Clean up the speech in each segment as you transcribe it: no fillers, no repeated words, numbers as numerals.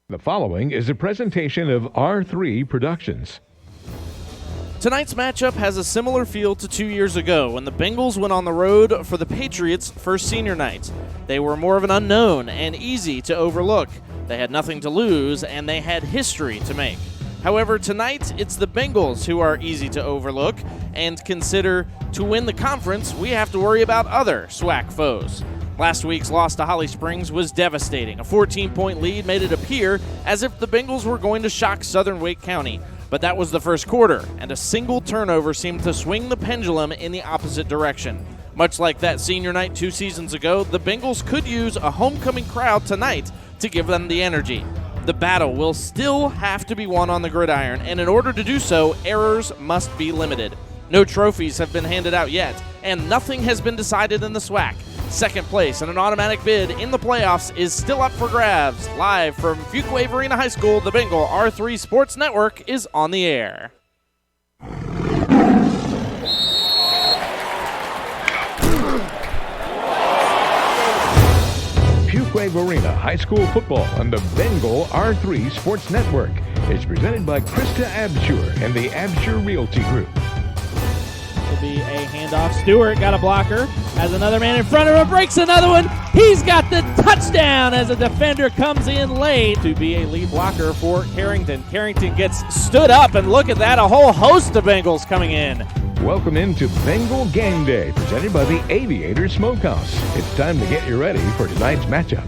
The following is a presentation of R3 Productions. Tonight's matchup has a similar feel to 2 years ago when the Bengals went on the road for the Patriots' first senior night. They were more of an unknown and easy to overlook. They had nothing to lose, and they had history to make. However, tonight, it's the Bengals who are easy to overlook and consider to win the conference, we have to worry about other SWAC foes. Last week's loss to Holly Springs was devastating. A 14-point lead made it appear as if the Bengals were going to shock Southern Wake County. But that was the first quarter, and a single turnover seemed to swing the pendulum in the opposite direction. Much like that senior night 2 seasons ago, the Bengals could use a homecoming crowd tonight to give them the energy. The battle will still have to be won on the gridiron, and in order to do so, errors must be limited. No trophies have been handed out yet, and nothing has been decided in the SWAC. Second place and an automatic bid in the playoffs is still up for grabs. Live from Fuquay-Varina High School, the Bengal R3 Sports Network is on the air. Fuquay-Varina High School football on the Bengal R3 Sports Network is presented by Krista Absher and the Absher Realty Group. Will be a handoff. Stewart got a blocker. Has another man in front of him. Breaks another one. He's got the touchdown as a defender comes in late to be a lead blocker for Carrington. Carrington gets stood up, and look at that. A whole host of Bengals coming in. Welcome into Bengal Game Day, presented by the Aviator Smokehouse. It's time to get you ready for tonight's matchup.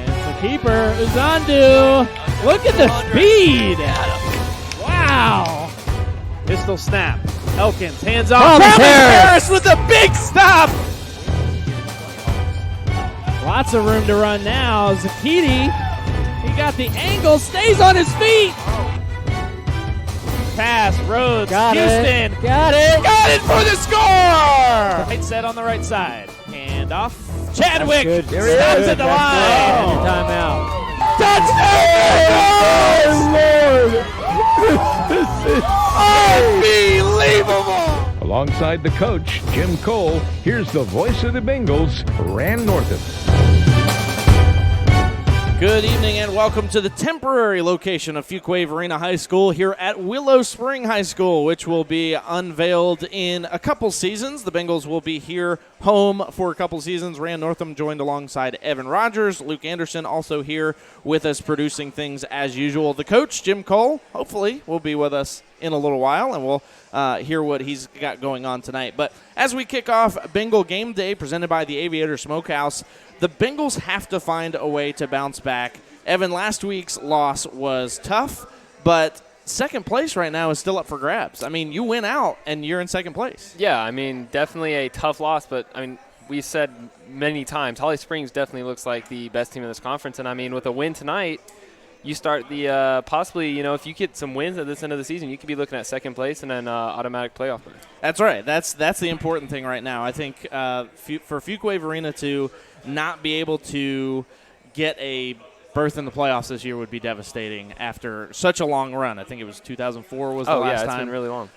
And the keeper, Uzandu. Look at the speed. Wow. Pistol snap. Elkins, hands off. Harris with a big stop. Lots of room to run now. Zakiti, he got the angle, stays on his feet. Pass, Rhodes, Houston. Got it for the score. Right set on the right side. Hand off. Chadwick stops at the line. Timeout. Touchdown! Unbelievable! Alongside the coach, Jim Cole, here's the voice of the Bengals, Rand Northam. Good evening and welcome to the temporary location of Fuquay-Varina High School here at Willow Spring High School, which will be unveiled in a couple seasons. The Bengals will be here home for a couple seasons. Rand Northam joined alongside Evan Rogers. Luke Anderson also here with us producing things as usual. The coach, Jim Cole, hopefully will be with us in a little while, and we'll hear what he's got going on tonight. But as we kick off Bengal Game Day presented by the Aviator Smokehouse, the Bengals have to find a way to bounce back. Evan, last week's loss was tough, but second place right now is still up for grabs. I mean, you win out, and you're in second place. Yeah, I mean, definitely a tough loss, but, I mean, we said many times, Holly Springs definitely looks like the best team in this conference, and, I mean, with a win tonight, you start the possibly, you know, if you get some wins at this end of the season, you could be looking at second place and then automatic playoff berth. That's right. That's the important thing right now. I think for Fuquay-Varina to not be able to get a berth in the playoffs this year would be devastating after such a long run. I think it was 2004 was the last time. Oh, yeah, it's been really long.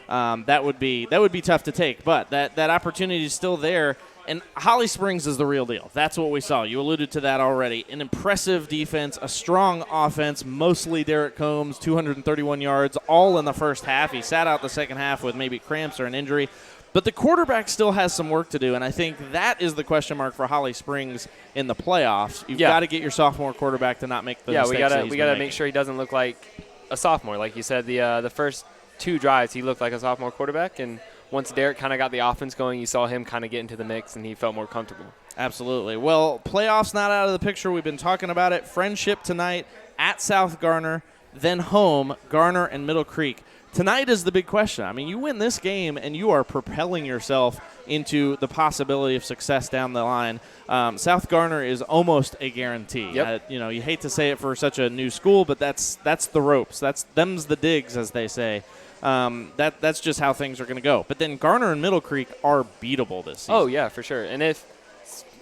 That would be tough to take, but that opportunity is still there. And Holly Springs is the real deal. That's what we saw. You alluded to that already. An impressive defense, a strong offense, mostly Derek Combs, 231 yards, all in the first half. He sat out the second half with maybe cramps or an injury. But the quarterback still has some work to do, and I think that is the question mark for Holly Springs in the playoffs. You've got to get your sophomore quarterback to not make the mistakes that he's we got to make sure he doesn't look like a sophomore. Like you said, the first 2 drives he looked like a sophomore quarterback, and once Derek kind of got the offense going, you saw him kind of get into the mix, and he felt more comfortable. Absolutely. Well, playoffs not out of the picture. We've been talking about it. Friendship tonight at South Garner, then home, Garner and Middle Creek. Tonight is the big question. I mean, you win this game, and you are propelling yourself into the possibility of success down the line. South Garner is almost a guarantee. Yep. You hate to say it for such a new school, but that's the ropes. Them's the digs, as they say. That's just how things are going to go. But then Garner and Middle Creek are beatable this season. Oh, yeah, for sure. And if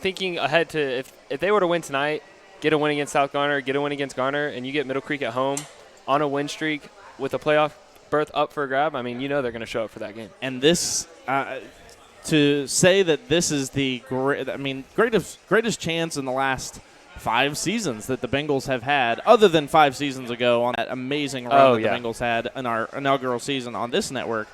thinking ahead to if they were to win tonight, get a win against South Garner, get a win against Garner, and you get Middle Creek at home on a win streak with a playoff berth up for a grab, I mean, you know they're going to show up for that game. And this to say that this is the greatest chance in the last 5 seasons that the Bengals have had, other than 5 seasons ago on that amazing run the Bengals had in our inaugural season on this network.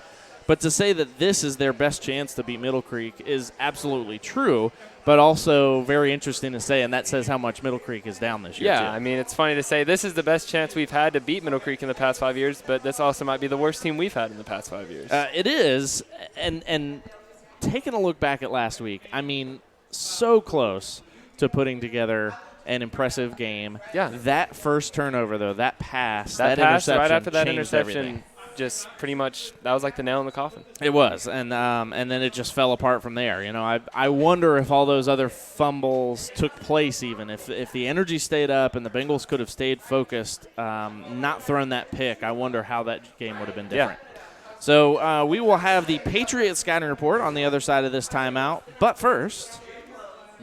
But to say that this is their best chance to beat Middle Creek is absolutely true, but also very interesting to say, and that says how much Middle Creek is down this year, Yeah, too. I mean, it's funny to say this is the best chance we've had to beat Middle Creek in the past 5 years, but this also might be the worst team we've had in the past 5 years. It is, and taking a look back at last week, I mean, so close to putting together an impressive game. Yeah. That first turnover, though, that pass, that pass interception right after that changed interception, everything. just pretty much that was like the nail in the coffin. It was, and then it just fell apart from there. You know, I wonder if all those other fumbles took place, even if the energy stayed up and the Bengals could have stayed focused, not thrown that pick. I wonder how that game would have been different. Yeah. So we will have the Patriots scouting report on the other side of this timeout. But first,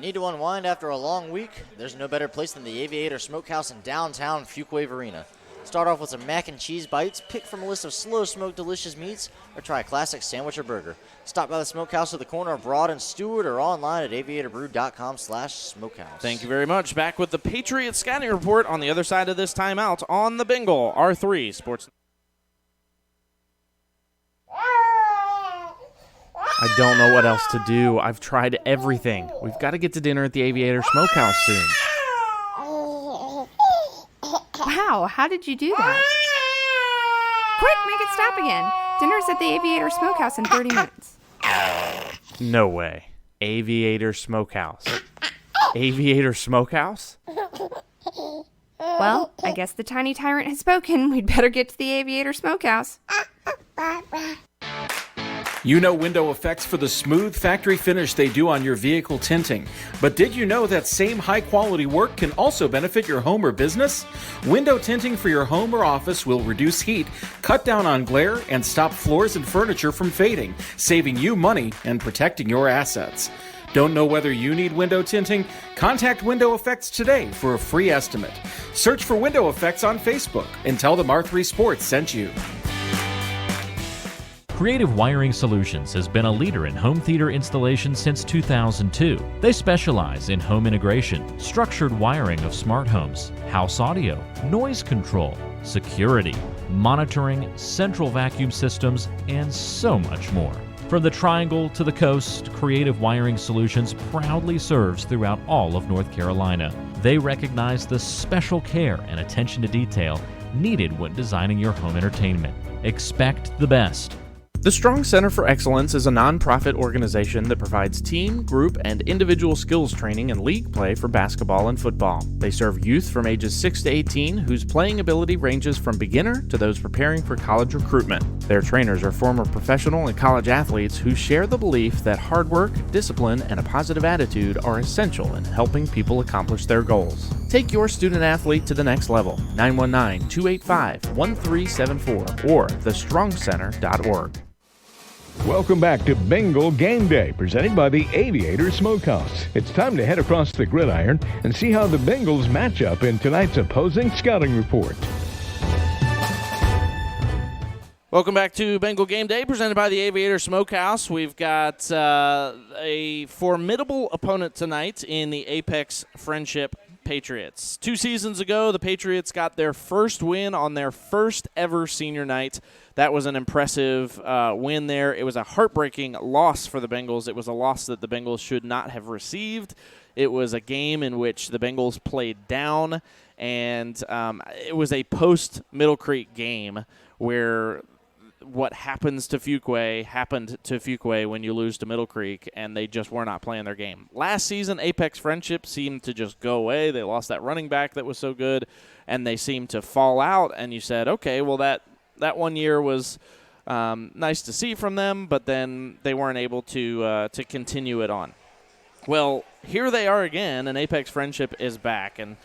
Need to unwind after a long week? There's no better place than the Aviator Smokehouse in downtown Fuquay-Varina. Start off with some mac and cheese bites, pick from a list of slow-smoked delicious meats, or try a classic sandwich or burger. Stop by the Smokehouse at the corner of Broad and Stewart or online at aviatorbrew.com/smokehouse. thank you very much. Back with the Patriots scouting report on the other side of this timeout on the Bengal R3 Sports. I don't know what else to do. I've tried everything. We've got to get to dinner at the Aviator Smokehouse soon. Wow, how did you do that? Quick, make it stop again. Dinner's at the Aviator Smokehouse in 30 minutes. No way. Aviator Smokehouse. Aviator Smokehouse? Well, I guess the tiny tyrant has spoken. We'd better get to the Aviator Smokehouse. You know Window Effects for the smooth factory finish they do on your vehicle tinting. But did you know that same high-quality work can also benefit your home or business? Window tinting for your home or office will reduce heat, cut down on glare, and stop floors and furniture from fading, saving you money and protecting your assets. Don't know whether you need window tinting? Contact Window Effects today for a free estimate. Search for Window Effects on Facebook and tell them R3 Sports sent you. Creative Wiring Solutions has been a leader in home theater installation since 2002. They specialize in home integration, structured wiring of smart homes, house audio, noise control, security, monitoring, central vacuum systems, and so much more. From the Triangle to the coast, Creative Wiring Solutions proudly serves throughout all of North Carolina. They recognize the special care and attention to detail needed when designing your home entertainment. Expect the best. The Strong Center for Excellence is a nonprofit organization that provides team, group, and individual skills training and league play for basketball and football. They serve youth from ages 6 to 18 whose playing ability ranges from beginner to those preparing for college recruitment. Their trainers are former professional and college athletes who share the belief that hard work, discipline, and a positive attitude are essential in helping people accomplish their goals. Take your student athlete to the next level. 919-285-1374 or thestrongcenter.org. Welcome back to Bengal Game Day, presented by the Aviator Smokehouse. It's time to head across the gridiron and see how the Bengals match up in tonight's opposing scouting report. Welcome back to Bengal Game Day, presented by the Aviator Smokehouse. We've got a formidable opponent tonight in the Apex Friendship Patriots. 2 seasons ago, the Patriots got their first win on their first ever senior night. That was an impressive win there. It was a heartbreaking loss for the Bengals. It was a loss that the Bengals should not have received. It was a game in which the Bengals played down, and it was a post-Middle Creek game where what happens to Fuquay happened to Fuquay when you lose to Middle Creek, and they just were not playing their game. Last season, Apex Friendship seemed to just go away. They lost that running back that was so good, and they seemed to fall out, and you said, okay, well, that 1 year was nice to see from them, but then they weren't able to continue it on. Well, here they are again, and Apex Friendship is back, and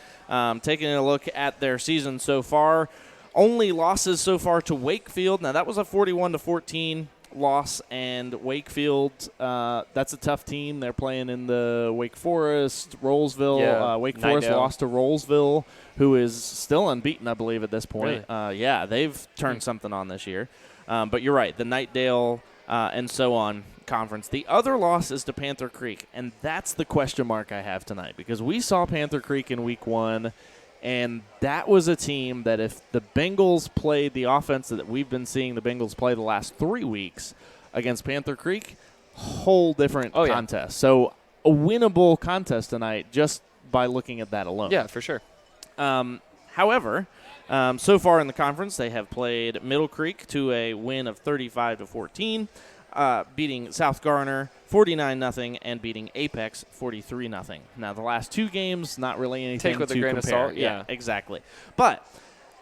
taking a look at their season so far, only losses so far to Wakefield. Now, that was a 41-14 loss, and Wakefield, that's a tough team. They're playing in the Wake Forest, Rollsville. Yeah, Wake Forest lost to Rollsville, who is still unbeaten, I believe, at this point. Really? Yeah, they've turned something on this year. But you're right, the Nightdale and so on. conference. The other loss is to Panther Creek, and that's the question mark I have tonight, because we saw Panther Creek in week 1, and that was a team that if the Bengals played the offense that we've been seeing the Bengals play the last 3 weeks against Panther Creek, whole different contest. Yeah. So a winnable contest tonight just by looking at that alone. Yeah, for sure. However, so far in the conference, they have played Middle Creek to a win of 35-14, beating South Garner 49-0, and beating Apex 43-0. Now, the last 2 games, not really anything Take with to a grain compare. of salt, yeah. Exactly. But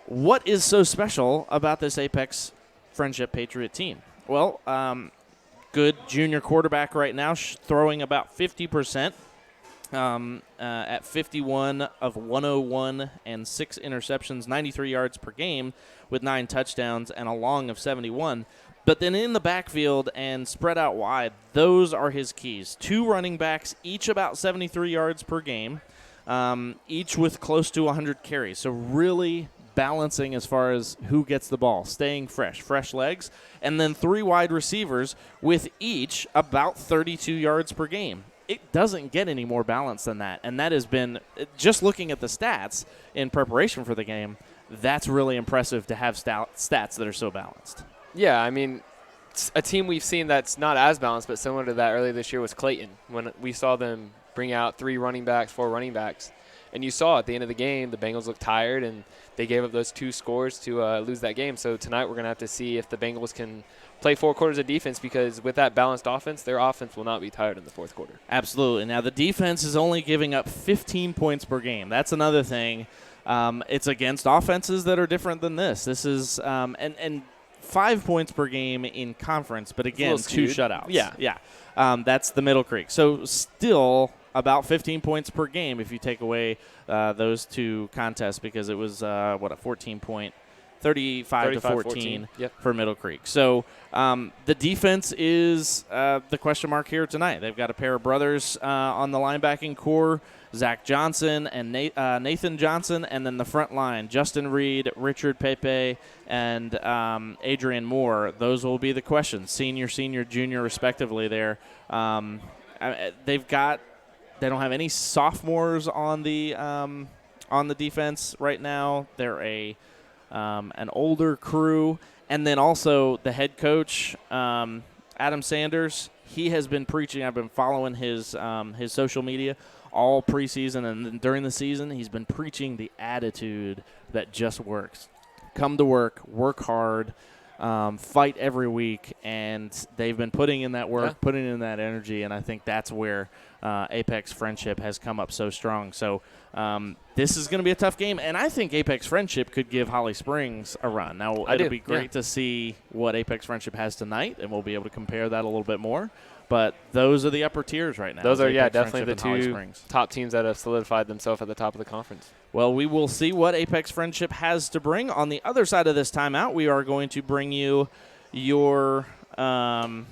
what is so special about this Apex Friendship Patriot team? Well, good junior quarterback right now, throwing about 50%. At 51 of 101 and 6 interceptions, 93 yards per game with 9 touchdowns and a long of 71. But then in the backfield and spread out wide, those are his keys. 2 running backs, each about 73 yards per game, each with close to 100 carries. So really balancing as far as who gets the ball, staying fresh legs, and then 3 wide receivers with each about 32 yards per game. It doesn't get any more balanced than that, and that has been, just looking at the stats in preparation for the game, that's really impressive to have stats that are so balanced. Yeah, I mean, a team we've seen that's not as balanced, but similar to that earlier this year was Clayton, when we saw them bring out 3 running backs, 4 running backs, and you saw at the end of the game the Bengals looked tired, and they gave up those 2 scores to lose that game. So tonight we're going to have to see if the Bengals can play 4 quarters of defense, because with that balanced offense, their offense will not be tired in the 4th quarter. Absolutely. Now, the defense is only giving up 15 points per game. That's another thing. It's against offenses that are different than this. This is and 5 points per game in conference, but again, 2 shutouts. Yeah. That's the Middle Creek. So still about 15 points per game if you take away those 2 contests, because it was, a 14-point 35-14 for Middle Creek. So the defense is the question mark here tonight. They've got a pair of brothers on the linebacking core, Zach Johnson and Nathan Johnson, and then the front line, Justin Reed, Richard Pepe, and Adrian Moore. Those will be the questions, senior, junior, respectively there. They don't have any sophomores on the defense right now. They're an older crew, and then also the head coach, Adam Sanders. He has been preaching. I've been following his social media all preseason, and then during the season, he's been preaching the attitude that just works. Come to work hard, fight every week, and they've been putting in that work, putting in that energy, and I think that's where Apex Friendship has come up so strong. So this is going to be a tough game, and I think Apex Friendship could give Holly Springs a run. Now, it'll be great to see what Apex Friendship has tonight, and we'll be able to compare that a little bit more. But those are the upper tiers right now. Those are, definitely the 2 top teams that have solidified themselves at the top of the conference. Well, we will see what Apex Friendship has to bring. On the other side of this timeout, we are going to bring you your Bengals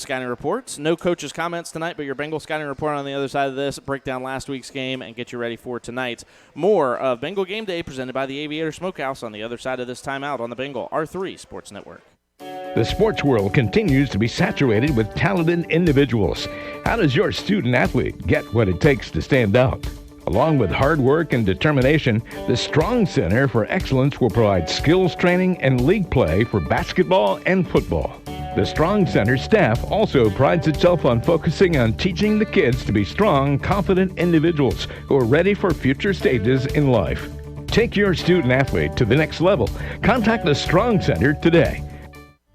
scouting reports. No coaches' comments tonight, but your Bengals scouting report on the other side of this. Break down last week's game and get you ready for tonight. More of Bengal Game Day presented by the Aviator Smokehouse on the other side of this timeout on the Bengal R3 Sports Network. The sports world continues to be saturated with talented individuals. How does your student athlete get what it takes to stand out? Along with hard work and determination, the Strong Center for Excellence will provide skills training and league play for basketball and football. The Strong Center staff also prides itself on focusing on teaching the kids to be strong, confident individuals who are ready for future stages in life. Take your student athlete to the next level. Contact the Strong Center today.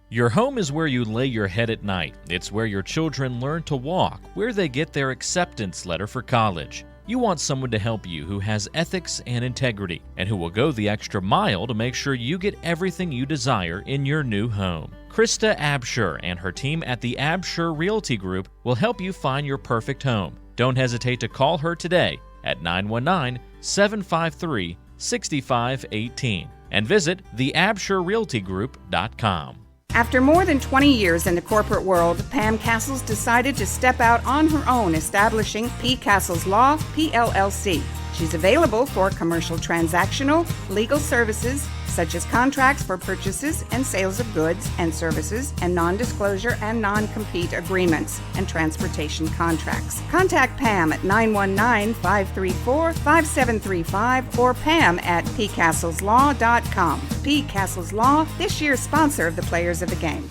Your home is where you lay your head at night. It's where your children learn to walk, where they get their acceptance letter for college. You want someone to help you who has ethics and integrity, and who will go the extra mile to make sure you get everything you desire in your new home. Krista Absher and her team at the Absher Realty Group will help you find your perfect home. Don't hesitate to call her today at 919-753-6518 and visit theabsherrealtygroup.com. After more than 20 years in the corporate world, Pam Castles decided to step out on her own, establishing P. Castles Law, PLLC. She's available for commercial transactional, legal services, such as contracts for purchases and sales of goods and services and non-disclosure and non-compete agreements and transportation contracts. Contact Pam at 919-534-5735 or Pam at pcastleslaw.com. P. Castles Law, this year's sponsor of the Players of the Game.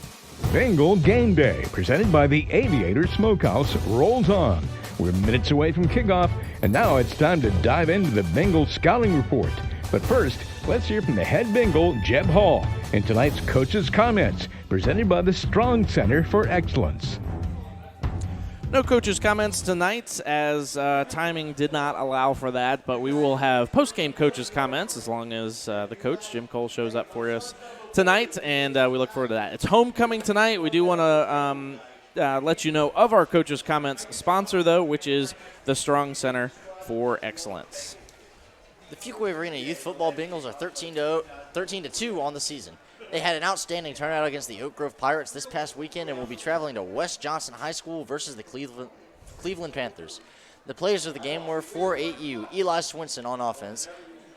Bengal Game Day, presented by the Aviator Smokehouse, rolls on. We're minutes away from kickoff, and now it's time to dive into the Bengals scouting report. But first, let's hear from the head Bengal, Jeb Hall, in tonight's Coach's Comments, presented by the Strong Center for Excellence. No coaches' comments tonight, as timing did not allow for that, but we will have post-game coaches' comments as long as the coach, Jim Cole, shows up for us tonight, and we look forward to that. It's homecoming tonight. We do want to let you know of our coaches' comments sponsor, though, which is the Strong Center for Excellence. The Fuquay-Varina Youth Football Bengals are 13-2 on the season. They had an outstanding turnout against the Oak Grove Pirates this past weekend and will be traveling to West Johnson High School versus the Cleveland Panthers. The players of the game were for 8U, Eli Swinson on offense,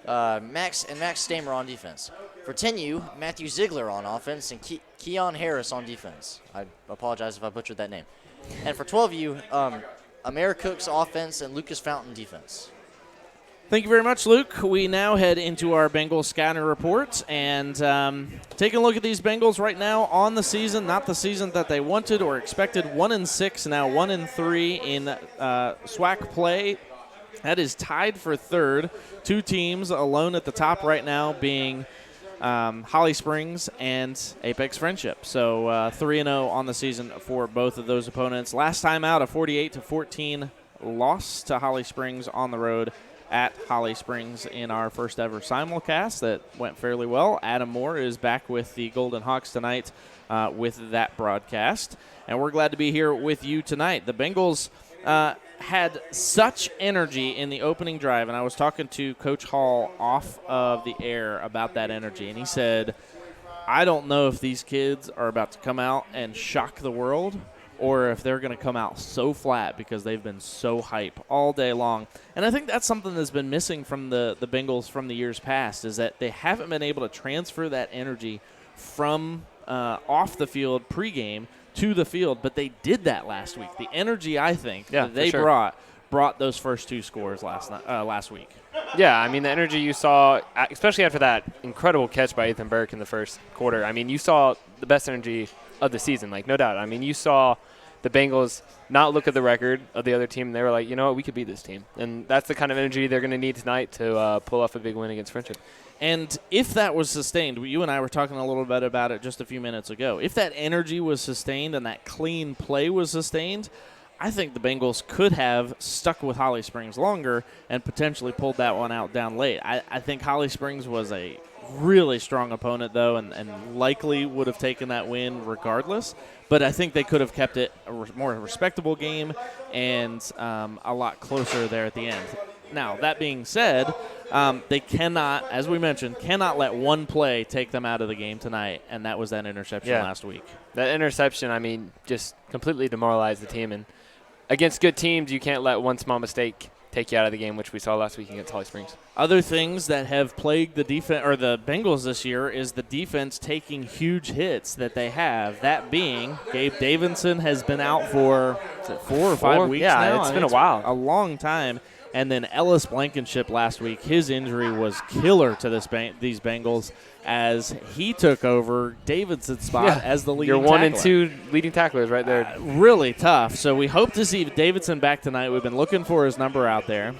Max Stamer on defense. For 10U, Matthew Ziegler on offense and Keon Harris on defense. I apologize if I butchered that name. And for 12U, Amir Cook's offense and Lucas Fountain defense. Thank you very much, Luke. We now head into our Bengals scouting report and taking a look at these Bengals right now on the season, not the season that they wanted or expected. 1-6, now 1-3 in SWAC play. That is tied for third. Two teams alone at the top right now being Holly Springs and Apex Friendship. So 3-0 on the season for both of those opponents. Last time out, a 48-14 loss to Holly Springs on the road at Holly Springs in our first ever simulcast that went fairly well. Adam Moore is back with the Golden Hawks tonight with that broadcast, and we're glad to be here with you tonight. The Bengals had such energy in the opening drive, and I was talking to Coach Hall off of the air about that energy, and he said, I don't know if these kids are about to come out and shock the world or if they're going to come out so flat because they've been so hype all day long. And I think that's something that's been missing from the Bengals from the years past, is that they haven't been able to transfer that energy from off the field pregame to the field, but they did that last week. The energy, I think, that they brought those first two scores last week. Yeah, I mean, the energy you saw, especially after that incredible catch by Ethan Burke in the first quarter, I mean, you saw the best energy of the season, like, no doubt. I mean, you saw the Bengals not look at the record of the other team, and they were like, you know what, we could beat this team. And that's the kind of energy they're going to need tonight to pull off a big win against Friendship. And if that was sustained, you and I were talking a little bit about it just a few minutes ago, if that energy was sustained and that clean play was sustained, I think the Bengals could have stuck with Holly Springs longer and potentially pulled that one out down late. I think Holly Springs was a really strong opponent, though, and likely would have taken that win regardless. But I think they could have kept it a more respectable game and a lot closer there at the end. Now, that being said, they cannot, as we mentioned, let one play take them out of the game tonight, and that was that interception last week. That interception, I mean, just completely demoralized the team. And against good teams, you can't let one small mistake take you out of the game, which we saw last week against Holly Springs. Other things that have plagued the defense or the Bengals this year is the defense taking huge hits that they have. That being, Gabe Davidson has been out for 4 or 5 weeks now. Yeah, it's been a while. A long time. And then Ellis Blankenship last week, his injury was killer to these Bengals as he took over Davidson's spot as the leading tackler. You're 1 and 2 leading tacklers right there. Really tough. So we hope to see Davidson back tonight. We've been looking for his number out there.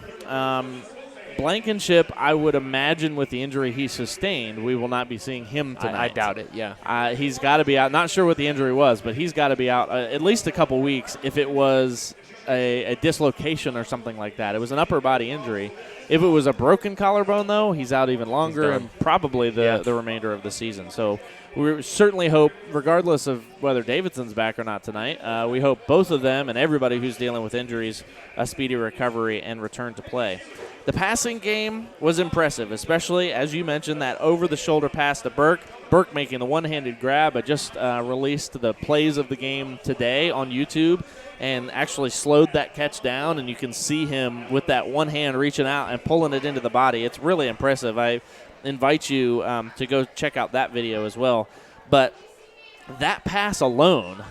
Blankenship, I would imagine with the injury he sustained, we will not be seeing him tonight. I doubt it, yeah. He's got to be out. Not sure what the injury was, but he's got to be out at least a couple weeks if it was a dislocation or something like that. It was an upper body injury. If it was a broken collarbone, though, he's out even longer and probably the remainder of the season. So we certainly hope, regardless of whether Davidson's back or not tonight, we hope both of them and everybody who's dealing with injuries a speedy recovery and return to play. The passing game was impressive, especially, as you mentioned, that over-the-shoulder pass to Burke. Burke making the one-handed grab. I just released the plays of the game today on YouTube and actually slowed that catch down, and you can see him with that one hand reaching out and pulling it into the body. It's really impressive. invite you to go check out that video as well. But that pass alone,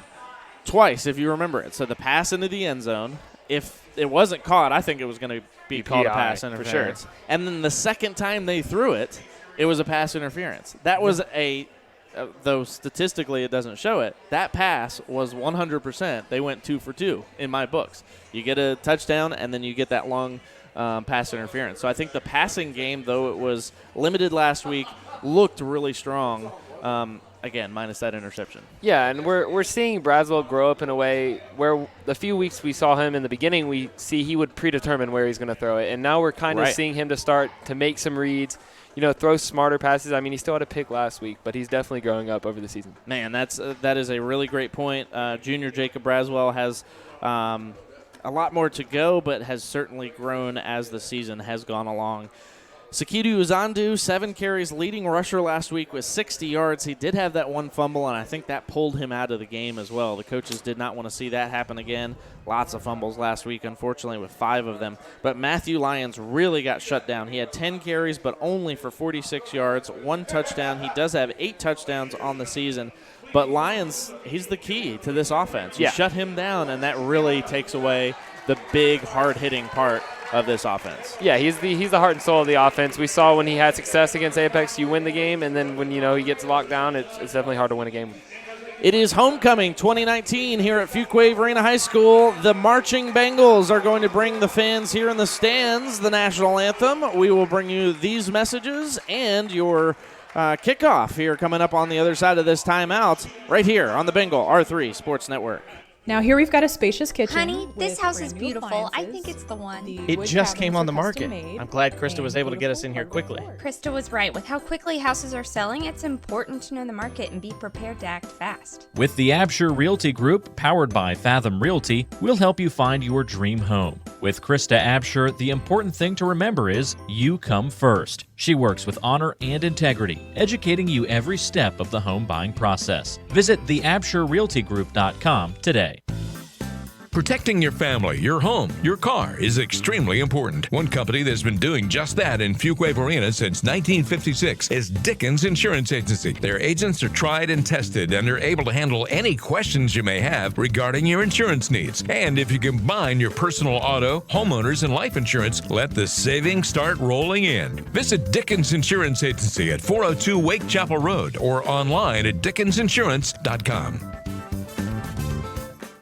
twice, if you remember it. So the pass into the end zone, if it wasn't caught, I think it was going to be called a pass interference. For sure. And then the second time they threw it, it was a pass interference. That was though statistically it doesn't show it, that pass was 100%. They went 2 for 2 in my books. You get a touchdown, and then you get that long pass interference. So I think the passing game, though it was limited last week, looked really strong. Again, minus that interception. Yeah, and we're seeing Braswell grow up in a way where the few weeks we saw him in the beginning, we see he would predetermine where he's going to throw it. And now we're kind of seeing him to start to make some reads, throw smarter passes. I mean, he still had a pick last week, but he's definitely growing up over the season. Man, that is a really great point. Junior Jacob Braswell has a lot more to go, but has certainly grown as the season has gone along. Sakidu Uzandu, 7 carries, leading rusher last week with 60 yards. He did have that one fumble, and I think that pulled him out of the game as well. The coaches did not want to see that happen again. Lots of fumbles last week, unfortunately, with 5 of them. But Matthew Lyons really got shut down. He had 10 carries, but only for 46 yards, 1 touchdown. He does have 8 touchdowns on the season. But Lyons, he's the key to this offense. You shut him down, and that really takes away the big, hard-hitting part of this offense. Yeah, he's the heart and soul of the offense. We saw when he had success against Apex, you win the game, and then when he gets locked down, it's definitely hard to win a game. It is homecoming 2019 here at Fuquay-Varina High School. The marching Bengals are going to bring the fans here in the stands the national anthem. We will bring you these messages and your kickoff here coming up on the other side of this timeout right here on the Bengal R3 Sports Network. Now here we've got a spacious kitchen. Honey, this house is beautiful. I think it's the one. It just came on the market. I'm glad Krista was able to get us in here quickly. Krista was right. With how quickly houses are selling, it's important to know the market and be prepared to act fast. With the Absher Realty Group, powered by Fathom Realty, we'll help you find your dream home. With Krista Absher, the important thing to remember is you come first. She works with honor and integrity, educating you every step of the home buying process. Visit theabsherrealtygroup.com today. Protecting your family, your home, your car is extremely important. One company that's been doing just that in Fuquay-Varina since 1956 is Dickens Insurance Agency. Their agents are tried and tested, and they're able to handle any questions you may have regarding your insurance needs. And if you combine your personal auto, homeowners, and life insurance, let the savings start rolling in. Visit Dickens Insurance Agency at 402 Wake Chapel Road or online at dickensinsurance.com.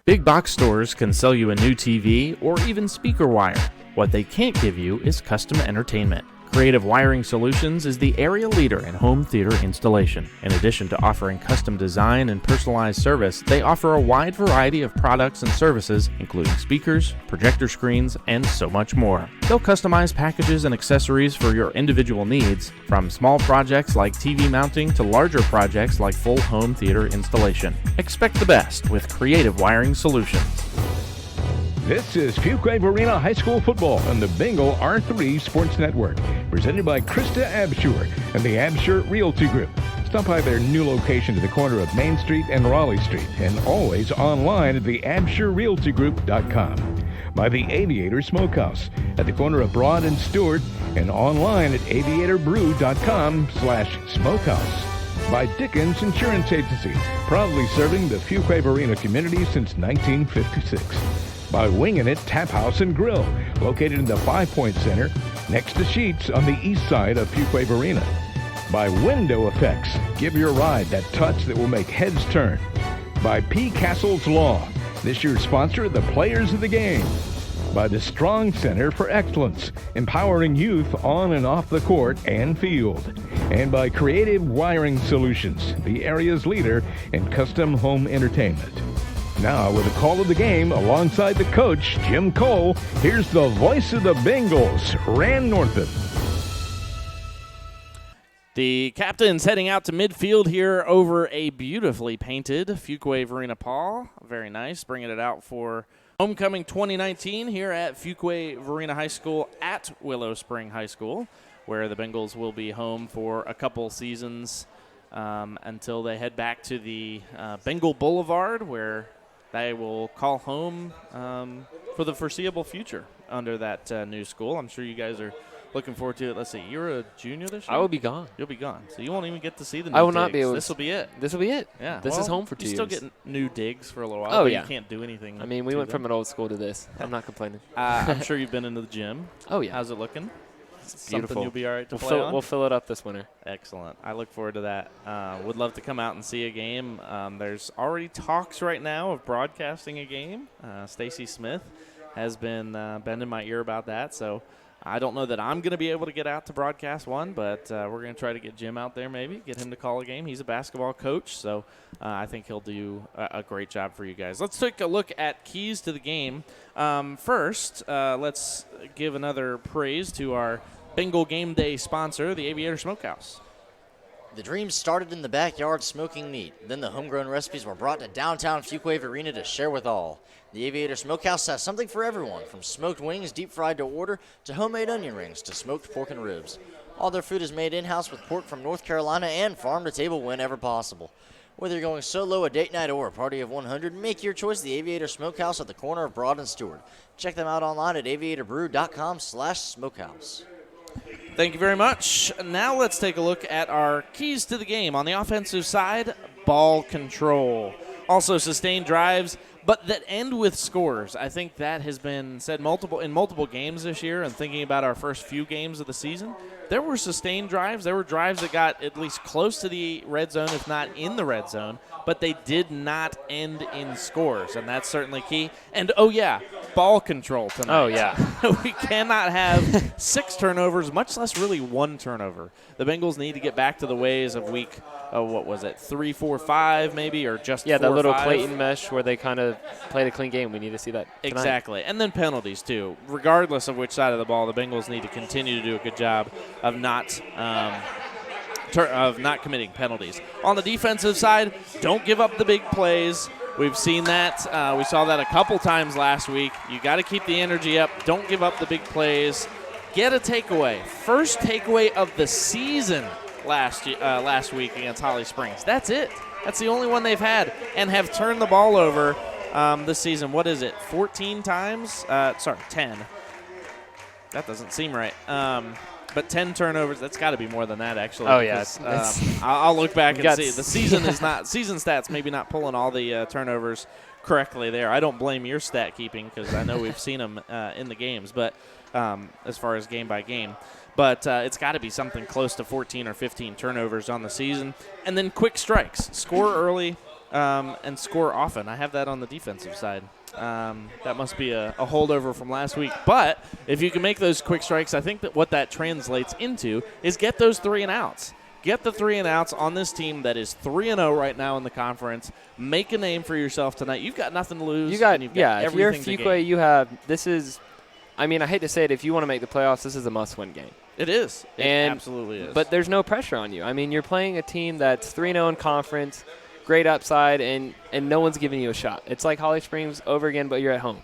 Big box stores can sell you a new TV or even speaker wire. What they can't give you is custom entertainment. Creative Wiring Solutions is the area leader in home theater installation. In addition to offering custom design and personalized service, they offer a wide variety of products and services, including speakers, projector screens, and so much more. They'll customize packages and accessories for your individual needs, from small projects like TV mounting to larger projects like full home theater installation. Expect the best with Creative Wiring Solutions. This is Fuquay-Varina High School football on the Bengal R3 Sports Network, presented by Krista Absher and the Absher Realty Group. Stop by their new location at the corner of Main Street and Raleigh Street, and always online at theabsherrealtygroup.com. By the Aviator Smokehouse at the corner of Broad and Stewart, and online at aviatorbrew.com/smokehouse. By Dickens Insurance Agency, proudly serving the Fuquay-Varina community since 1956. By Wingin' It Tap House and Grill, located in the 5 Point Center, next to Sheets on the east side of Fuquay-Varina. By Window Effects, give your ride that touch that will make heads turn. By P. Castle's Law, this year's sponsor of the Players of the Game. By the Strong Center for Excellence, empowering youth on and off the court and field. And by Creative Wiring Solutions, the area's leader in custom home entertainment. Now, with a call of the game alongside the coach, Jim Cole, here's the voice of the Bengals, Rand Northam. The captain's heading out to midfield here over a beautifully painted Fuquay-Varina pall. Very nice, bringing it out for homecoming 2019 here at Fuquay-Varina High School at Willow Spring High School, where the Bengals will be home for a couple seasons until they head back to the Bengal Boulevard, where they will call home for the foreseeable future under that new school. I'm sure you guys are looking forward to it. Let's see. You're a junior this year? I will be gone. You'll be gone. So you won't even get to see the new I will not be digs. able to. This will be it. This will be it. Yeah. This is home for 2 years. You still get new digs for a little while. Oh, but yeah. You can't do anything. I mean, we went from an old school to this. I'm not complaining. I'm sure you've been into the gym. Oh, yeah. How's it looking? It's Something beautiful. you'll be all right to play on? We'll fill it up this winter. Excellent. I look forward to that. Would love to come out and see a game. There's already talks right now of broadcasting a game. Stacy Smith has been bending my ear about that, so I don't know that I'm going to be able to get out to broadcast one, but we're going to try to get Jim out there maybe, get him to call a game. He's a basketball coach, so I think he'll do a great job for you guys. Let's take a look at keys to the game. First, let's give another praise to our Bengal Game Day sponsor, the Aviator Smokehouse. The dreams started in the backyard smoking meat. Then the homegrown recipes were brought to downtown Fuquay-Varina to share with all. The Aviator Smokehouse has something for everyone, from smoked wings deep fried to order, to homemade onion rings, to smoked pork and ribs. All their food is made in-house with pork from North Carolina and farm to table whenever possible. Whether you're going solo, a date night, or a party of 100, make your choice the Aviator Smokehouse at the corner of Broad and Stewart. Check them out online at aviatorbrew.com/smokehouse. Thank you very much. Now let's take a look at our keys to the game. On the offensive side, ball control. Also sustained drives, but that end with scores. I think that has been said in multiple games this year, and thinking about our first few games of the season, there were sustained drives. There were drives that got at least close to the red zone, if not in the red zone, but they did not end in scores, and that's certainly key. And, oh, yeah, ball control tonight. Oh, yeah. We cannot have 6 turnovers, much less really 1 turnover. The Bengals need to get back to the ways of week, 3, 4, 5 maybe, or just 4 that little 5. Clayton mesh where they kind of played a clean game. We need to see that tonight. Exactly. And then penalties, too. Regardless of which side of the ball, the Bengals need to continue to do a good job of not committing penalties. On the defensive side, don't give up the big plays. We've seen that. We saw that a couple times last week. You got to keep the energy up. Don't give up the big plays. Get a takeaway. First takeaway of the season last week against Holly Springs. That's it. That's the only one they've had, and have turned the ball over this season. What is it, 14 times? 10. That doesn't seem right. But 10 turnovers, that's got to be more than that, actually. Oh, yeah. I'll look back and see. The season is not – season stats maybe not pulling all the turnovers correctly there. I don't blame your stat keeping because I know we've seen them in the games, but as far as game by game. But it's got to be something close to 14 or 15 turnovers on the season. And then quick strikes. Score early and score often. I have that on the defensive side. That must be a holdover from last week. But if you can make those quick strikes, I think that what that translates into is get those 3 and outs. Get the 3 and outs on this team that is 3-0 right now in the conference. Make a name for yourself tonight. You've got nothing to lose. You've got everything if you're to Fuquay, gain. you have – this is – I mean, I hate to say it. If you want to make the playoffs, this is a must-win game. It is. It absolutely is. But there's no pressure on you. I mean, you're playing a team that's 3-0 in conference, great upside, and no one's giving you a shot. It's like Holly Springs over again, but you're at home.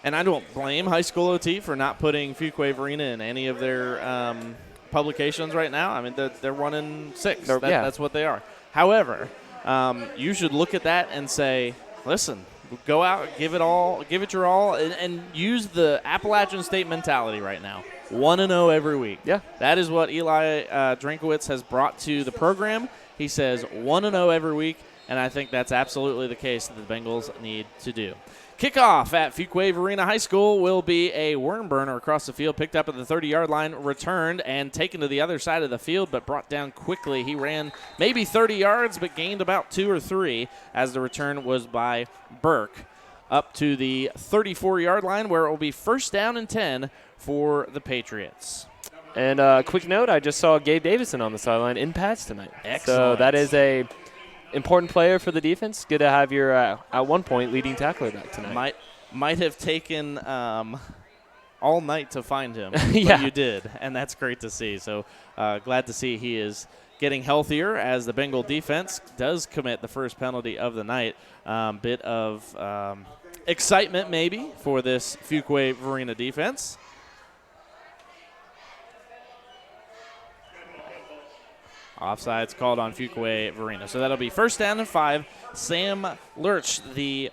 And I don't blame High School OT for not putting Fuquay-Varina in any of their publications right now. I mean, they're 1-6. That's what they are. However, you should look at that and say, listen, go out, give it your all, and use the Appalachian State mentality right now. 1-0 every week. Yeah. That is what Eli Drinkowitz has brought to the program. He says 1-0 every week, and I think that's absolutely the case that the Bengals need to do. Kickoff at Fuquay-Varina High School will be a worm burner across the field, picked up at the 30-yard line, returned, and taken to the other side of the field, but brought down quickly. He ran maybe 30 yards, but gained about 2 or 3 as the return was by Burke up to the 34-yard line, where it will be 1st down and 10 for the Patriots. And quick note, I just saw Gabe Davison on the sideline in pads tonight. Excellent. So that is a important player for the defense. Good to have your, at one point, leading tackler back tonight. Might have taken all night to find him, Yeah. but you did, and that's great to see. So glad to see he is getting healthier as the Bengal defense does commit the first penalty of the night. Bit of excitement maybe for this Fuquay-Varina defense. Offsides called on Fuquay-Varina. So that'll be 1st down and 5. Sam Lurch, the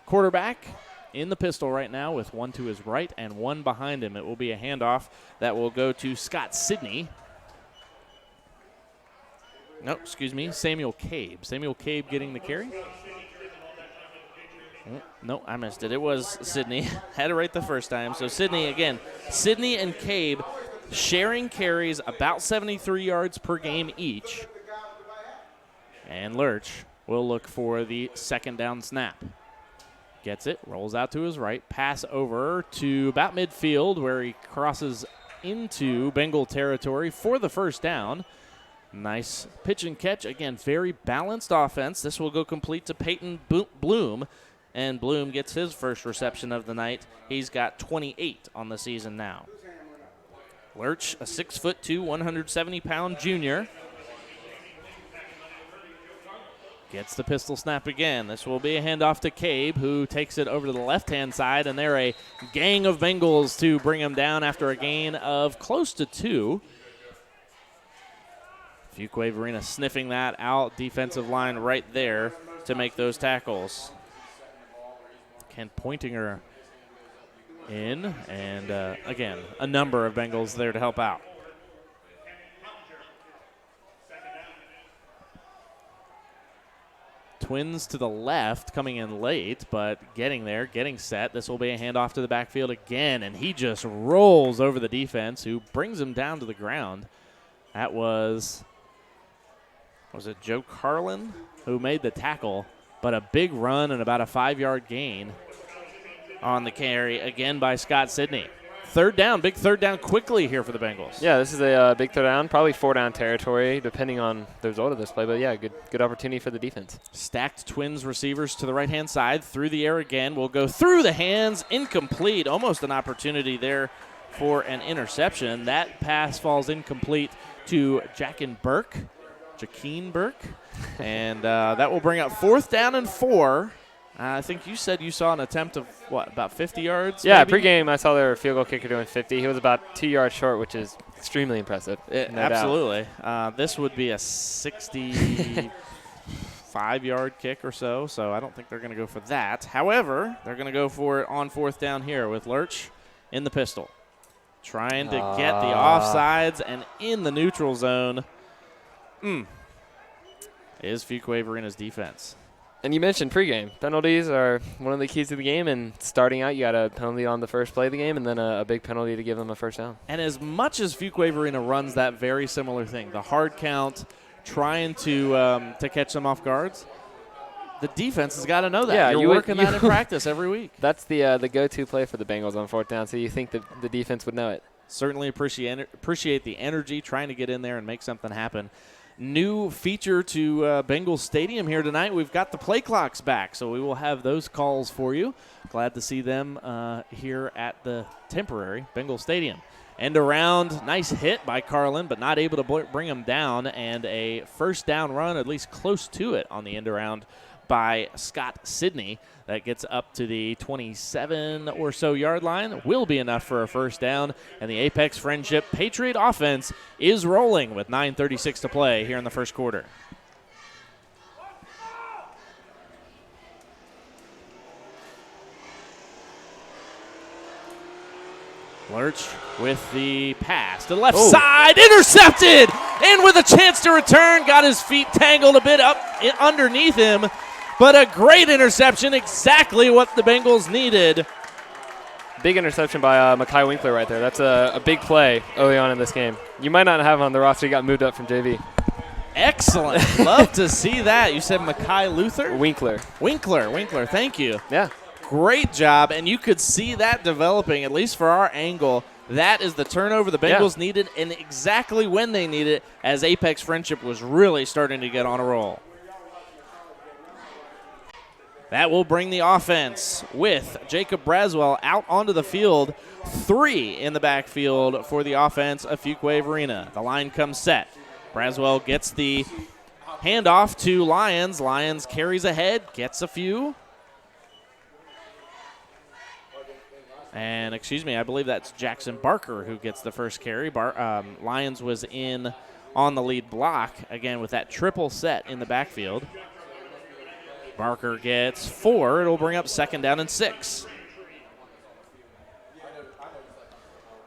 quarterback, in the pistol right now with one to his right and one behind him. It will be a handoff that will go to Scott Sidney. No, excuse me, Samuel Cabe. Samuel Cabe getting the carry. No, I missed it. It was Sidney. Had it right the first time. So Sidney, again, Sidney and Cabe sharing carries about 73 yards per game each. And Lurch will look for the second down snap. Gets it, rolls out to his right, pass over to about midfield where he crosses into Bengal territory for the first down. Nice pitch and catch. Again, very balanced offense. This will go complete to Peyton Bloom, and Bloom gets his first reception of the night. He's got 28 on the season now. Lurch, a 6'2", 170-pound junior. Gets the pistol snap again. This will be a handoff to Cabe, who takes it over to the left-hand side, and they're a gang of Bengals to bring him down after a gain of close to 2. Fuquay-Varina sniffing that out. Defensive line right there to make those tackles. Ken Pointinger in, and again, a number of Bengals there to help out. Twins to the left, coming in late, but getting there, getting set. This will be a handoff to the backfield again, and he just rolls over the defense, who brings him down to the ground. That was it Joe Carlin who made the tackle, but a big run and about a 5-yard gain on the carry, again by Scott Sidney. Third down, big third down quickly here for the Bengals. Yeah, this is a big third down, probably 4-down territory, depending on the result of this play. But, yeah, good opportunity for the defense. Stacked Twins receivers to the right-hand side. Through the air again. Will go through the hands. Incomplete. Almost an opportunity there for an interception. That pass falls incomplete to Jaqueen Burke. And that will bring up 4th down and 4. I think you said you saw an attempt of, about 50 yards? Yeah, maybe? pregame I sasaw their field goal kicker doing 50. He was about 2 yards short, which is extremely impressive. Absolutely. This would be a 65-yard kick or so I don't think they're going to go for that. However, they're going to go for it on 4th down here with Lurch in the pistol. Trying to get the offsides and in the neutral zone is Fuquay-Varina's defense. And you mentioned pregame. Penalties are one of the keys to the game, and starting out, you got a penalty on the first play of the game and then a big penalty to give them a first down. And as much as Fuquay-Varina runs that very similar thing, the hard count, trying to catch them off guards, the defense has got to know that. Yeah, You're working that in practice every week. That's the go-to play for the Bengals on 4th down, so you think that the defense would know it. Certainly appreciate the energy, trying to get in there and make something happen. New feature to Bengals Stadium here tonight. We've got the play clocks back, so we will have those calls for you. Glad to see them here at the temporary Bengals Stadium. End around, nice hit by Carlin, but not able to bring him down, and a first down run, at least close to it, on the end around by Scott Sidney. That gets up to the 27 or so yard line. Will be enough for a first down. And the Apex Friendship Patriot offense is rolling with 9:36 to play here in the first quarter. Lurch with the pass to the left side. Intercepted! And with a chance to return. Got his feet tangled a bit up underneath him. But a great interception, exactly what the Bengals needed. Big interception by Mekhi Winkler right there. That's a big play early on in this game. You might not have him on the roster. He got moved up from JV. Excellent. Love to see that. You said Mekhi Luther? Winkler. Thank you. Yeah. Great job, and you could see that developing, at least for our angle. That is the turnover the Bengals needed, and exactly when they needed it, as Apex Friendship was really starting to get on a roll. That will bring the offense with Jacob Braswell out onto the field. 3 in the backfield for the offense of Fuquay-Varina. The line comes set. Braswell gets the handoff to Lyons. Lyons carries ahead, gets a few. And, I believe that's Jackson Barker who gets the first carry. Lyons was in on the lead block, again, with that triple set in the backfield. Barker gets 4. It'll bring up 2nd down and 6.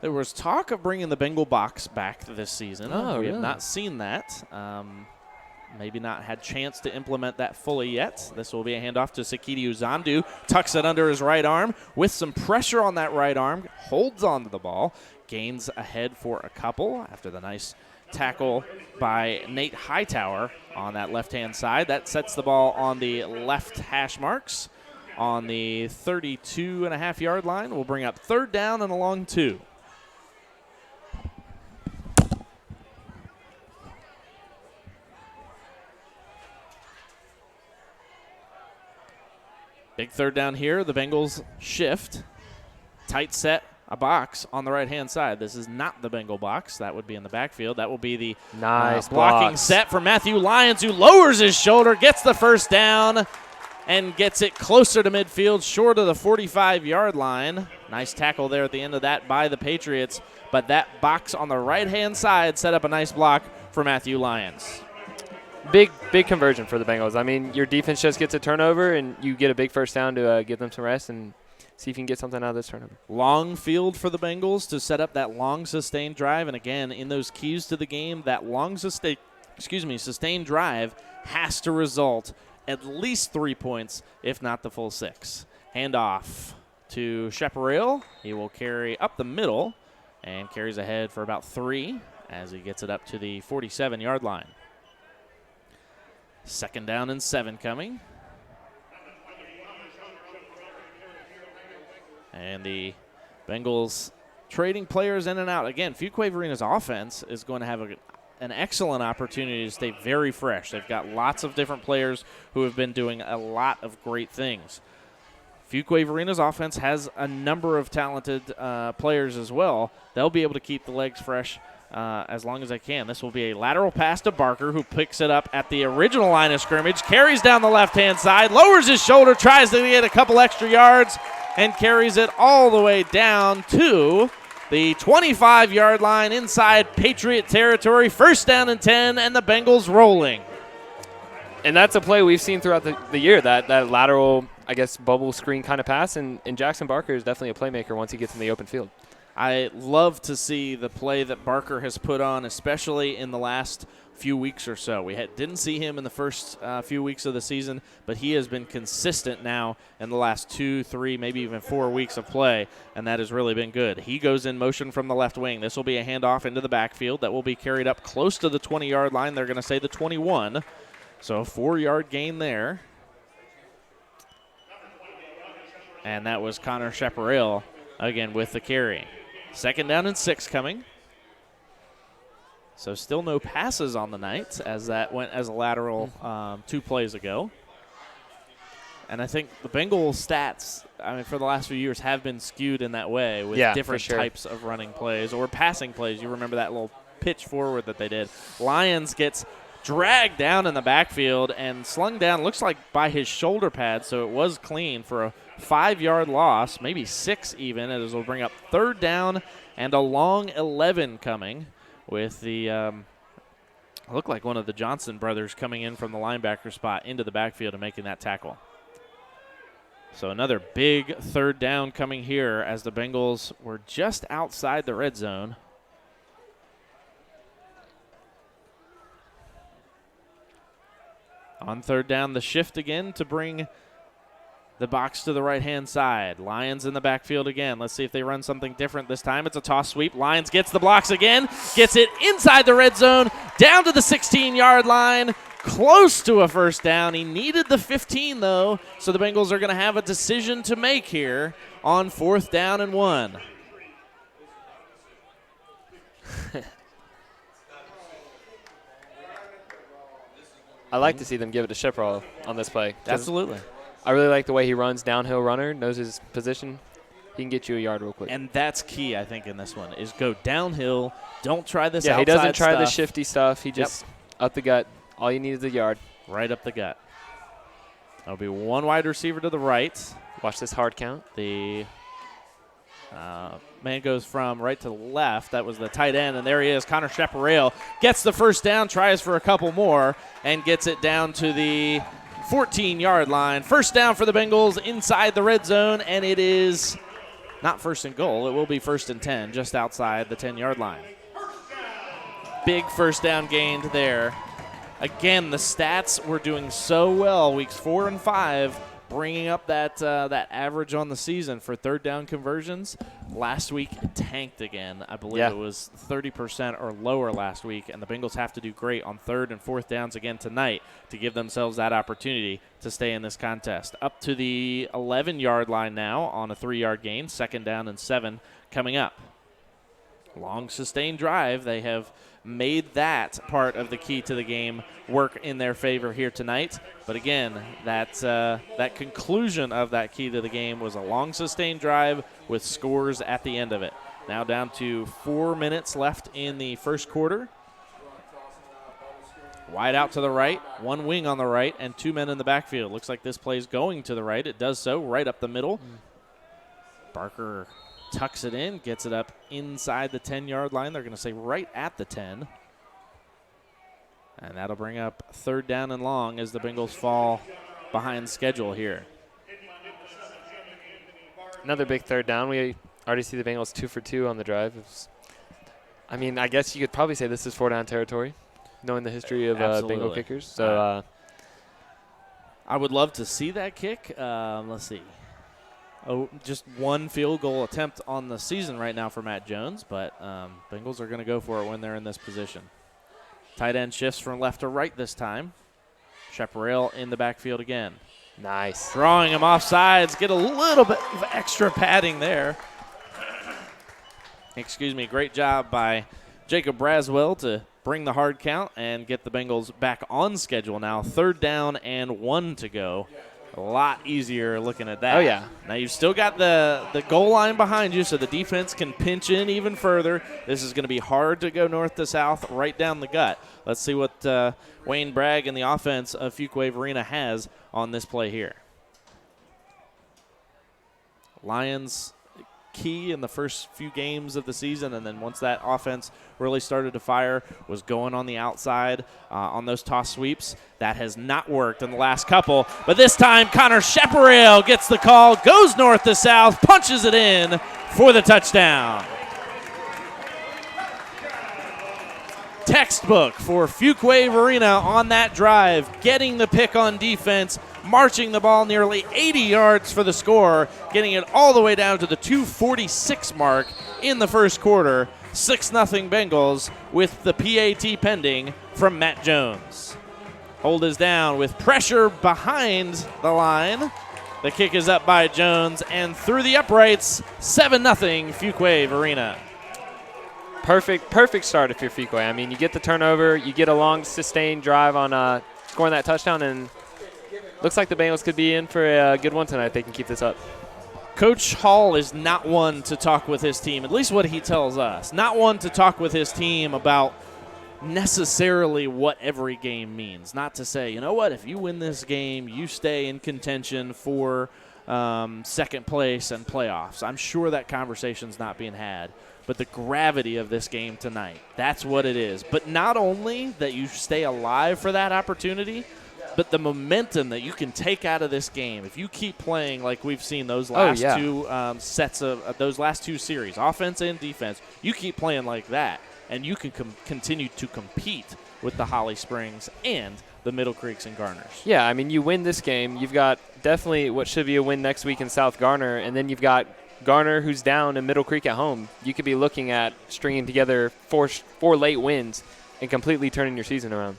There was talk of bringing the Bengal box back this season. Oh, we really? have not seen that. Maybe not had chance to implement that fully yet. This will be a handoff to Sakiti Uzandu. Tucks it under his right arm with some pressure on that right arm. Holds on to the ball. Gains ahead for a couple after the nice tackle by Nate Hightower on that left-hand side. That sets the ball on the left hash marks on the 32.5-yard line. We'll bring up 3rd down and a long 2. Big 3rd down here. The Bengals shift. Tight set, a box on the right-hand side. This is not the Bengal box. That would be in the backfield. That will be the nice blocking set for Matthew Lyons, who lowers his shoulder, gets the 1st down, and gets it closer to midfield, short of the 45-yard line. Nice tackle there at the end of that by the Patriots, but that box on the right-hand side set up a nice block for Matthew Lyons. Big conversion for the Bengals. I mean, your defense just gets a turnover, and you get a big 1st down to give them some rest and see if you can get something out of this turnover. Long field for the Bengals to set up that long sustained drive, and again, in those keys to the game, that long sustained drive has to result at least 3 points, if not the full 6. Handoff to Chaparral. He will carry up the middle and carries ahead for about 3 as he gets it up to the 47-yard line. 2nd down and 7 coming. And the Bengals trading players in and out. Again, Fuquay-Varina's offense is going to have an excellent opportunity to stay very fresh. They've got lots of different players who have been doing a lot of great things. Fuquay-Varina's offense has a number of talented players as well. They'll be able to keep the legs fresh as long as they can. This will be a lateral pass to Barker, who picks it up at the original line of scrimmage, carries down the left-hand side, lowers his shoulder, tries to get a couple extra yards, and carries it all the way down to the 25-yard line inside Patriot territory. 1st down and 10, and the Bengals rolling. And that's a play we've seen throughout the year, that lateral, I guess, bubble screen kind of pass, and Jackson Barker is definitely a playmaker once he gets in the open field. I love to see the play that Barker has put on, especially in the last few weeks or so. We didn't see him in the first few weeks of the season, but he has been consistent now in the last 2, 3, maybe even 4 weeks of play, and that has really been good. He goes in motion from the left wing. This will be a handoff into the backfield that will be carried up close to the 20-yard line. They're going to say the 21, so a 4-yard gain there. And that was Connor Chaparral again with the carry. 2nd down and 6 coming. So still no passes on the night, as that went as a lateral 2 plays ago. And I think the Bengals stats, for the last few years have been skewed in that way with different types of running plays or passing plays. You remember that little pitch forward that they did. Lyons gets dragged down in the backfield and slung down, looks like by his shoulder pad, so it was clean for a 5-yard loss, maybe 6 even, as we'll bring up 3rd down and a long 11 coming with the looked like one of the Johnson brothers coming in from the linebacker spot into the backfield and making that tackle. So another big 3rd down coming here as the Bengals were just outside the red zone. On 3rd down, the shift again to bring the box to the right-hand side. Lyons in the backfield again. Let's see if they run something different this time. It's a toss sweep. Lyons gets the blocks again, gets it inside the red zone, down to the 16-yard line, close to a 1st down. He needed the 15, though, so the Bengals are going to have a decision to make here on 4th down and 1. I like to see them give it to Chaparral on this play. Absolutely. I really like the way he runs, downhill runner, knows his position. He can get you a yard real quick. And that's key, I think, in this one, is go downhill. Don't try this outside stuff. Yeah, he doesn't try the stuff. shifty stuff. He just up the gut. All you need is a yard. Right up the gut. That'll be one wide receiver to the right. Watch this hard count. The man goes from right to left. That was the tight end, and there he is. Connor Chaparral gets the 1st down, tries for a couple more, and gets it down to the 14-yard line. 1st down for the Bengals inside the red zone, and it is not first and goal. It will be 1st and 10 just outside the 10-yard line. Big first down gained there. Again, the stats were doing so well weeks 4 and 5, bringing up that average on the season for third down conversions. Last week it tanked again. I believe it was 30% or lower last week, and the Bengals have to do great on 3rd and 4th downs again tonight to give themselves that opportunity to stay in this contest. Up to the 11-yard line now on a 3-yard gain, 2nd down and 7 coming up. Long sustained drive. They have made that part of the key to the game work in their favor here tonight. But again, that conclusion of that key to the game was a long sustained drive with scores at the end of it. Now down to 4 minutes left in the first quarter. Wide out to the right, one wing on the right, and 2 men in the backfield. Looks like this play's going to the right. It does so right up the middle. Barker tucks it in, gets it up inside the 10-yard line. They're going to say right at the 10. And that'll bring up 3rd down and long as the Bengals fall behind schedule here. Another big 3rd down. We already see the Bengals 2 for 2 on the drive. I guess you could probably say this is 4-down territory, knowing the history of Bengal kickers. So I would love to see that kick. Let's see. Just one field goal attempt on the season right now for Matt Jones, but Bengals are going to go for it when they're in this position. Tight end shifts from left to right this time. Chaparral in the backfield again. Nice. Drawing him off sides. Get a little bit of extra padding there. Excuse me. Great job by Jacob Braswell to bring the hard count and get the Bengals back on schedule now. 3rd down and 1 to go. A lot easier looking at that. Oh, yeah. Now you've still got the goal line behind you, so the defense can pinch in even further. This is going to be hard to go north to south, right down the gut. Let's see what Wayne Bragg and the offense of Fuquay-Varina has on this play here. Lions key in the first few games of the season, and then once that offense really started to fire, was going on the outside on those toss sweeps. That has not worked in the last couple, but this time Connor Chaparral gets the call, goes north to south, punches it in for the touchdown. Textbook for Fuquay-Varina on that drive, getting the pick on defense, marching the ball nearly 80 yards for the score, getting it all the way down to the 2:46 mark in the first quarter. 6-0 Bengals with the PAT pending from Matt Jones. Hold is down with pressure behind the line. The kick is up by Jones and through the uprights. 7-0 Fuquay-Varina. Perfect start if you're Fuquay. You get the turnover, you get a long sustained drive on scoring that touchdown, and looks like the Bengals could be in for a good one tonight if they can keep this up. Coach Hall is not one to talk with his team, at least what he tells us, not one to talk with his team about necessarily what every game means. Not to say, you know what, if you win this game, you stay in contention for second place and playoffs. I'm sure that conversation's not being had. But the gravity of this game tonight, that's what it is. But not only that you stay alive for that opportunity, but the momentum that you can take out of this game. If you keep playing like we've seen those last two sets of those last two series, offense and defense, you keep playing like that, and you can continue to compete with the Holly Springs and the Middle Creeks and Garners. Yeah, you win this game. You've got definitely what should be a win next week in South Garner, and then you've got Garner, who's down, in Middle Creek at home. You could be looking at stringing together four late wins and completely turning your season around.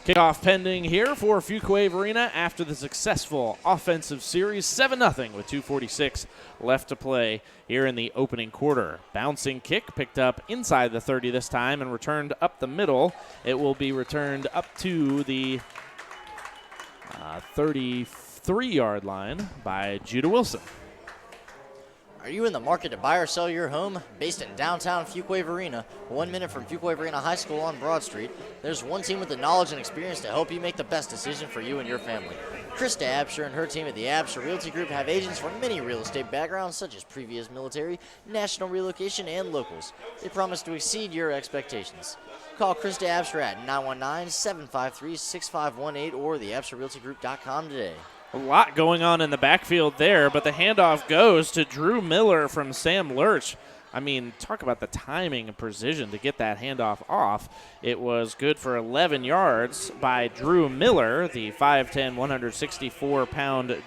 Kickoff pending here for Fuquay-Varina after the successful offensive series. 7-0 with 2:46 left to play here in the opening quarter. Bouncing kick picked up inside the 30 this time and returned up the middle. It will be returned up to the 33-yard line by Judah Wilson. Are you in the market to buy or sell your home? Based in downtown Fuquay-Varina, 1 minute from Fuquay-Varina High School on Broad Street, there's one team with the knowledge and experience to help you make the best decision for you and your family. Krista Absher and her team at the Absher Realty Group have agents from many real estate backgrounds, such as previous military, national relocation, and locals. They promise to exceed your expectations. Call Krista Absher at 919-753-6518 or theabsherrealtygroup.com today. A lot going on in the backfield there, but the handoff goes to Drew Miller from Sam Lurch. I mean, talk about the timing and precision to get that handoff off. It was good for 11 yards by Drew Miller, the 5'10", 164-pound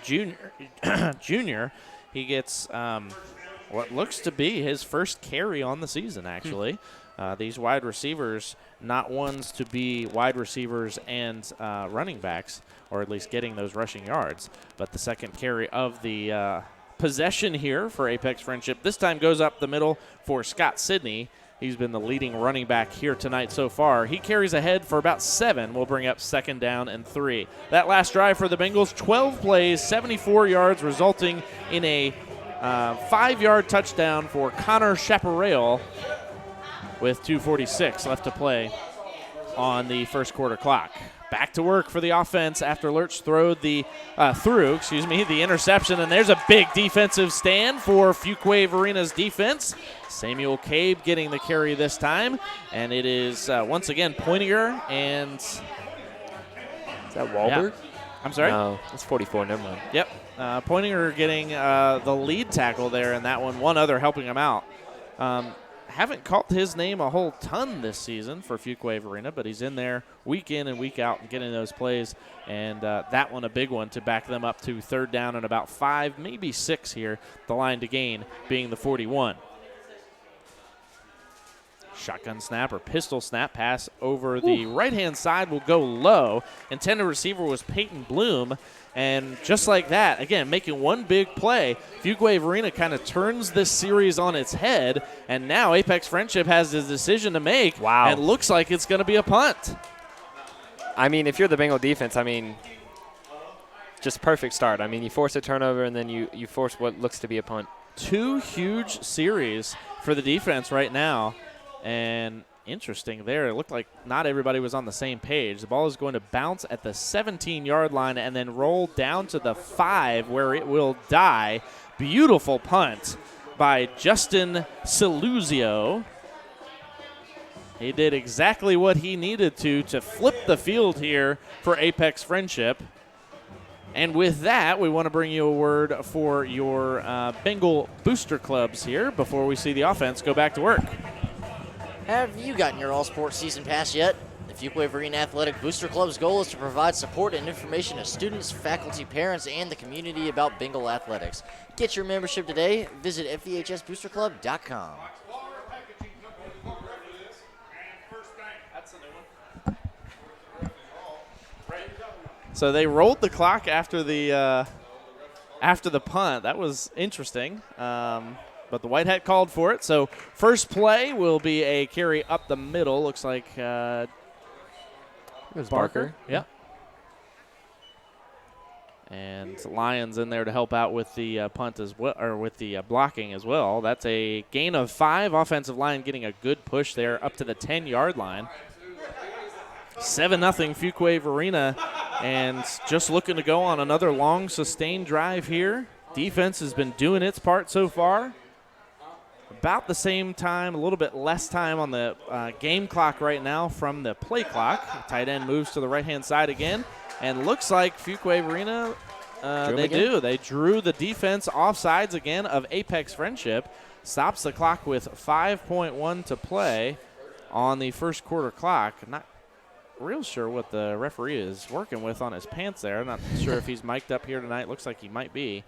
junior. He gets what looks to be his first carry on the season, actually. These wide receivers, not ones to be wide receivers and running backs, or at least getting those rushing yards. But the second carry of the possession here for Apex Friendship this time goes up the middle for Scott Sidney. He's been the leading running back here tonight so far. He carries ahead for about 7. We'll bring up 2nd down and 3. That last drive for the Bengals, 12 plays, 74 yards, resulting in a 5-yard touchdown for Connor Chaparral with 2:46 left to play on the first quarter clock. Back to work for the offense after Lurch threw the interception, and there's a big defensive stand for Fuquay-Varina's defense. Samuel Cabe getting the carry this time, and it is once again Pointier and is that Wahlberg? Yeah. I'm sorry? No, that's 44. Never mind. Yep. Pointier getting the lead tackle there in that one other helping him out. Haven't called his name a whole ton this season for Fuquay-Varina, but he's in there week in and week out and getting those plays, and that one a big one to back them up to 3rd down and about 5, maybe 6 here, the line to gain being the 41. Shotgun snap or pistol snap pass over the right-hand side will go low. Intended receiver was Peyton Bloom. And just like that, again, making one big play, Fuquay-Varina kind of turns this series on its head, and now Apex Friendship has a decision to make. Wow. And looks like it's going to be a punt. I mean, if you're the Bengal defense, I mean, just perfect start. I mean, you force a turnover, and then you force what looks to be a punt. 2 huge series for the defense right now. And interesting there. It looked like not everybody was on the same page. The ball is going to bounce at the 17-yard line and then roll down to the 5 where it will die. Beautiful punt by Justin Saluzio. He did exactly what he needed to flip the field here for Apex Friendship. And with that, we want to bring you a word for your Bengal booster clubs here before we see the offense go back to work. Have you gotten your all-sports season pass yet? The Fuquay-Varina Athletic Booster Club's goal is to provide support and information to students, faculty, parents, and the community about Bengal athletics. Get your membership today. Visit FVHSBoosterClub.com. So they rolled the clock after the punt. That was interesting. But the White Hat called for it. So first play will be a carry up the middle. Looks like it was Barker. Yep. And Lyons in there to help out with the punt as well, or with the blocking as well. That's a gain of 5. Offensive line getting a good push there up to the 10-yard line. 7-0 Fuquay-Varina, and just looking to go on another long sustained drive here. Defense has been doing its part so far. About the same time, a little bit less time on the game clock right now from the play clock. Tight end moves to the right-hand side again, and looks like Fuquay-Varina, they drew the defense off sides again of Apex Friendship. Stops the clock with 5.1 to play on the first quarter clock. Not real sure what the referee is working with on his pants there. I'm not sure if he's mic'd up here tonight. Looks like he might be,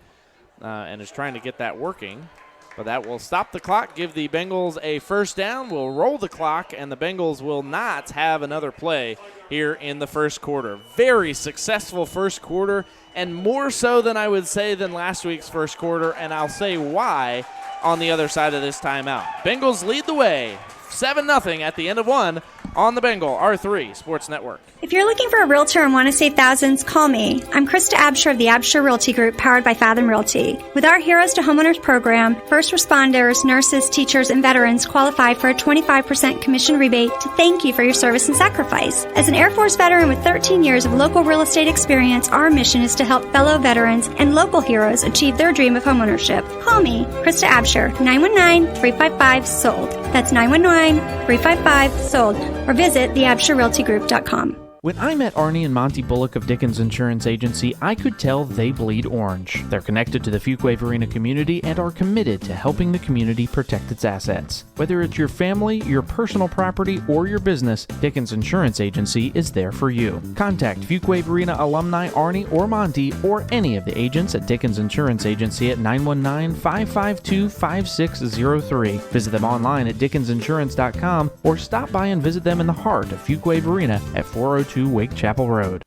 and is trying to get that working. But that will stop the clock, give the Bengals a first down. We'll roll the clock, and the Bengals will not have another play here in the first quarter. Very successful first quarter, and more so than I would say than last week's first quarter, and I'll say why on the other side of this timeout. Bengals lead the way, 7-0 at the end of one on the Bengal R3 Sports Network. If you're looking for a realtor and want to save thousands, call me. I'm Krista Absher of the Absher Realty Group, powered by Fathom Realty. With our Heroes to Homeowners program, first responders, nurses, teachers, and veterans qualify for a 25% commission rebate to thank you for your service and sacrifice. As an Air Force veteran with 13 years of local real estate experience, our mission is to help fellow veterans and local heroes achieve their dream of homeownership. Call me, Krista Absher, 919-355-SOLD. That's 919-355-SOLD. Or visit theabsherrealtygroup.com. When I met Arnie and Monty Bullock of Dickens Insurance Agency, I could tell they bleed orange. They're connected to the Fuquay-Varina community and are committed to helping the community protect its assets. Whether it's your family, your personal property, or your business, Dickens Insurance Agency is there for you. Contact Fuquay-Varina alumni Arnie or Monty or any of the agents at Dickens Insurance Agency at 919-552-5603. Visit them online at dickensinsurance.com or stop by and visit them in the heart of Fuquay-Varina at 402 Wake Chapel Road.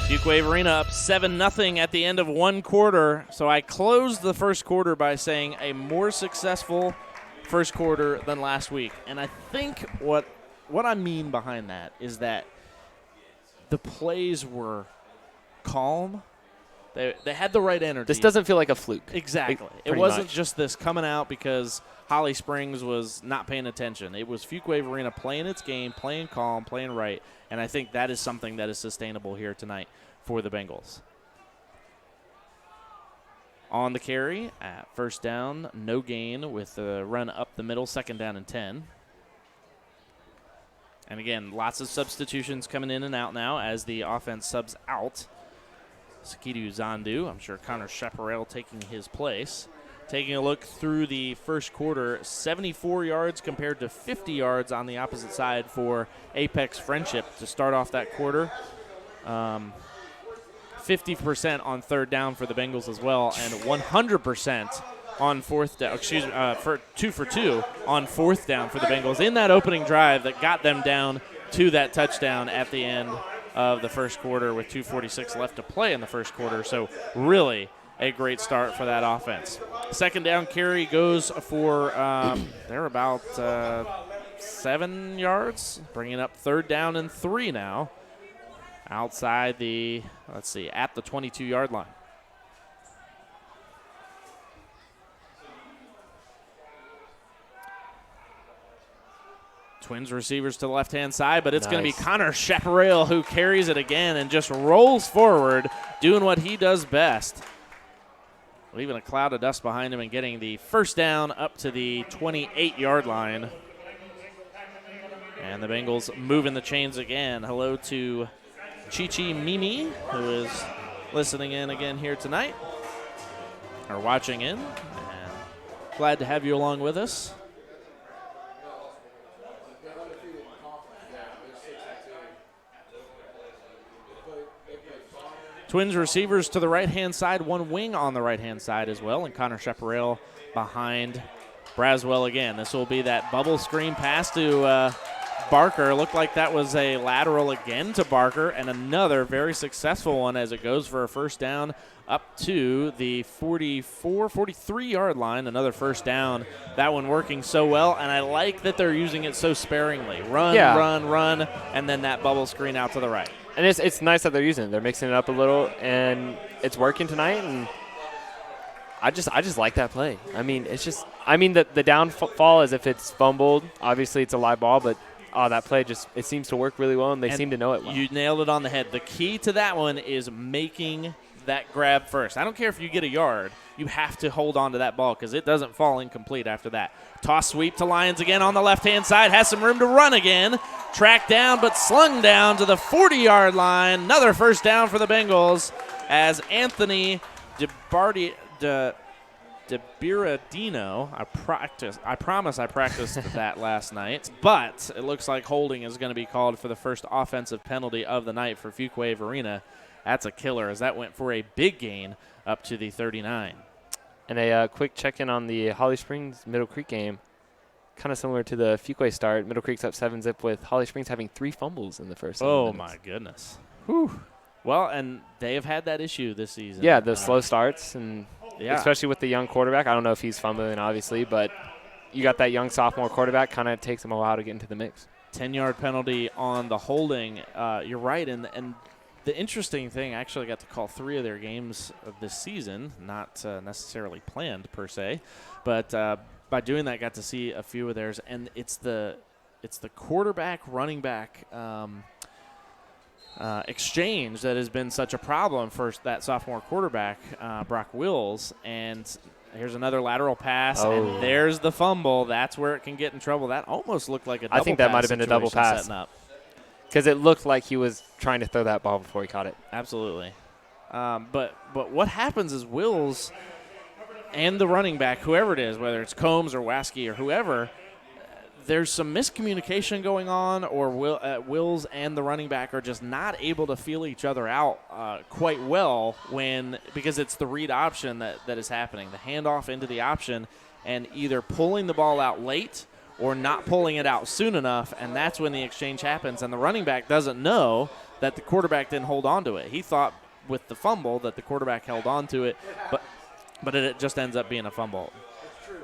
Fuquay-Varina up 7-0 at the end of one quarter. So I closed the first quarter by saying a more successful first quarter than last week. And I think what I mean behind that is that the plays were calm. They had the right energy. This doesn't feel like a fluke. Exactly. It wasn't just this coming out because Holly Springs was not paying attention. It was Fuquay-Varina playing its game, playing calm, playing right, and I think that is something that is sustainable here tonight for the Bengals. On the carry, at first down, no gain with a run up the middle, 2nd down and 10. And again, lots of substitutions coming in and out now as the offense subs out. Sakidu Zandu, I'm sure Connor Chaparral taking his place. Taking a look through the first quarter, 74 yards compared to 50 yards on the opposite side for Apex Friendship to start off that quarter. 50% on 3rd down for the Bengals as well, and 100% on 4th down. For 2 for 2 on 4th down for the Bengals in that opening drive that got them down to that touchdown at the end of the first quarter with 2:46 left to play in the first quarter. So really a great start for that offense. 2nd down carry goes for, they're about 7 yards, bringing up 3rd down and 3 now. Outside the, at the 22-yard line. Twins receivers to the left-hand side, but it's going to be Connor Chaparral who carries it again and just rolls forward, doing what he does best. Leaving a cloud of dust behind him and getting the first down up to the 28-yard line. And the Bengals moving the chains again. Hello to Chi-Chi Mimi, who is listening in again here tonight, or watching in. And glad to have you along with us. Twins receivers to the right-hand side, one wing on the right-hand side as well, and Connor Chaparral behind Braswell again. This will be that bubble screen pass to Barker. Looked like that was a lateral again to Barker, and another very successful one as it goes for a first down up to the 43-yard line. Another first down. That one working so well, and I like that they're using it so sparingly. Run, and then that bubble screen out to the right. And it's nice that they're using it. They're mixing it up a little, and it's working tonight. And I just like that play. I mean, the downfall is if it's fumbled. Obviously, it's a live ball, but that play it seems to work really well, and they seem to know it well. You nailed it on the head. The key to that one is making that grab first. I don't care if you get a yard. You have to hold on to that ball because it doesn't fall incomplete after that. Toss sweep to Lions again on the left-hand side. Has some room to run again. Tracked down but slung down to the 40-yard line. Another first down for the Bengals as Anthony DeBiradino. I promise I practiced that last night. But it looks like holding is going to be called for the first offensive penalty of the night for Fuquay-Varina. That's a killer as that went for a big gain up to the 39. And a quick check-in on the Holly Springs Middle Creek game. Kind of similar to the Fuquay start. Middle Creek's up 7-zip with Holly Springs having 3 fumbles in the first 7 minutes. My goodness. Whew. Well, and they have had that issue this season. Yeah, the slow starts, and especially with the young quarterback. I don't know if he's fumbling, obviously, but you got that young sophomore quarterback. Kind of takes him a while to get into the mix. 10-yard penalty on the holding. You're right, and the interesting thing, I actually got to call 3 of their games of this season, not necessarily planned per se, but by doing that, got to see a few of theirs, and it's the quarterback running back exchange that has been such a problem for that sophomore quarterback, Brock Wills, and Here's another lateral pass, and there's the fumble. That's where it can get in trouble. That almost looked like a double pass. I think that might have been a double pass. Because it looked like he was trying to throw that ball before he caught it. Absolutely. But what happens is Wills and the running back, whoever it is, whether it's Combs or Waskey or whoever, there's some miscommunication going on, or Wills and the running back are just not able to feel each other out quite well because it's the read option that is happening, the handoff into the option, and either pulling the ball out late or not pulling it out soon enough, and that's when the exchange happens. And the running back doesn't know that the quarterback didn't hold on to it. He thought with the fumble that the quarterback held on to it, but it just ends up being a fumble.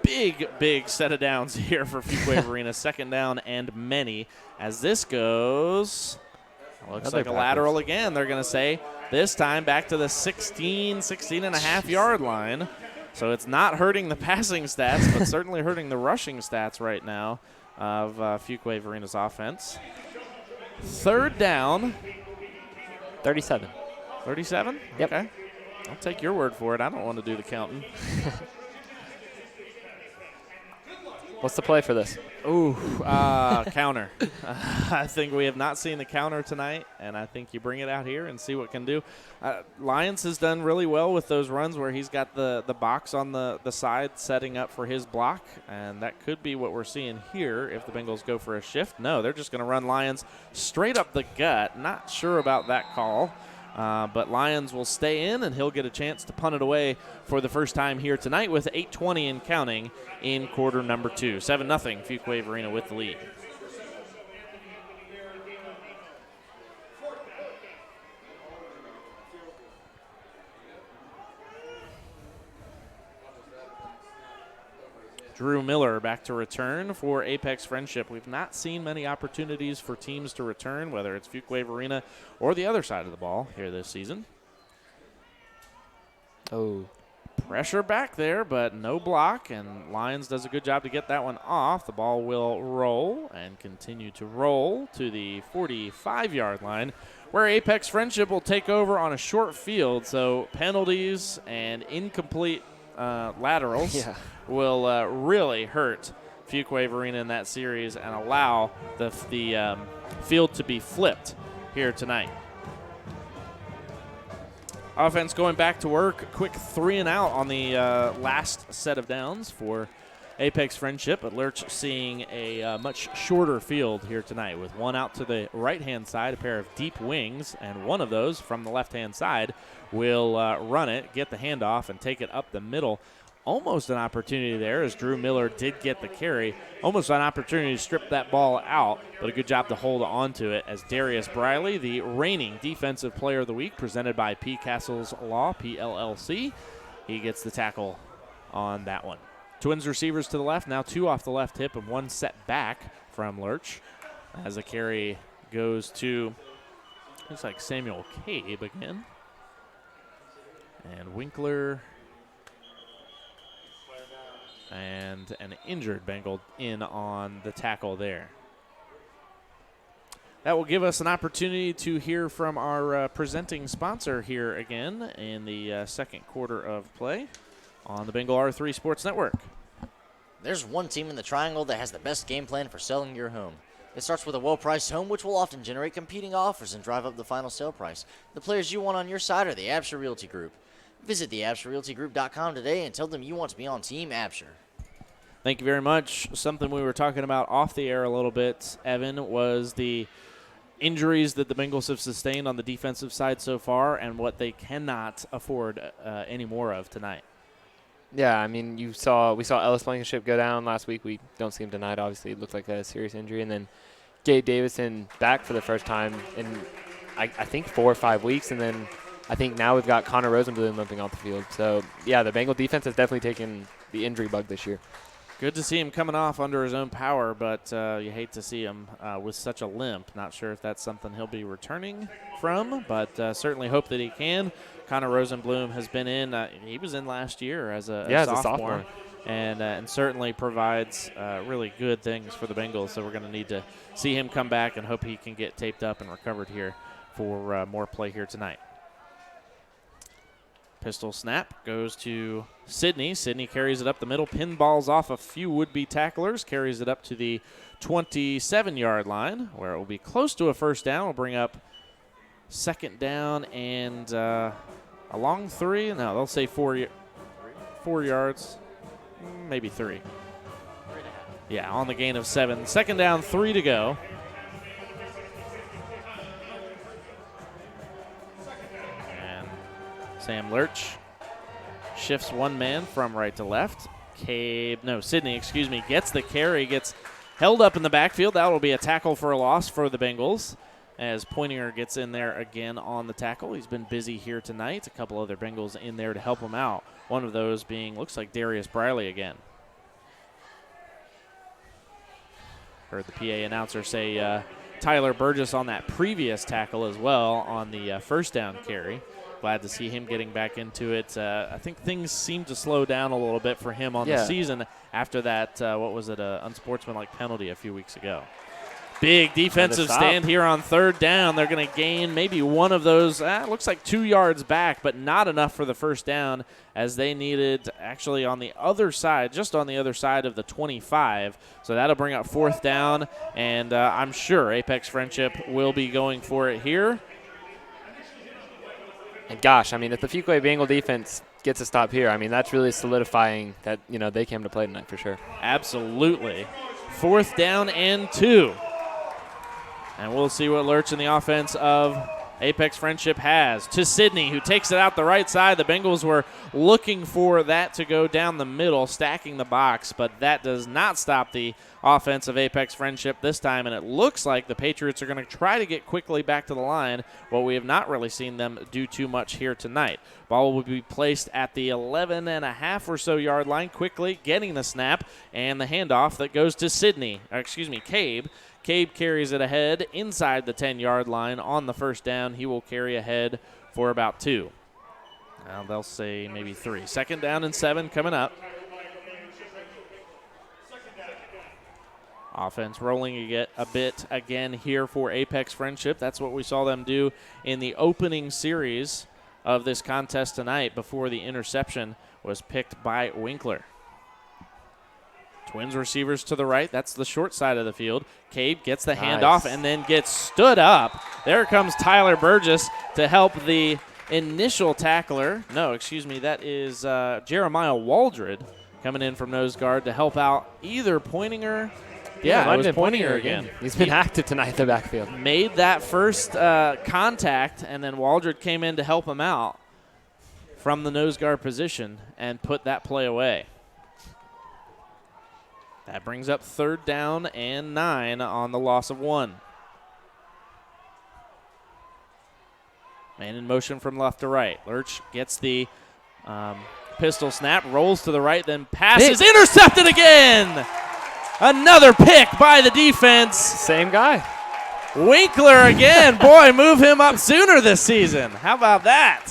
Big set of downs here for Fuquay-Varina. Second down and many. As this goes, looks like a lateral again, they're going to say. This time back to the 16 and a half yard line. So it's not hurting the passing stats, but certainly hurting the rushing stats right now of Fuquay-Varina's offense. Third down. 37. 37? Yep. Okay. I'll take your word for it. I don't want to do the counting. What's the play for this? Ooh, counter. I think we have not seen the counter tonight, and I think you bring it out here and see what it can do. Lyons has done really well with those runs where he's got the box on the side setting up for his block, and that could be what we're seeing here if the Bengals go for a shift. No, they're just going to run Lyons straight up the gut. Not sure about that call. But Lyons will stay in, and he'll get a chance to punt it away for the first time here tonight with 8:20 and counting in quarter number 2. 7-0, Fuquay-Varina with the lead. Drew Miller back to return for Apex Friendship. We've not seen many opportunities for teams to return, whether it's Fuquay-Varina or the other side of the ball here this season. Pressure back there, but no block, and Lyons does a good job to get that one off. The ball will roll and continue to roll to the 45-yard line, where Apex Friendship will take over on a short field, so penalties and incomplete laterals will really hurt Fuquay-Varina in that series and allow the field to be flipped here tonight. Offense going back to work. Quick 3 and out on the last set of downs for Apex Friendship, but Lurch seeing a much shorter field here tonight with one out to the right-hand side, a pair of deep wings, and one of those from the left-hand side will run it, get the handoff, and take it up the middle. Almost an opportunity there as Drew Miller did get the carry. Almost an opportunity to strip that ball out, but a good job to hold on to it as Darius Briley, the reigning Defensive Player of the Week, presented by P. Castles Law, PLLC. He gets the tackle on that one. Twins receivers to the left, now 2 off the left hip and 1 set back from Lurch as the carry goes to, looks like Samuel Cabe again. And Winkler and an injured Bengal in on the tackle there. That will give us an opportunity to hear from our presenting sponsor here again in the second quarter of play on the Bengal R3 Sports Network. There's one team in the triangle that has the best game plan for selling your home. It starts with a well-priced home, which will often generate competing offers and drive up the final sale price. The players you want on your side are the Absher Realty Group. Visit the AbsherRealtyGroup.com today and tell them you want to be on Team Absher. Thank you very much. Something we were talking about off the air a little bit, Evan, was the injuries that the Bengals have sustained on the defensive side so far and what they cannot afford any more of tonight. Yeah, I mean, we saw Ellis Blankenship go down last week. We don't see him tonight, obviously. It looked like a serious injury. And then Gabe Davison back for the first time in, I think, 4 or 5 weeks. And then I think now we've got Connor Rosenblum limping off the field. So, yeah, the Bengal defense has definitely taken the injury bug this year. Good to see him coming off under his own power, but you hate to see him with such a limp. Not sure if that's something he'll be returning from, but certainly hope that he can. Connor Rosenblum has been in. He was in last year as a sophomore. And certainly provides really good things for the Bengals. So we're going to need to see him come back and hope he can get taped up and recovered here for more play here tonight. Pistol snap goes to Sydney. Sydney carries it up the middle, pinballs off a few would-be tacklers, carries it up to the 27-yard line, where it will be close to a first down. We'll bring up second down and a long 3. No, they'll say 4 yards, maybe 3. Yeah, on the gain of 7. Second down, 3 to go. And Sam Lurch shifts one man from right to left. Sydney, gets the carry, gets held up in the backfield. That will be a tackle for a loss for the Bengals as Pointinger gets in there again on the tackle. He's been busy here tonight. A couple other Bengals in there to help him out. One of those being, looks like Darius Briley again. Heard the PA announcer say Tyler Burgess on that previous tackle as well on the first down carry. Glad to see him getting back into it. I think things seem to slow down a little bit for him on the season after that, unsportsmanlike penalty a few weeks ago. Big defensive stand here on third down. They're going to gain maybe one of those. Looks like 2 yards back, but not enough for the first down as they needed actually on the other side, just on the other side of the 25. So that'll bring up fourth down, and I'm sure Apex Friendship will be going for it here. And gosh, if the Fuquay Bengal defense gets a stop here, that's really solidifying that, they came to play tonight for sure. Absolutely. Fourth down and 2. And we'll see what Lurch in the offense of Apex Friendship has. To Sydney, who takes it out the right side. The Bengals were looking for that to go down the middle, stacking the box, but that does not stop the offense of Apex Friendship this time, and it looks like the Patriots are going to try to get quickly back to the line, what we have not really seen them do too much here tonight. Ball will be placed at the 11.5 or so yard line, quickly getting the snap, and the handoff that goes to Cabe. Cabe carries it ahead inside the 10-yard line on the first down. He will carry ahead for about 2. Now they'll say maybe 3. Second down and 7 coming up. Offense rolling a bit again here for Apex Friendship. That's what we saw them do in the opening series of this contest tonight before the interception was picked by Winkler. Twins receivers to the right. That's the short side of the field. Cabe gets the handoff and then gets stood up. There comes Tyler Burgess to help the initial tackler. That is Jeremiah Waldred coming in from nose guard to help out either Pointinger. Yeah, it was Pointinger again. He's been active tonight in the backfield. Made that first contact, and then Waldred came in to help him out from the nose guard position and put that play away. That brings up third down and 9 on the loss of 1. Man in motion from left to right. Lurch gets the pistol snap, rolls to the right, then passes. Intercepted again! Another pick by the defense. Same guy. Winkler again. Boy, move him up sooner this season. How about that?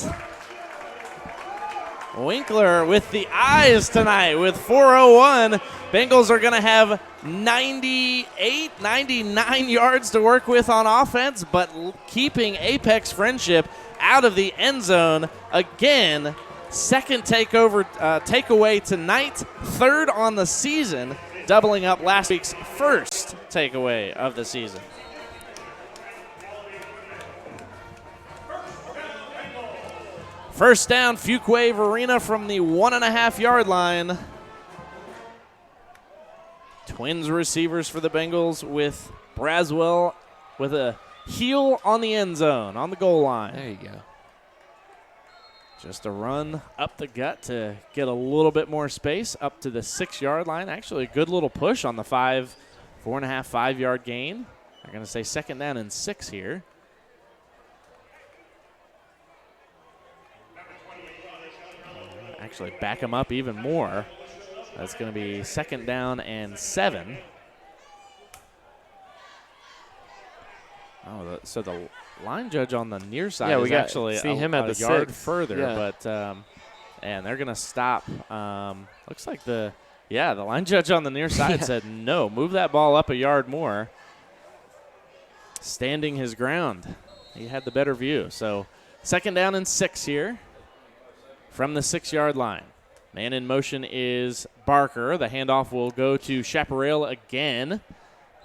Winkler with the eyes tonight with 4:01. Bengals are going to have 99 yards to work with on offense, but keeping Apex Friendship out of the end zone again. Second takeaway tonight, third on the season, doubling up last week's first takeaway of the season. First down, Fuquay-Varina from the 1.5-yard line. Twins receivers for the Bengals with Braswell with a heel on the end zone, on the goal line. There you go. Just a run up the gut to get a little bit more space up to the 6-yard line. Actually, a good little push on the 5.5 yard gain. They're going to say second down and 6 here. Actually, back them up even more. That's going to be second down and 7. Oh, so the line judge on the near side is actually him at the yard 6. further, yeah. but and they're going to stop. Looks like the line judge on the near side said no, move that ball up a yard more. Standing his ground. He had the better view. So second down and 6 here. from the 6-yard line. Man in motion is Barker. The handoff will go to Chaparral again,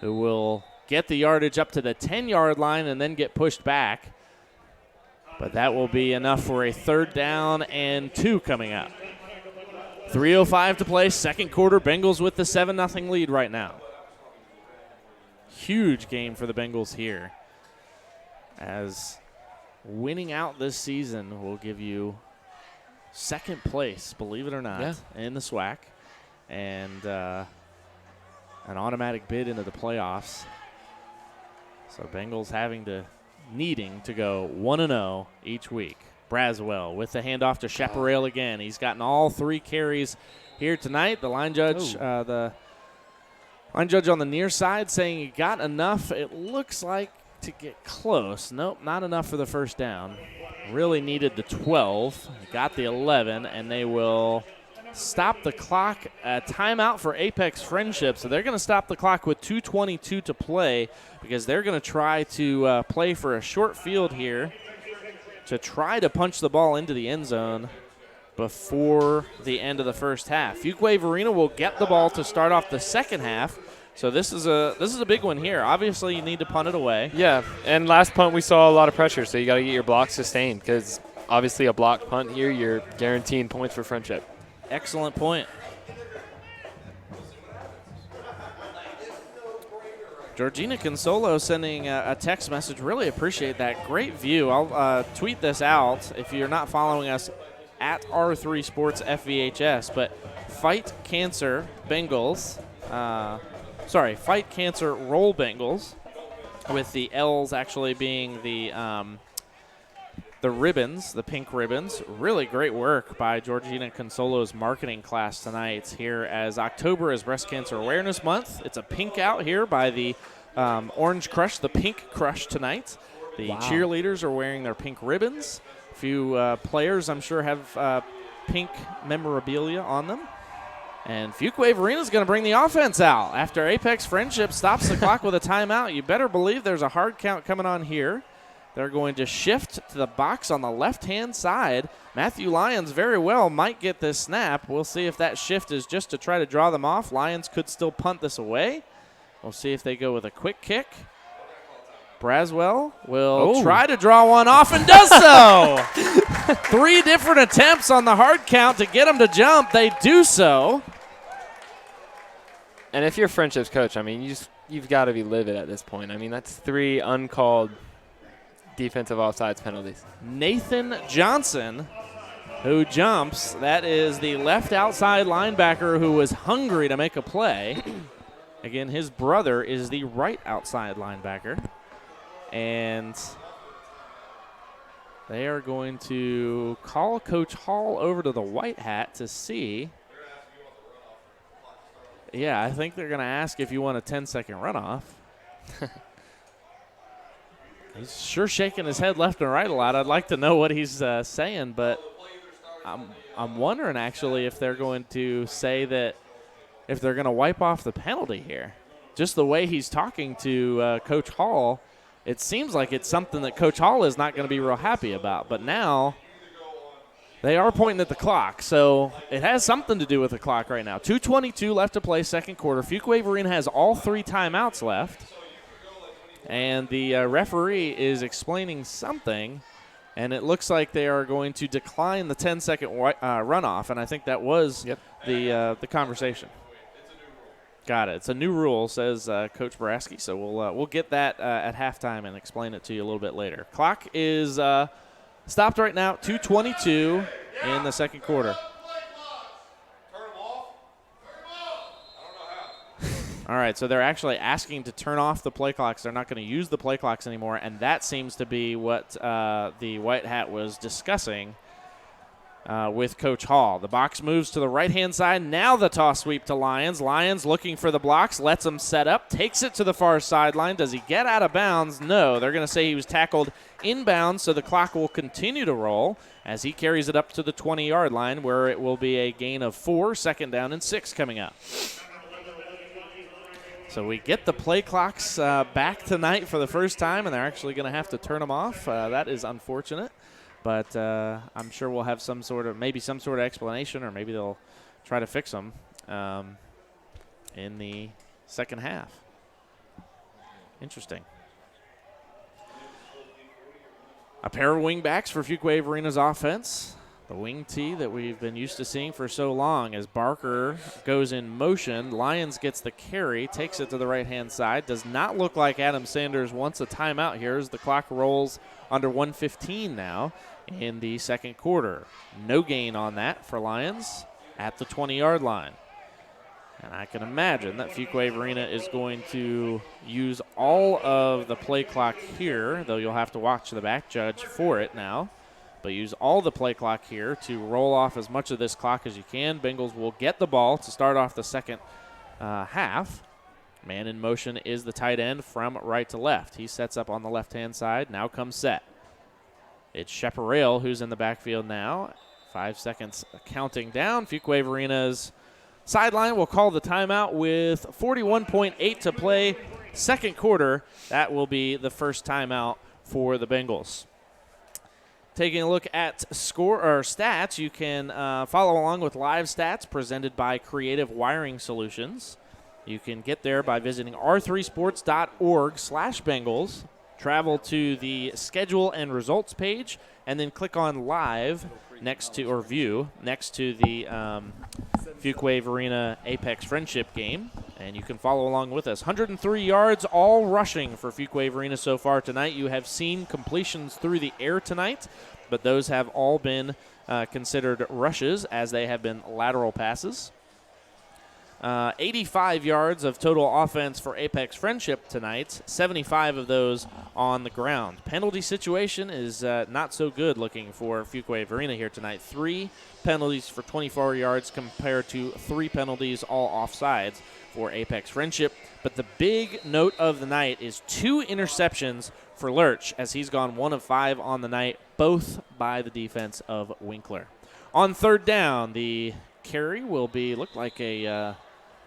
who will get the yardage up to the 10-yard line and then get pushed back. But that will be enough for a 3rd down and 2 coming up. 3:05 to play, second quarter. Bengals with the 7-0 lead right now. Huge game for the Bengals here, as winning out this season will give you second place, believe it or not, in the SWAC, and an automatic bid into the playoffs. So Bengals needing to go 1-0 each week. Braswell with the handoff to Chaparral again. He's gotten all 3 carries here tonight. The line judge, on the near side, saying he got enough. It looks like to get close. Nope, not enough for the first down. Really needed the 12. Got the 11, and they will stop the clock. Timeout for Apex Friendship. So they're going to stop the clock with 2:22 to play, because they're going to try to play for a short field here to try to punch the ball into the end zone before the end of the first half. Fuquay-Varina will get the ball to start off the second half. So this is a big one here. Obviously, you need to punt it away. Yeah, and last punt we saw a lot of pressure, so you got to get your blocks sustained, because obviously a block punt here, you're guaranteeing points for Friendship. Excellent point. Georgina Consolo sending a text message. Really appreciate that. Great view. I'll tweet this out if you're not following us at R3 Sports FVHS. But Fight Cancer Bengals. Fight Cancer Roll Bengals, with the L's actually being the ribbons, the pink ribbons. Really great work by Georgina Consolo's marketing class tonight here, as October is Breast Cancer Awareness Month. It's a pink out here by the Orange Crush, the Pink Crush tonight. The cheerleaders are wearing their pink ribbons. A few players, I'm sure, have pink memorabilia on them. And Fuquay-Varina is going to bring the offense out after Apex Friendship stops the clock with a timeout. You better believe there's a hard count coming on here. They're going to shift to the box on the left-hand side. Matthew Lyons very well might get this snap. We'll see if that shift is just to try to draw them off. Lyons could still punt this away. We'll see if they go with a quick kick. Braswell will try to draw one off and does so. 3 different attempts on the hard count to get them to jump. They do so. And if you're Friendship's coach, I mean, you've got to be livid at this point. I mean, that's 3 uncalled defensive offsides penalties. Nathan Johnson, who jumps. That is the left outside linebacker who was hungry to make a play. Again, his brother is the right outside linebacker. And they are going to call Coach Hall over to the white hat to see. Yeah, I think they're going to ask if you want a 10-second runoff. He's sure shaking his head left and right a lot. I'd like to know what he's saying, but I'm wondering actually if they're going to say that if they're going to wipe off the penalty here. Just the way he's talking to Coach Hall, it seems like it's something that Coach Hall is not going to be real happy about. But now they are pointing at the clock, so it has something to do with the clock right now. 2:22 left to play, second quarter. Fuquay-Varina has all 3 timeouts left. And the referee is explaining something, and it looks like they are going to decline the 10-second runoff, and I think that was the conversation. Got it. It's a new rule, says Coach Baraski, so we'll get that at halftime and explain it to you a little bit later. Clock is stopped right now, 2:22 in the second quarter. All right, so they're actually asking to turn off the play clocks. They're not going to use the play clocks anymore, and that seems to be what the white hat was discussing with Coach Hall. The box moves to the right-hand side. Now the toss sweep to Lyons. Lyons looking for the blocks, lets him set up, takes it to the far sideline. Does he get out of bounds? No. They're going to say he was tackled inbounds, so the clock will continue to roll as he carries it up to the 20-yard line, where it will be a gain of 4, second down and 6 coming up. So we get the play clocks back tonight for the first time, and they're actually going to have to turn them off. That is unfortunate. but I'm sure we'll have some sort of explanation, or maybe they'll try to fix them in the second half. Interesting. A pair of wingbacks for Fuquay-Varina's offense. The wing tee that we've been used to seeing for so long as Barker goes in motion. Lyons gets the carry, takes it to the right-hand side. Does not look like Adam Sanders wants a timeout here as the clock rolls under 1:15 now in the second quarter. No gain on that for Lyons at the 20-yard line. And I can imagine that Fuquay-Varina is going to use all of the play clock here, though you'll have to watch the back judge for it now. But use all the play clock here to roll off as much of this clock as you can. Bengals will get the ball to start off the second half. Man in motion is the tight end from right to left. He sets up on the left-hand side. Now comes set. It's Chaparral who's in the backfield now. 5 seconds counting down. Fuquay-Varina's sideline will call the timeout with 41.8 to play. Second quarter, that will be the first timeout for the Bengals. Taking a look at stats, you can follow along with live stats presented by Creative Wiring Solutions. You can get there by visiting r3sports.org/Bengals. Travel to the schedule and results page, and then click on live view next to the Fuquay-Varina Apex Friendship game, and you can follow along with us. 103 yards, all rushing for Fuquay-Varina so far tonight. You have seen completions through the air tonight, but those have all been considered rushes as they have been lateral passes. 85 yards of total offense for Apex Friendship tonight, 75 of those on the ground. Penalty situation is not so good looking for Fuquay-Varina here tonight. 3 penalties for 24 yards compared to 3 penalties all offsides for Apex Friendship. But the big note of the night is 2 interceptions for Lurch as he's gone 1 of 5 on the night, both by the defense of Winkler. On third down, the carry will be, looked like a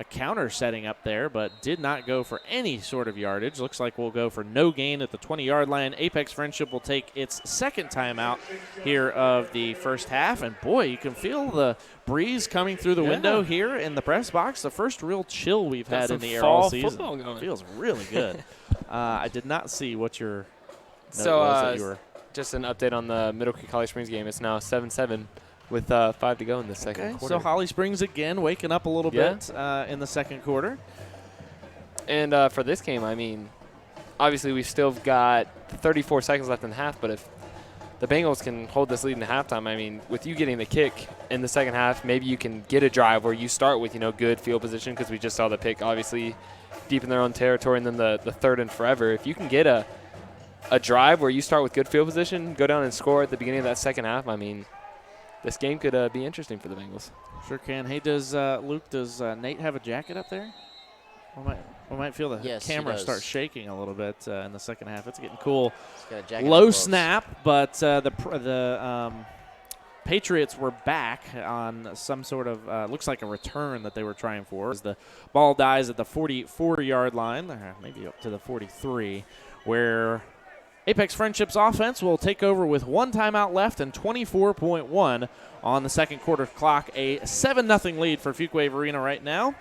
counter setting up there, but did not go for any sort of yardage. Looks like we'll go for no gain at the 20-yard line. Apex Friendship will take its second timeout here of the first half. And, boy, you can feel the breeze coming through the window here in the press box. The first real chill we've had in the air all season. Going. Feels really good. I did not see what your note was that you were. Just an update on the Middle Creek Holly Springs game. It's now 7-7. With 5 to go in the second quarter. So Holly Springs again waking up a little bit in the second quarter. And for this game, I mean, obviously we've still got 34 seconds left in the half, but if the Bengals can hold this lead in the halftime, I mean, with you getting the kick in the second half, maybe you can get a drive where you start with, good field position, because we just saw the pick, obviously, deep in their own territory, and then the third and forever. If you can get a drive where you start with good field position, go down and score at the beginning of that second half, I mean, this game could be interesting for the Bengals. Sure can. Hey, does Nate have a jacket up there? We might feel the camera start shaking a little bit in the second half. It's getting cool. Low snap, but the Patriots were back on some sort of looks like a return that they were trying for. As the ball dies at the 44-yard line, maybe up to the 43, where Apex Friendship's offense will take over with 1 timeout left and 24.1 on the second quarter clock. A 7-0 lead for Fuquay-Varina right now.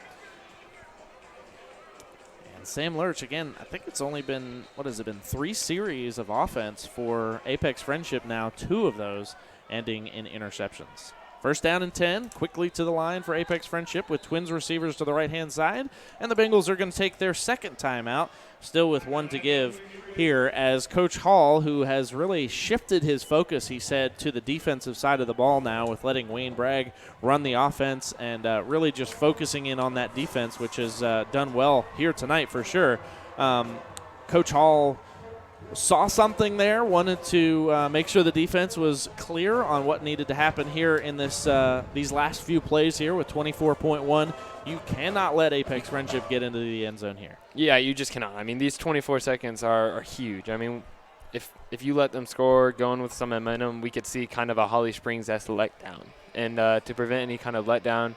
And Sam Lurch, again, I think it's only been, 3 series of offense for Apex Friendship now, 2 of those ending in interceptions. First down and 10, quickly to the line for Apex Friendship with Twins receivers to the right-hand side. And the Bengals are going to take their second timeout, still with 1 to give here, as Coach Hall, who has really shifted his focus, he said, to the defensive side of the ball now with letting Wayne Bragg run the offense and really just focusing in on that defense, which has done well here tonight for sure. Coach Hall saw something there, wanted to make sure the defense was clear on what needed to happen here in this these last few plays here with 24.1. You cannot let Apex Friendship get into the end zone here. Yeah, you just cannot. I mean, these 24 seconds are huge. I mean, if you let them score going with some momentum, we could see kind of a Holly Springs-esque letdown. And to prevent any kind of letdown,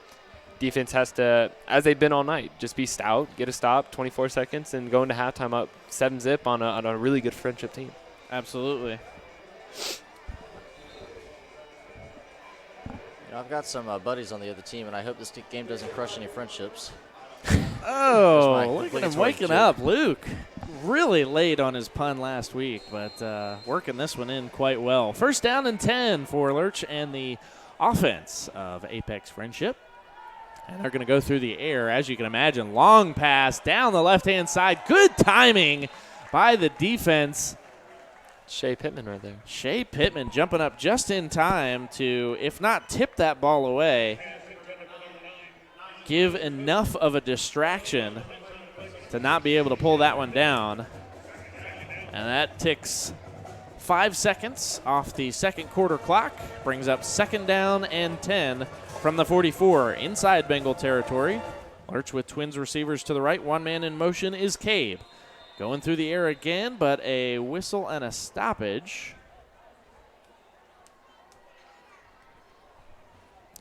defense has to, as they've been all night, just be stout, get a stop, 24 seconds, and go into halftime up 7-0 on a really good Friendship team. Absolutely. I've got some buddies on the other team, and I hope this game doesn't crush any friendships. Oh, look at him waking up. Luke really late on his pun last week, but working this one in quite well. First down and 10 for Lurch and the offense of Apex Friendship. And they're going to go through the air, as you can imagine. Long pass down the left-hand side. Good timing by the defense. Shea Pittman right there. Shea Pittman jumping up just in time to, if not tip that ball away, give enough of a distraction to not be able to pull that one down. And that ticks 5 seconds off the second quarter clock. Brings up second down and 10 from the 44 inside Bengal territory. Lurch with Twins receivers to the right. One man in motion is Cabe. Going through the air again, but a whistle and a stoppage.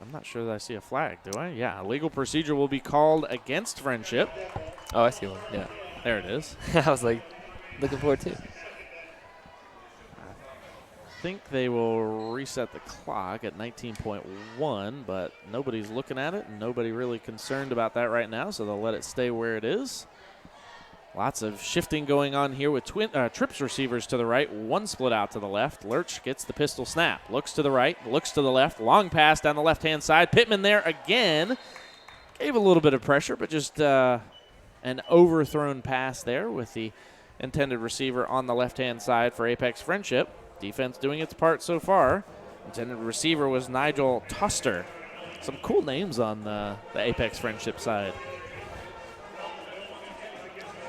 I'm not sure that I see a flag, do I? Yeah, a legal procedure will be called against Friendship. Oh, I see one. Yeah. There it is. I was like, looking forward to it. I think they will reset the clock at 19.1, but nobody's looking at it, and nobody really concerned about that right now, so they'll let it stay where it is. Lots of shifting going on here with Trips receivers to the right, one split out to the left. Lurch gets the pistol snap, looks to the right, looks to the left, long pass down the left-hand side. Pittman there again. Gave a little bit of pressure, but just an overthrown pass there with the intended receiver on the left-hand side for Apex Friendship. Defense doing its part so far. Intended receiver was Nigel Toster. Some cool names on the Apex Friendship side.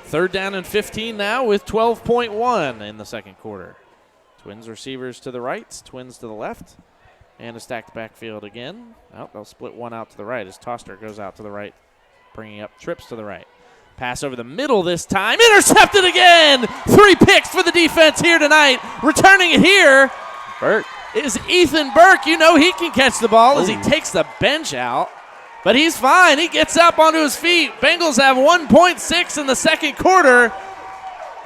Third down and 15 now with 12.1 in the second quarter. Twins receivers to the right, Twins to the left, and a stacked backfield again. Oh, they'll split one out to the right as Toster goes out to the right, bringing up Trips to the right. Pass over the middle this time. Intercepted again! 3 picks for the defense here tonight. Returning it here is Ethan Burke. You know he can catch the ball as he takes the bench out. But he's fine. He gets up onto his feet. Bengals have 1.6 in the second quarter.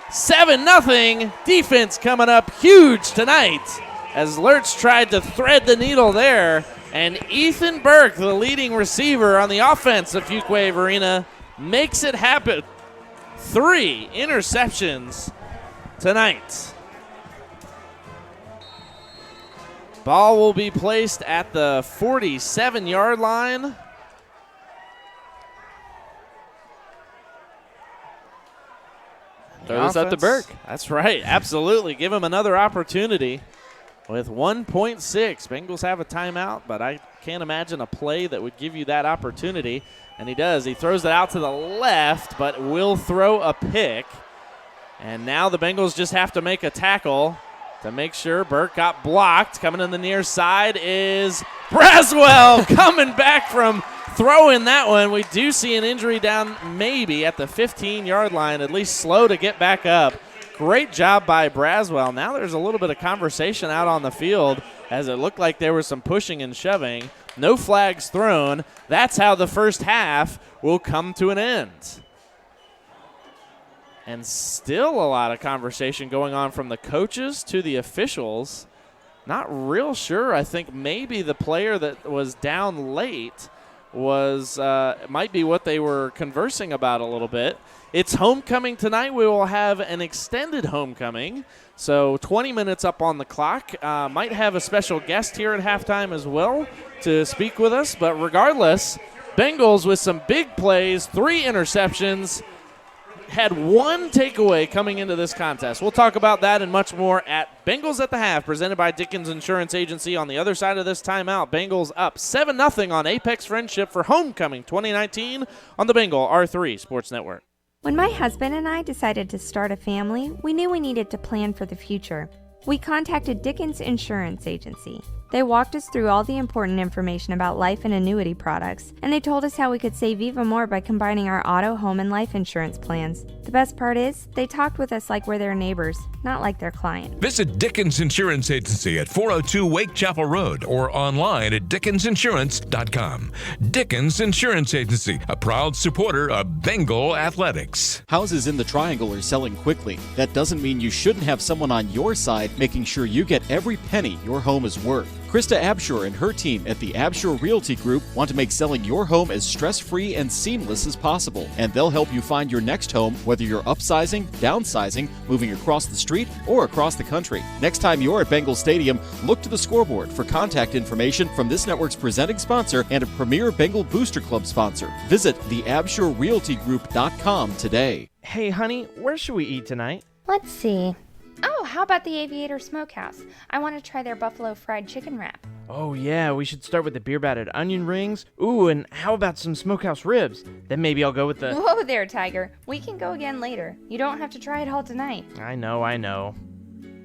7-0. Defense coming up huge tonight as Lurch tried to thread the needle there. And Ethan Burke, the leading receiver on the offense of Fuquay-Varina, makes it happen. 3 interceptions tonight. Ball will be placed at the 47-yard line. Throws up to Burke. That's right. Absolutely. Give him another opportunity. With 1.6, Bengals have a timeout, but I can't imagine a play that would give you that opportunity. And he does. He throws it out to the left, but will throw a pick. And now the Bengals just have to make a tackle to make sure Burke got blocked. Coming in the near side is Braswell coming back from throwing that one. We do see an injury down maybe at the 15-yard line, at least slow to get back up. Great job by Braswell. Now there's a little bit of conversation out on the field as it looked like there was some pushing and shoving. No flags thrown. That's how the first half will come to an end. And still a lot of conversation going on from the coaches to the officials. Not real sure. I think maybe the player that was down late was might be what they were conversing about a little bit. It's homecoming tonight. We will have an extended homecoming, so 20 minutes up on the clock. Might have a special guest here at halftime as well to speak with us, but regardless, Bengals with some big plays, 3 interceptions, had 1 takeaway coming into this contest. We'll talk about that and much more at Bengals at the Half, presented by Dickens Insurance Agency. On the other side of this timeout, Bengals up 7-0 on Apex Friendship for Homecoming 2019 on the Bengal R3 Sports Network. When my husband and I decided to start a family, we knew we needed to plan for the future. We contacted Dickens Insurance Agency. They walked us through all the important information about life and annuity products, and they told us how we could save even more by combining our auto, home, and life insurance plans. The best part is, they talked with us like we're their neighbors, not like their client. Visit Dickens Insurance Agency at 402 Wake Chapel Road or online at dickensinsurance.com. Dickens Insurance Agency, a proud supporter of Bengal athletics. Houses in the Triangle are selling quickly. That doesn't mean you shouldn't have someone on your side making sure you get every penny your home is worth. Krista Abshore and her team at the Abshore Realty Group want to make selling your home as stress-free and seamless as possible, and they'll help you find your next home, whether you're upsizing, downsizing, moving across the street, or across the country. Next time you're at Bengals Stadium, look to the scoreboard for contact information from this network's presenting sponsor and a premier Bengal Booster Club sponsor. Visit theabshorerealtygroup.com today. Hey, honey, where should we eat tonight? Let's see. Oh, how about the Aviator Smokehouse? I want to try their buffalo fried chicken wrap. Oh, yeah, we should start with the beer-battered onion rings. Ooh, and how about some smokehouse ribs? Then maybe I'll go with the... Whoa there, Tiger. We can go again later. You don't have to try it all tonight. I know.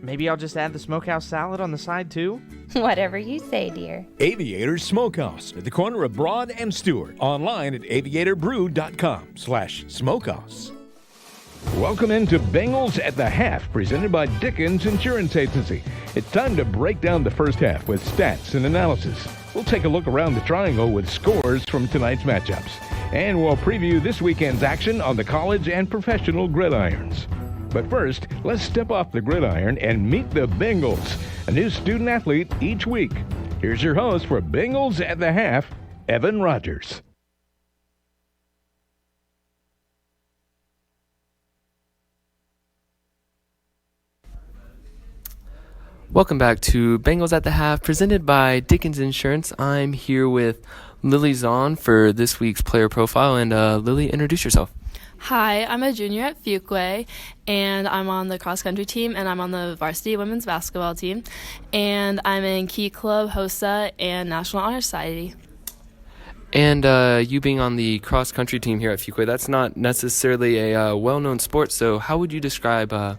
Maybe I'll just add the smokehouse salad on the side, too? Whatever you say, dear. Aviator Smokehouse at the corner of Broad and Stewart. Online at aviatorbrew.com/smokehouse. Welcome into Bengals at the Half, presented by Dickens Insurance Agency. It's time to break down the first half with stats and analysis. We'll take a look around the triangle with scores from tonight's matchups. And we'll preview this weekend's action on the college and professional gridirons. But first, let's step off the gridiron and meet the Bengals, a new student athlete each week. Here's your host for Bengals at the Half, Evan Rogers. Welcome back to Bengals at the Half, presented by Dickens Insurance. I'm here with Lily Zahn for this week's player profile. And Lily, introduce yourself. Hi, I'm a junior at Fuquay, and I'm on the cross-country team, and I'm on the varsity women's basketball team, and I'm in Key Club, HOSA, and National Honor Society. And you being on the cross-country team here at Fuquay, that's not necessarily a well-known sport, so how would you describe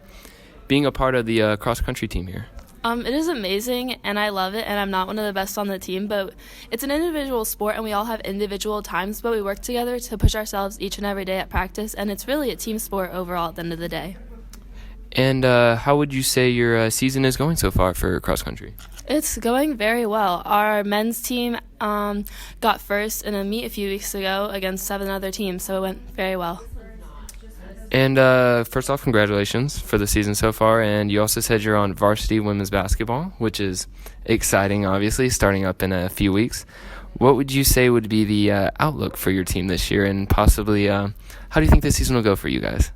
being a part of the cross-country team here? It is amazing, and I love it, and I'm not one of the best on the team, but it's an individual sport, and we all have individual times, but we work together to push ourselves each and every day at practice, and it's really a team sport overall at the end of the day. And how would you say your season is going so far for cross-country? It's going very well. Our men's team got first in a meet a few weeks ago against 7 other teams, so it went very well. And first off, congratulations for the season so far. And you also said you're on varsity women's basketball, which is exciting, obviously, starting up in a few weeks. What would you say would be the outlook for your team this year? And possibly, how do you think this season will go for you guys?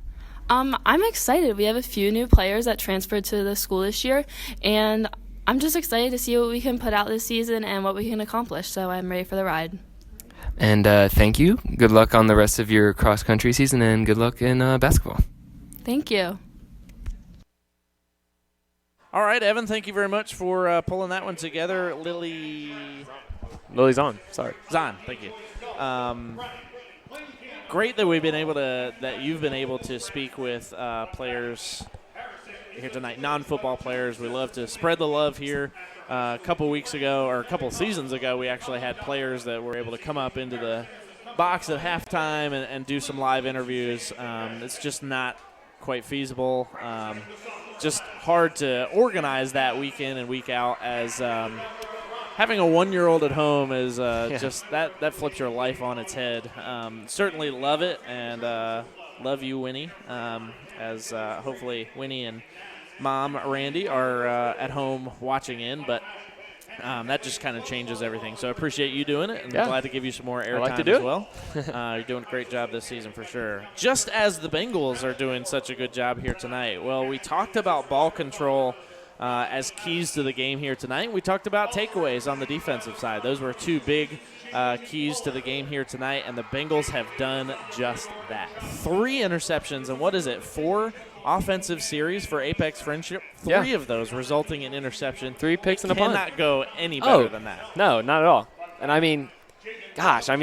I'm excited. We have a few new players that transferred to the school this year. And I'm just excited to see what we can put out this season and what we can accomplish. So I'm ready for the ride. And thank you. Good luck on the rest of your cross-country season, and good luck in basketball. Thank you. All right, Evan, thank you very much for pulling that one together. Lily's on. Sorry. Zahn, thank you. Great that you've been able to speak with players here tonight, non-football players. We love to spread the love here. A couple seasons ago, we actually had players that were able to come up into the box at halftime and do some live interviews. It's just not quite feasible. Just hard to organize that week in and week out, as having a 1-year-old at home is just that flips your life on its head. Certainly love it, and love you, Winnie, as hopefully Winnie and Mom Randy are at home watching in, but that just kind of changes everything. So I appreciate you doing it, and glad to give you some more airtime as well. You're doing a great job this season for sure. Just as the Bengals are doing such a good job here tonight. Well, we talked about ball control as keys to the game here tonight. We talked about takeaways on the defensive side. Those were 2 big keys to the game here tonight, and the Bengals have done just that. 3 interceptions, and 4 offensive series for Apex Friendship. 3 of those resulting in interception. 3 picks and a punt. Cannot go any better than that. No, not at all. And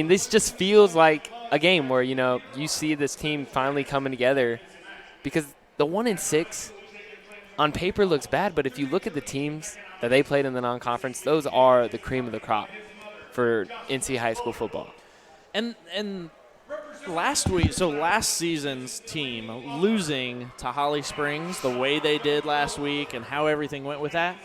this just feels like a game where, you see this team finally coming together, because the 1-6 on paper looks bad, but if you look at the teams that they played in the non-conference, those are the cream of the crop for NC high school football. And last season's team losing to Holly Springs the way they did last week and how everything went with that,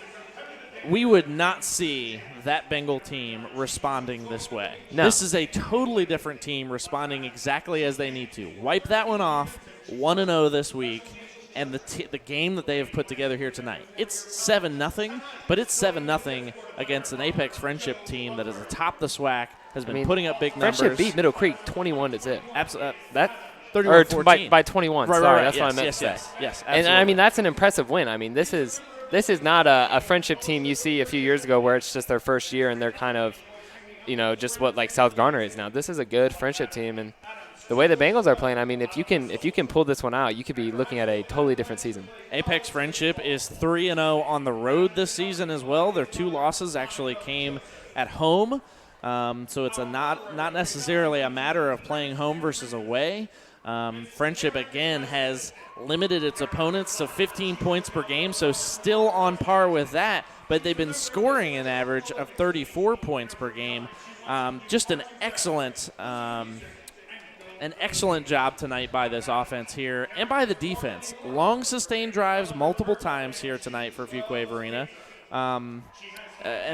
we would not see that Bengal team responding this way. No. This is a totally different team responding exactly as they need to. Wipe that one off, 1-0 this week, and the game that they have put together here tonight. It's 7-0, but it's 7-0 against an Apex Friendship team that is atop the SWAC, has been putting up big numbers. Friendship beat Middle Creek 21-0. Absolutely. That 31-14. By 21. Right, Sorry, right. that's Yes, what I meant yes, to say. Yes, and I mean, that's an impressive win. I mean, this is not a Friendship team you see a few years ago where it's just their first year and they're kind of, just what like South Garner is now. This is a good Friendship team, and the way the Bengals are playing, I mean, if you can pull this one out, you could be looking at a totally different season. Apex Friendship is 3-0 on the road this season as well. Their 2 losses actually came at home, so it's not necessarily a matter of playing home versus away. Friendship, again, has limited its opponents to 15 points per game, so still on par with that, but they've been scoring an average of 34 points per game. Just an excellent job tonight by this offense here and by the defense. Long sustained drives multiple times here tonight for Fuquay-Varina. An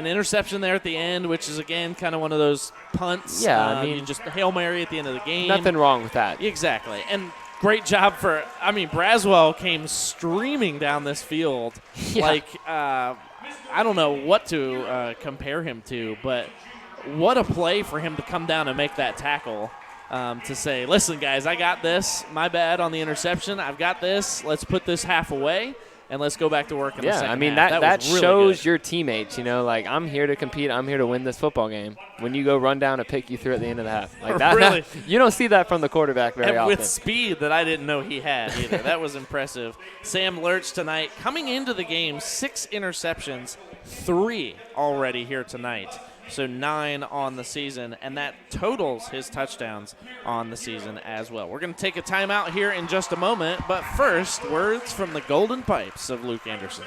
interception there at the end, which is, again, kind of one of those punts. Yeah, I mean, just a Hail Mary at the end of the game. Nothing wrong with that. Exactly. And great job Braswell came streaming down this field. Yeah. Like, I don't know what to compare him to, but what a play for him to come down and make that tackle. To say, listen, guys, I got this. My bad on the interception. I've got this. Let's put this half away, and let's go back to work in the second I mean, half. that was really shows good. your teammates, like, I'm here to compete. I'm here to win this football game. When you go run down a pick you threw at the end of the half. Like that, really? You don't see that from the quarterback very often. With speed that I didn't know he had either. That was impressive. Sam Lurch tonight, coming into the game, 6 interceptions, 3 already here tonight. So 9 on the season, and that totals his touchdowns on the season as well. We're going to take a timeout here in just a moment, but first, words from the Golden Pipes of Luke Anderson.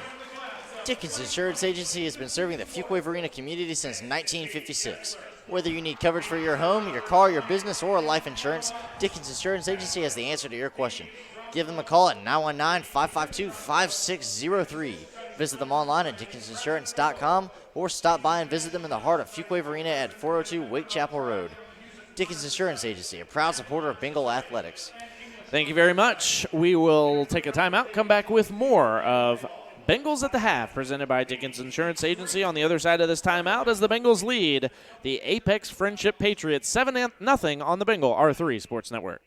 Dickens Insurance Agency has been serving the Fuquay-Varina community since 1956. Whether you need coverage for your home, your car, your business, or life insurance, Dickens Insurance Agency has the answer to your question. Give them a call at 919-552-5603. Visit them online at dickensinsurance.com or stop by and visit them in the heart of Fuquay-Varina at 402 Wake Chapel Road. Dickens Insurance Agency, a proud supporter of Bengal athletics. Thank you very much. We will take a timeout, come back with more of Bengals at the Half, presented by Dickens Insurance Agency. On the other side of this timeout, as the Bengals lead the Apex Friendship Patriots 7-0 on the Bengal R3 Sports Network.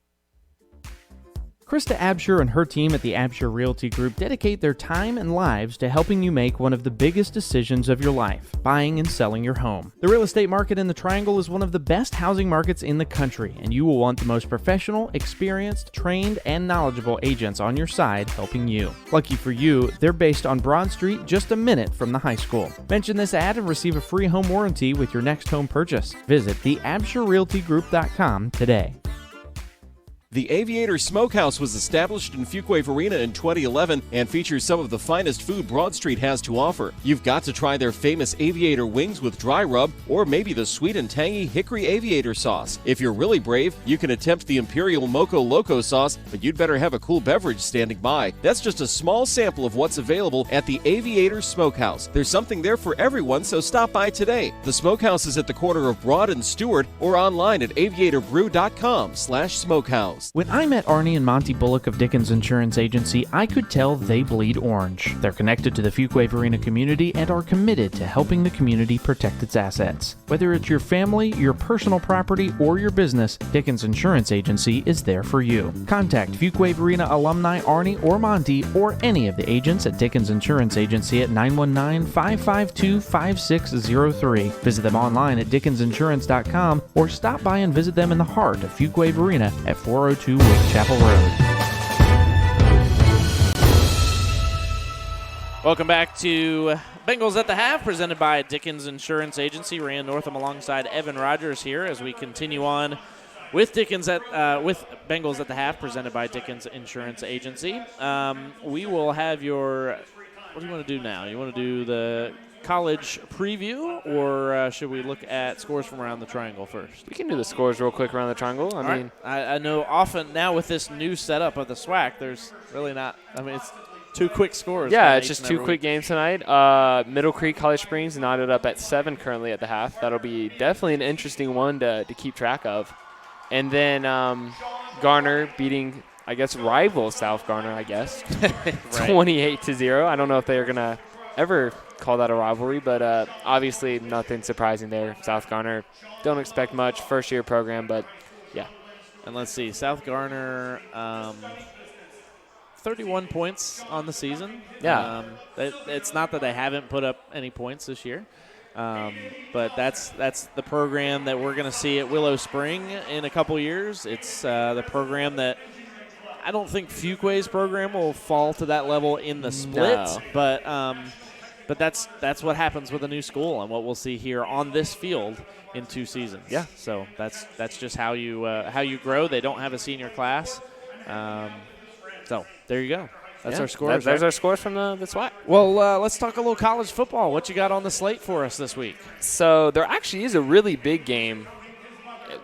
Krista Absher and her team at the Absher Realty Group dedicate their time and lives to helping you make one of the biggest decisions of your life, buying and selling your home. The real estate market in the Triangle is one of the best housing markets in the country, and you will want the most professional, experienced, trained, and knowledgeable agents on your side helping you. Lucky for you, they're based on Broad Street, just a minute from the high school. Mention this ad and receive a free home warranty with your next home purchase. Visit theabsherrealtygroup.com today. The Aviator Smokehouse was established in Fuquay-Varina in 2011 and features some of the finest food Broad Street has to offer. You've got to try their famous Aviator wings with dry rub, or maybe the sweet and tangy Hickory Aviator sauce. If you're really brave, you can attempt the Imperial Moco Loco sauce, but you'd better have a cool beverage standing by. That's just a small sample of what's available at the Aviator Smokehouse. There's something there for everyone, so stop by today. The Smokehouse is at the corner of Broad and Stewart, or online at aviatorbrew.com/smokehouse. When I met Arnie and Monty Bullock of Dickens Insurance Agency, I could tell they bleed orange. They're connected to the Fuquay-Varina community and are committed to helping the community protect its assets. Whether it's your family, your personal property, or your business, Dickens Insurance Agency is there for you. Contact Fuquay-Varina alumni Arnie or Monty or any of the agents at Dickens Insurance Agency at 919-552-5603. Visit them online at dickensinsurance.com or stop by and visit them in the heart of Fuquay-Varina at 402 Wake Chapel Road. Welcome back to Bengals at the Half, presented by Dickens Insurance Agency. Rand Northam alongside Evan Rogers here as we continue on with with Bengals at the Half, presented by Dickens Insurance Agency. We will have what do you want to do now? You want to do the college preview, or should we look at scores from around the Triangle first? We can do the scores real quick around the Triangle. I mean, I know often now with this new setup of the SWAC, there's really not. I mean, it's 2 quick scores. Yeah, it's just 2 quick games tonight. Middle Creek College Springs knotted up at 7 currently at the half. That'll be definitely an interesting one to keep track of. And then Garner beating I guess, rival South Garner, I guess. 28-0. I don't know if they're going to ever call that a rivalry, but obviously nothing surprising there. South Garner, don't expect much. First-year program, but, yeah. And let's see, South Garner, 31 points on the season. Yeah. It's not that they haven't put up any points this year, but that's the program that we're going to see at Willow Spring in a couple years. It's the program that I don't think Fuquay's program will fall to that level in the split, No. but that's what happens with a new school and what we'll see here on this field in 2 seasons. Yeah. So that's just how you grow. They don't have a senior class. So there you go. That's our scores. There's our scores from the SWAC. Well, let's talk a little college football. What you got on the slate for us this week? So there actually is a really big game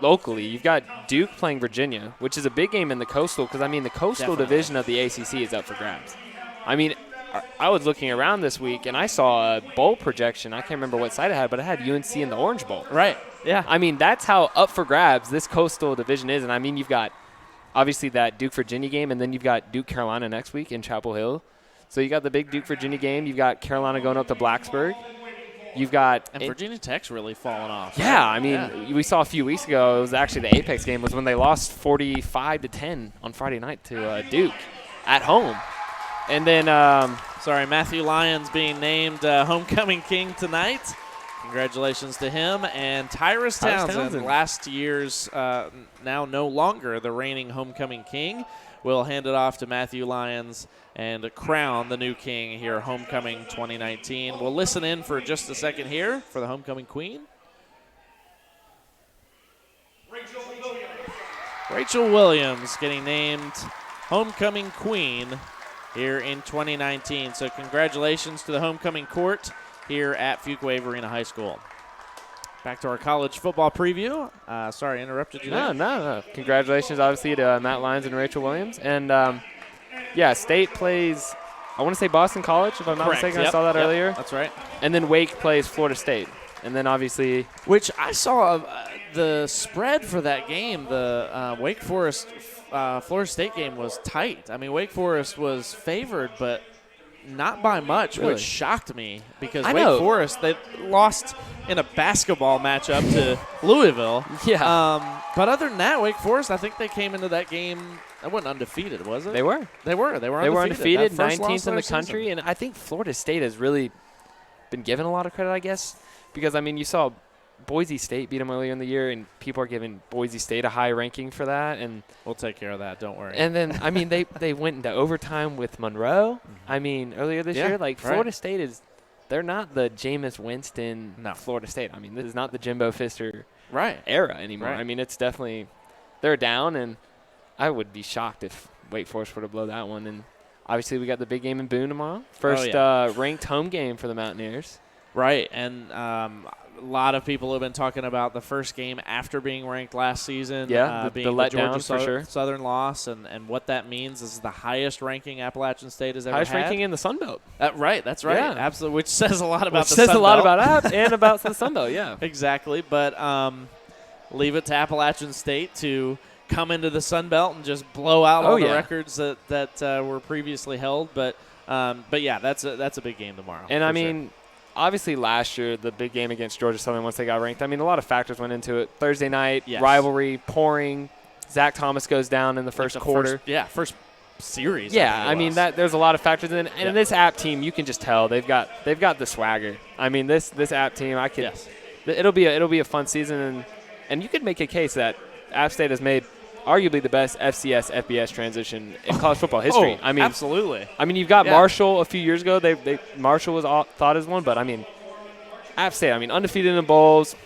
locally. You've got Duke playing Virginia, which is a big game in the Coastal because, the Coastal division of the ACC is up for grabs. I was looking around this week, and I saw a bowl projection. I can't remember what site it had, but it had UNC in the Orange Bowl. Right, yeah. That's how up for grabs this Coastal division is. And, you've got obviously that Duke-Virginia game, and then you've got Duke-Carolina next week in Chapel Hill. So you got the big Duke-Virginia game. You've got Carolina going up to Blacksburg. You've got – And Virginia Tech's really fallen off. Yeah, we saw a few weeks ago, it was actually the Apex game, was when they lost 45-10 on Friday night to Duke at home. And then Matthew Lyons being named homecoming king tonight. Congratulations to him. And Tyrus Townsend, last year's, now no longer the reigning homecoming king, will hand it off to Matthew Lyons and crown the new king here, homecoming 2019. We'll listen in for just a second here for the homecoming queen. Rachel Williams getting named homecoming queen here in 2019. So congratulations to the homecoming court here at Fuquay-Varina High School. Back to our college football preview. Sorry, I interrupted you there. No. Congratulations, obviously, to Matt Lyons and Rachel Williams. And, State plays, I want to say Boston College, if I'm not mistaken. I saw that earlier. That's right. And then Wake plays Florida State. And then, obviously. Which I saw the spread for that game, the Wake Forest Florida State game was tight. Wake Forest was favored, but not by much, really? Which shocked me because Wake Forest, they lost in a basketball matchup to Louisville. Yeah. But other than that, Wake Forest, I think they came into that game, they weren't undefeated, was it? They were. They were undefeated, 19th in the season. country. And I think Florida State has really been given a lot of credit, I guess, because, you saw Boise State beat them earlier in the year, and people are giving Boise State a high ranking for that. And we'll take care of that. Don't worry. And then, they went into overtime with Monroe. Earlier this year, Florida State they're not the Jameis Winston Florida State. This is not the Jimbo Fisher era anymore. Right. It's definitely they're down, and I would be shocked if Wake Forest were to blow that one. And obviously, we got the big game in Boone tomorrow. First ranked home game for the Mountaineers. Right, and a lot of people have been talking about the first game after being ranked last season. Yeah, being the letdown for sure. Southern loss, and what that means is the highest ranking Appalachian State has ever highest had. ranking in the Sun Belt. Right, that's right. Yeah. Absolutely, which says a lot about the Sun Sun Belt. Says a lot Belt. about App and about the Sun Belt, yeah. Exactly, but leave it to Appalachian State to come into the Sun Belt and just blow out all the records that were previously held. But yeah, that's a big game tomorrow. And obviously last year, the big game against Georgia Southern once they got ranked, a lot of factors went into it. Thursday night, rivalry, pouring. Zach Thomas goes down in the first quarter. First series. Yeah, there's a lot of factors in it. And this App team, you can just tell they've got the swagger. This App team, it'll be a fun season, and you could make a case that App State has made arguably the best FCS FBS transition in college football history. Absolutely. You've got Marshall a few years ago. Marshall was thought as one, but App State, undefeated in the bowls,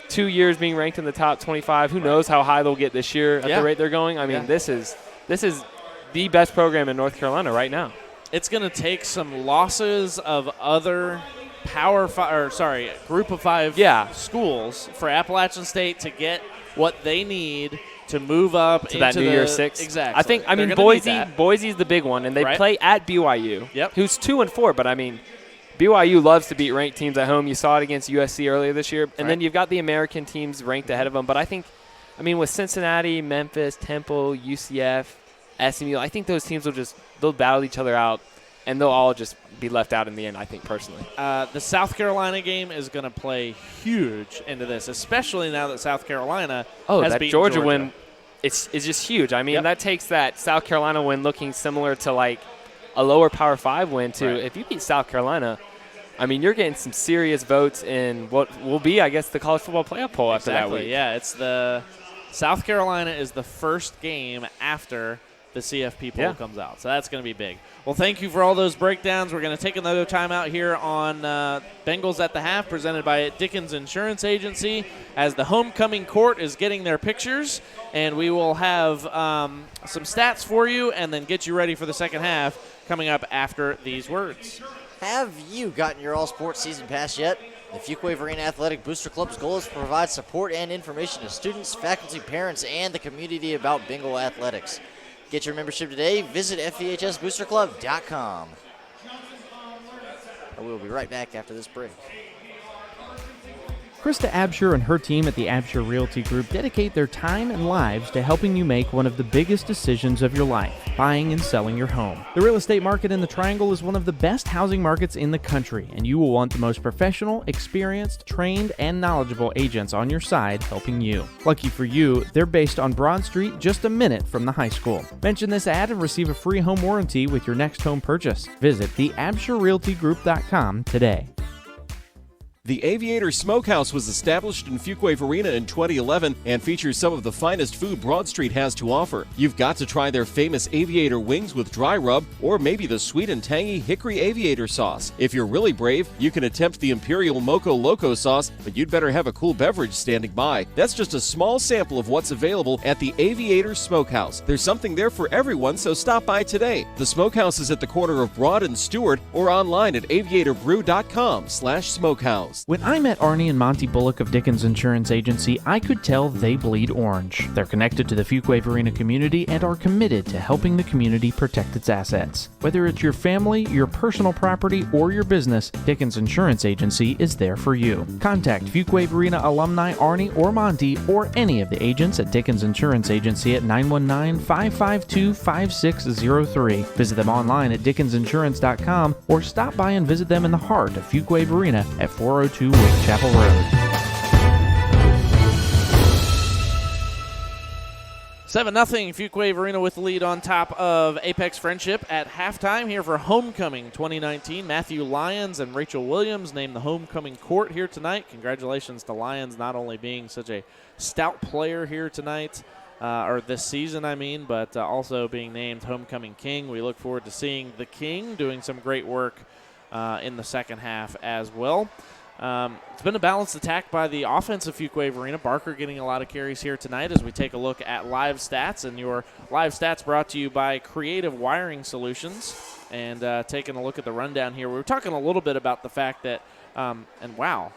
2 years being ranked in the top 25. Who knows how high they'll get this year at the rate they're going? This is the best program in North Carolina right now. It's going to take some losses of other Group of 5 schools for Appalachian State to get what they need to move up to that New Year's Six. Exactly. I think Boise's the big one, and they play at BYU, who's 2-4. But BYU loves to beat ranked teams at home. You saw it against USC earlier this year, and then you've got the American teams ranked ahead of them. But I think, with Cincinnati, Memphis, Temple, UCF, SMU. I think those teams they'll battle each other out, and they'll all just be left out in the end, I think, personally. The South Carolina game is going to play huge into this, especially now that South Carolina has beaten Georgia win. It's just huge. I mean, Yep. that takes that South Carolina win looking similar to like a lower Power 5 win to if you beat South Carolina, I mean, you're getting some serious votes in what will be, I guess, the college football playoff poll after that week. Yeah, it's the South Carolina is the first game after the CFP poll comes out. So that's going to be big. Well, thank you for all those breakdowns. We're going to take another time out here on Bengals at the Half, presented by Dickens Insurance Agency, as the homecoming court is getting their pictures. And we will have some stats for you and then get you ready for the second half coming up after these words. Have you gotten your all-sports season pass yet? The Fuquay-Varina Athletic Booster Club's goal is to provide support and information to students, faculty, parents, and the community about Bengal athletics. Get your membership today. Visit FVHSBoosterClub.com. We'll be right back after this break. Krista Absher and her team at the Absher Realty Group dedicate their time and lives to helping you make one of the biggest decisions of your life, buying and selling your home. The real estate market in the Triangle is one of the best housing markets in the country, and you will want the most professional, experienced, trained, and knowledgeable agents on your side helping you. Lucky for you, they're based on Broad Street, just a minute from the high school. Mention this ad and receive a free home warranty with your next home purchase. Visit theabsherrealtygroup.com today. The Aviator Smokehouse was established in Fuquay-Varina in 2011 and features some of the finest food Broad Street has to offer. You've got to try their famous Aviator wings with dry rub, or maybe the sweet and tangy Hickory Aviator sauce. If you're really brave, you can attempt the Imperial Moco Loco sauce, but you'd better have a cool beverage standing by. That's just a small sample of what's available at the Aviator Smokehouse. There's something there for everyone, so stop by today. The Smokehouse is at the corner of Broad and Stewart, or online at aviatorbrew.com/smokehouse. When I met Arnie and Monty Bullock of Dickens Insurance Agency, I could tell they bleed orange. They're connected to the Fuquay-Varina community and are committed to helping the community protect its assets. Whether it's your family, your personal property, or your business, Dickens Insurance Agency is there for you. Contact Fuquay-Varina alumni Arnie or Monty or any of the agents at Dickens Insurance Agency at 919-552-5603. Visit them online at dickensinsurance.com or stop by and visit them in the heart of Fuquay-Varina at 402 Wake Chapel Road. 7-0 Fuquay-Varina with the lead on top of Apex Friendship at halftime here for Homecoming 2019. Matthew Lyons and Rachel Williams named the homecoming court here tonight. Congratulations to Lyons not only being such a stout player here tonight, or this season, but also being named Homecoming King. We look forward to seeing the King doing some great work in the second half as well. It's been a balanced attack by the offense of Fuquay-Varina. Barker getting a lot of carries here tonight as we take a look at live stats. And your live stats brought to you by Creative Wiring Solutions. And taking a look at the rundown here, we were talking a little bit about the fact that, and wow,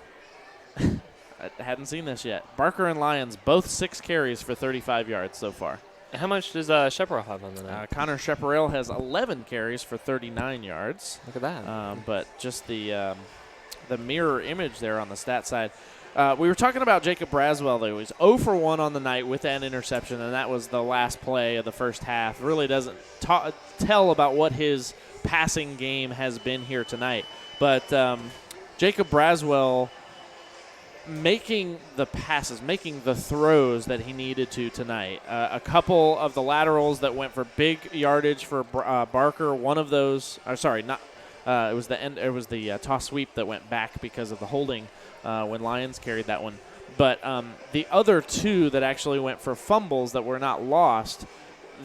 I hadn't seen this yet. Barker and Lyons, both 6 carries for 35 yards so far. How much does Sheparel have on the night? Connor Sheparel has 11 carries for 39 yards. Look at that. But just the mirror image there on the stat side. We were talking about Jacob Braswell, though. He's 0 for 1 on the night with an interception, and that was the last play of the first half. Really doesn't tell about what his passing game has been here tonight. But Jacob Braswell making the passes, making the throws that he needed to tonight. A couple of the laterals that went for big yardage for Barker. One of those, it was the toss sweep that went back because of the holding when Lyons carried that one. But the other 2 that actually went for fumbles that were not lost,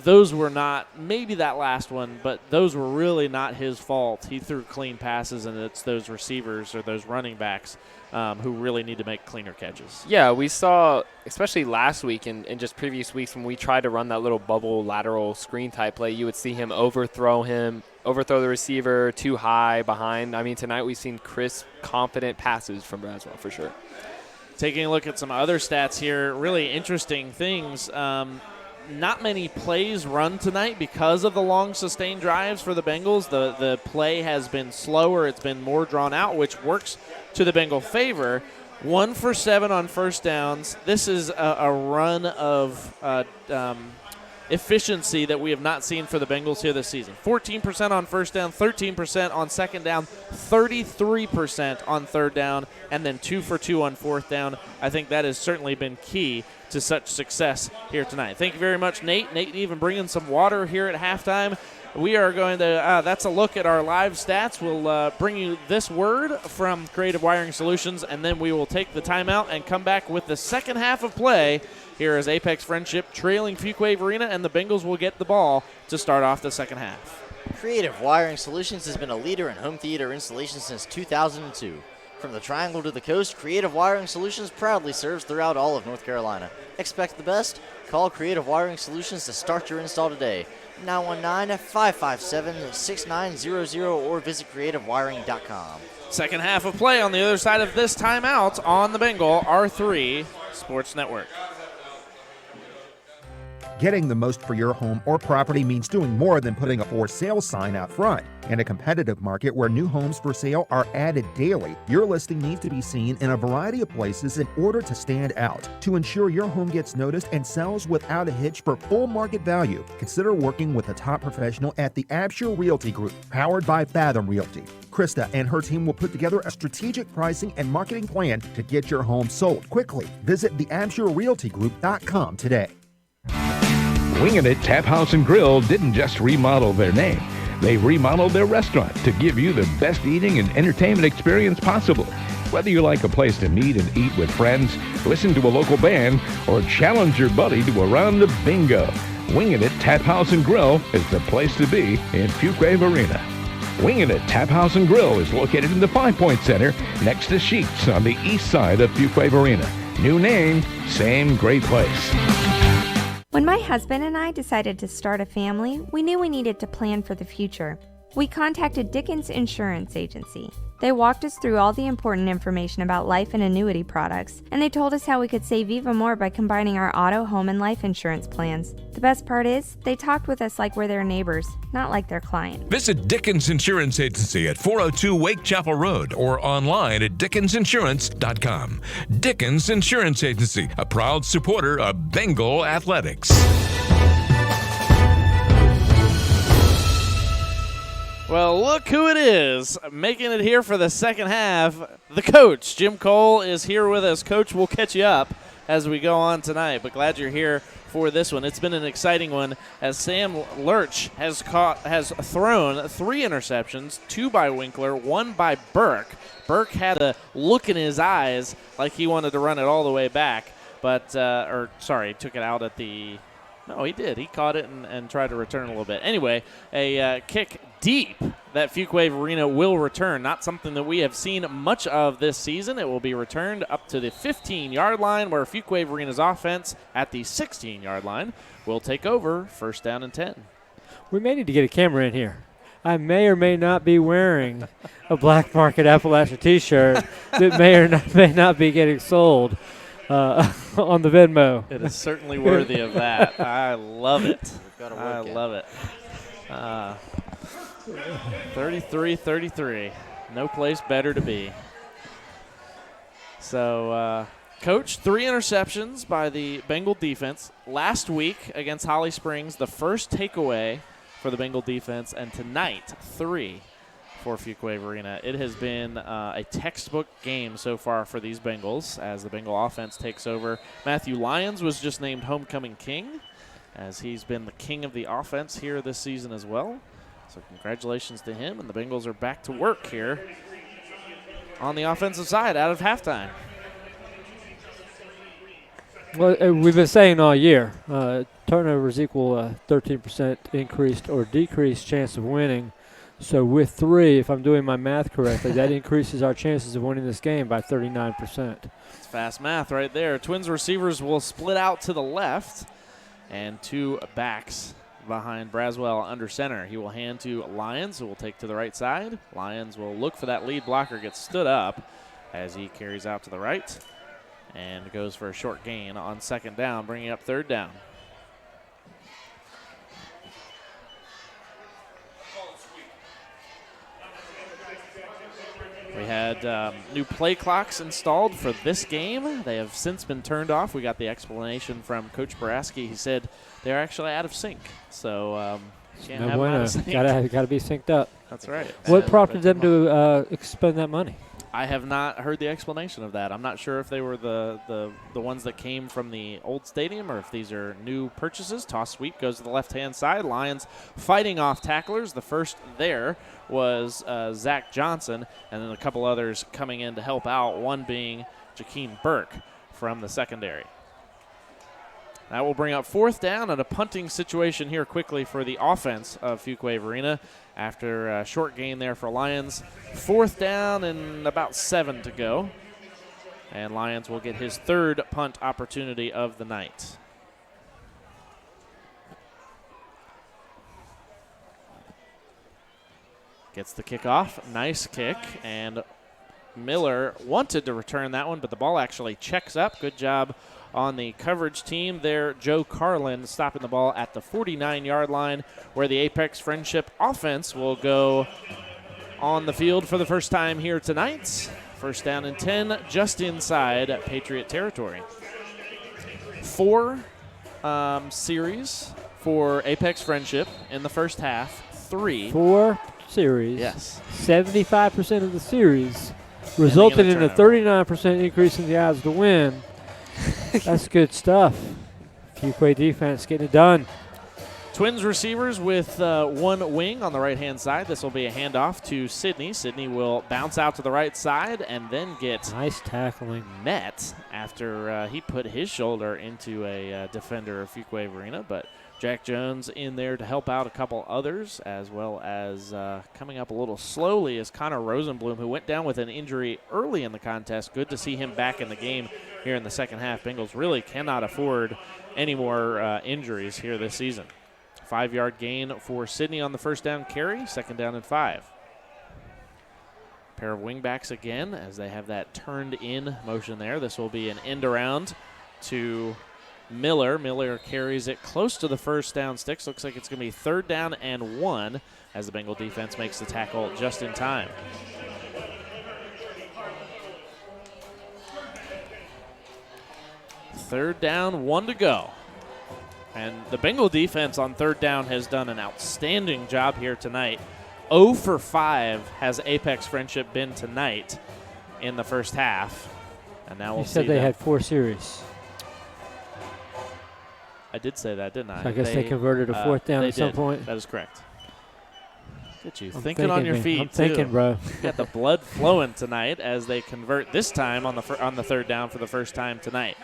those were not, maybe that last one, but those were really not his fault. He threw clean passes, and it's those receivers or those running backs who really need to make cleaner catches. Yeah, we saw, especially last week and just previous weeks when we tried to run that little bubble lateral screen type play, you would see him overthrow the receiver too high behind. Tonight we've seen crisp, confident passes from Braswell for sure. Taking a look at some other stats here, really interesting things. Not many plays run tonight because of the long sustained drives for the Bengals. The play has been slower. It's been more drawn out, which works to the Bengal favor. 1 for 7 on first downs. This is a run of efficiency that we have not seen for the Bengals here this season. 14% on first down, 13% on second down, 33% on third down, and then 2 for 2 on fourth down. I think that has certainly been key to such success here tonight. Thank you very much, Nate. Nate even bringing some water here at halftime. We are going to, that's a look at our live stats. We'll bring you this word from Creative Wiring Solutions, and then we will take the timeout and come back with the second half of play. Here is Apex Friendship trailing Fuquay-Varina, and the Bengals will get the ball to start off the second half. Creative Wiring Solutions has been a leader in home theater installation since 2002. From the Triangle to the Coast, Creative Wiring Solutions proudly serves throughout all of North Carolina. Expect the best? Call Creative Wiring Solutions to start your install today. 919-557-6900 or visit creativewiring.com. Second half of play on the other side of this timeout on the Bengal R3 Sports Network. Getting the most for your home or property means doing more than putting a for sale sign out front. In a competitive market where new homes for sale are added daily, your listing needs to be seen in a variety of places in order to stand out. To ensure your home gets noticed and sells without a hitch for full market value, consider working with a top professional at the Absher Realty Group, powered by Fathom Realty. Krista and her team will put together a strategic pricing and marketing plan to get your home sold quickly. Visit theabsherrealtygroup.com today. Wingin' It Tap House and Grill didn't just remodel their name. They remodeled their restaurant to give you the best eating and entertainment experience possible. Whether you like a place to meet and eat with friends, listen to a local band, or challenge your buddy to a round of bingo, Wingin' It Tap House and Grill is the place to be in Fuquay-Varina. Wingin' It Tap House and Grill is located in the 5 Point Center next to Sheets on the east side of Fuquay-Varina. New name, same great place. When my husband and I decided to start a family, we knew we needed to plan for the future. We contacted Dickens Insurance Agency. They walked us through all the important information about life and annuity products, and they told us how we could save even more by combining our auto, home, and life insurance plans. The best part is, they talked with us like we're their neighbors, not like their client. Visit Dickens Insurance Agency at 402 Wake Chapel Road or online at dickensinsurance.com. Dickens Insurance Agency, a proud supporter of Bengal athletics. Well, look who it is making it here for the second half. The coach, Jim Cole, is here with us. Coach, we'll catch you up as we go on tonight, but glad you're here for this one. It's been an exciting one as Sam Lurch has thrown 3 interceptions, 2 by Winkler, 1 by Burke. Burke had a look in his eyes like he wanted to run it all the way back, but took it out at the. No, he did. He caught it and tried to return a little bit. Anyway, a kick deep that Fuquay-Varina will return. Not something that we have seen much of this season. It will be returned up to the 15-yard line where Fuquay-Varina's offense at the 16-yard line will take over first down and 10. We may need to get a camera in here. I may or may not be wearing a Black Market Appalachia T-shirt that may not be getting sold. On the Venmo. It is certainly worthy of that. I love it. I love it. 33-33. No place better to be. So, Coach, 3 interceptions by the Bengal defense. Last week against Holly Springs, the first takeaway for the Bengal defense, and tonight, 3 for Fuquay-Varina. It has been a textbook game so far for these Bengals as the Bengal offense takes over. Matthew Lyons was just named Homecoming King as he's been the king of the offense here this season as well. So congratulations to him, and the Bengals are back to work here on the offensive side out of halftime. Well, we've been saying all year, turnovers equal a 13% increased or decreased chance of winning. So with 3, if I'm doing my math correctly, that increases our chances of winning this game by 39%. It's fast math right there. Twins receivers will split out to the left, and 2 backs behind Braswell under center. He will hand to Lyons, who will take to the right side. Lyons will look for that lead blocker, gets stood up as he carries out to the right and goes for a short gain on second down, bringing up third down. We had new play clocks installed for this game. They have since been turned off. We got the explanation from Coach Boraski. He said they're actually out of sync. So can't have them out of sync. Gotta be synced up. That's right. What prompted them to expend that money? I have not heard the explanation of that. I'm not sure if they were the ones that came from the old stadium or if these are new purchases. Toss sweep goes to the left-hand side. Lions fighting off tacklers. The first there was Zach Johnson, and then a couple others coming in to help out, one being Jakeem Burke from the secondary. That will bring up 4th down and a punting situation here quickly for the offense of Fuquay-Varina after a short gain there for Lions. 4th down and about 7 to go. And Lions will get his 3rd punt opportunity of the night. Gets the kickoff. Nice kick. And Miller wanted to return that one, but the ball actually checks up. Good job on the coverage team there. Joe Carlin stopping the ball at the 49-yard line, where the Apex Friendship offense will go on the field for the first time here tonight. 1st down and 10, just inside Patriot territory. 4 series for Apex Friendship in the first half. 3. 4 series. Yes. 75% of the series resulted in a 39% increase in the odds to win. That's good stuff. Fuquay defense getting it done. Twins receivers with 1 wing on the right-hand side. This will be a handoff to Sydney. Sydney will bounce out to the right side and then get nice tackling met after he put his shoulder into a defender of Fuquay-Varina. But Jack Jones in there to help out a couple others, as well as coming up a little slowly is Connor Rosenblum, who went down with an injury early in the contest. Good to see him back in the game here in the second half. Bengals really cannot afford any more injuries here this season. 5-yard gain for Sydney on the 1st down carry, 2nd down and 5. Pair of wingbacks again as they have that turned in motion there. This will be an end around to Miller. Miller carries it close to the 1st down sticks. Looks like it's going to be 3rd down and 1 as the Bengal defense makes the tackle just in time. Third down, 1 to go. And the Bengal defense on 3rd down has done an outstanding job here tonight. 0 for 5 has Apex Friendship been tonight in the first half. And now we'll see. You said they had 4 series. I did say that, didn't I? So I guess they converted a 4th down at some point. That is correct. Get you thinking on your feet, I'm thinking, bro. Got the blood flowing tonight as they convert this time on the 3rd down for the first time tonight.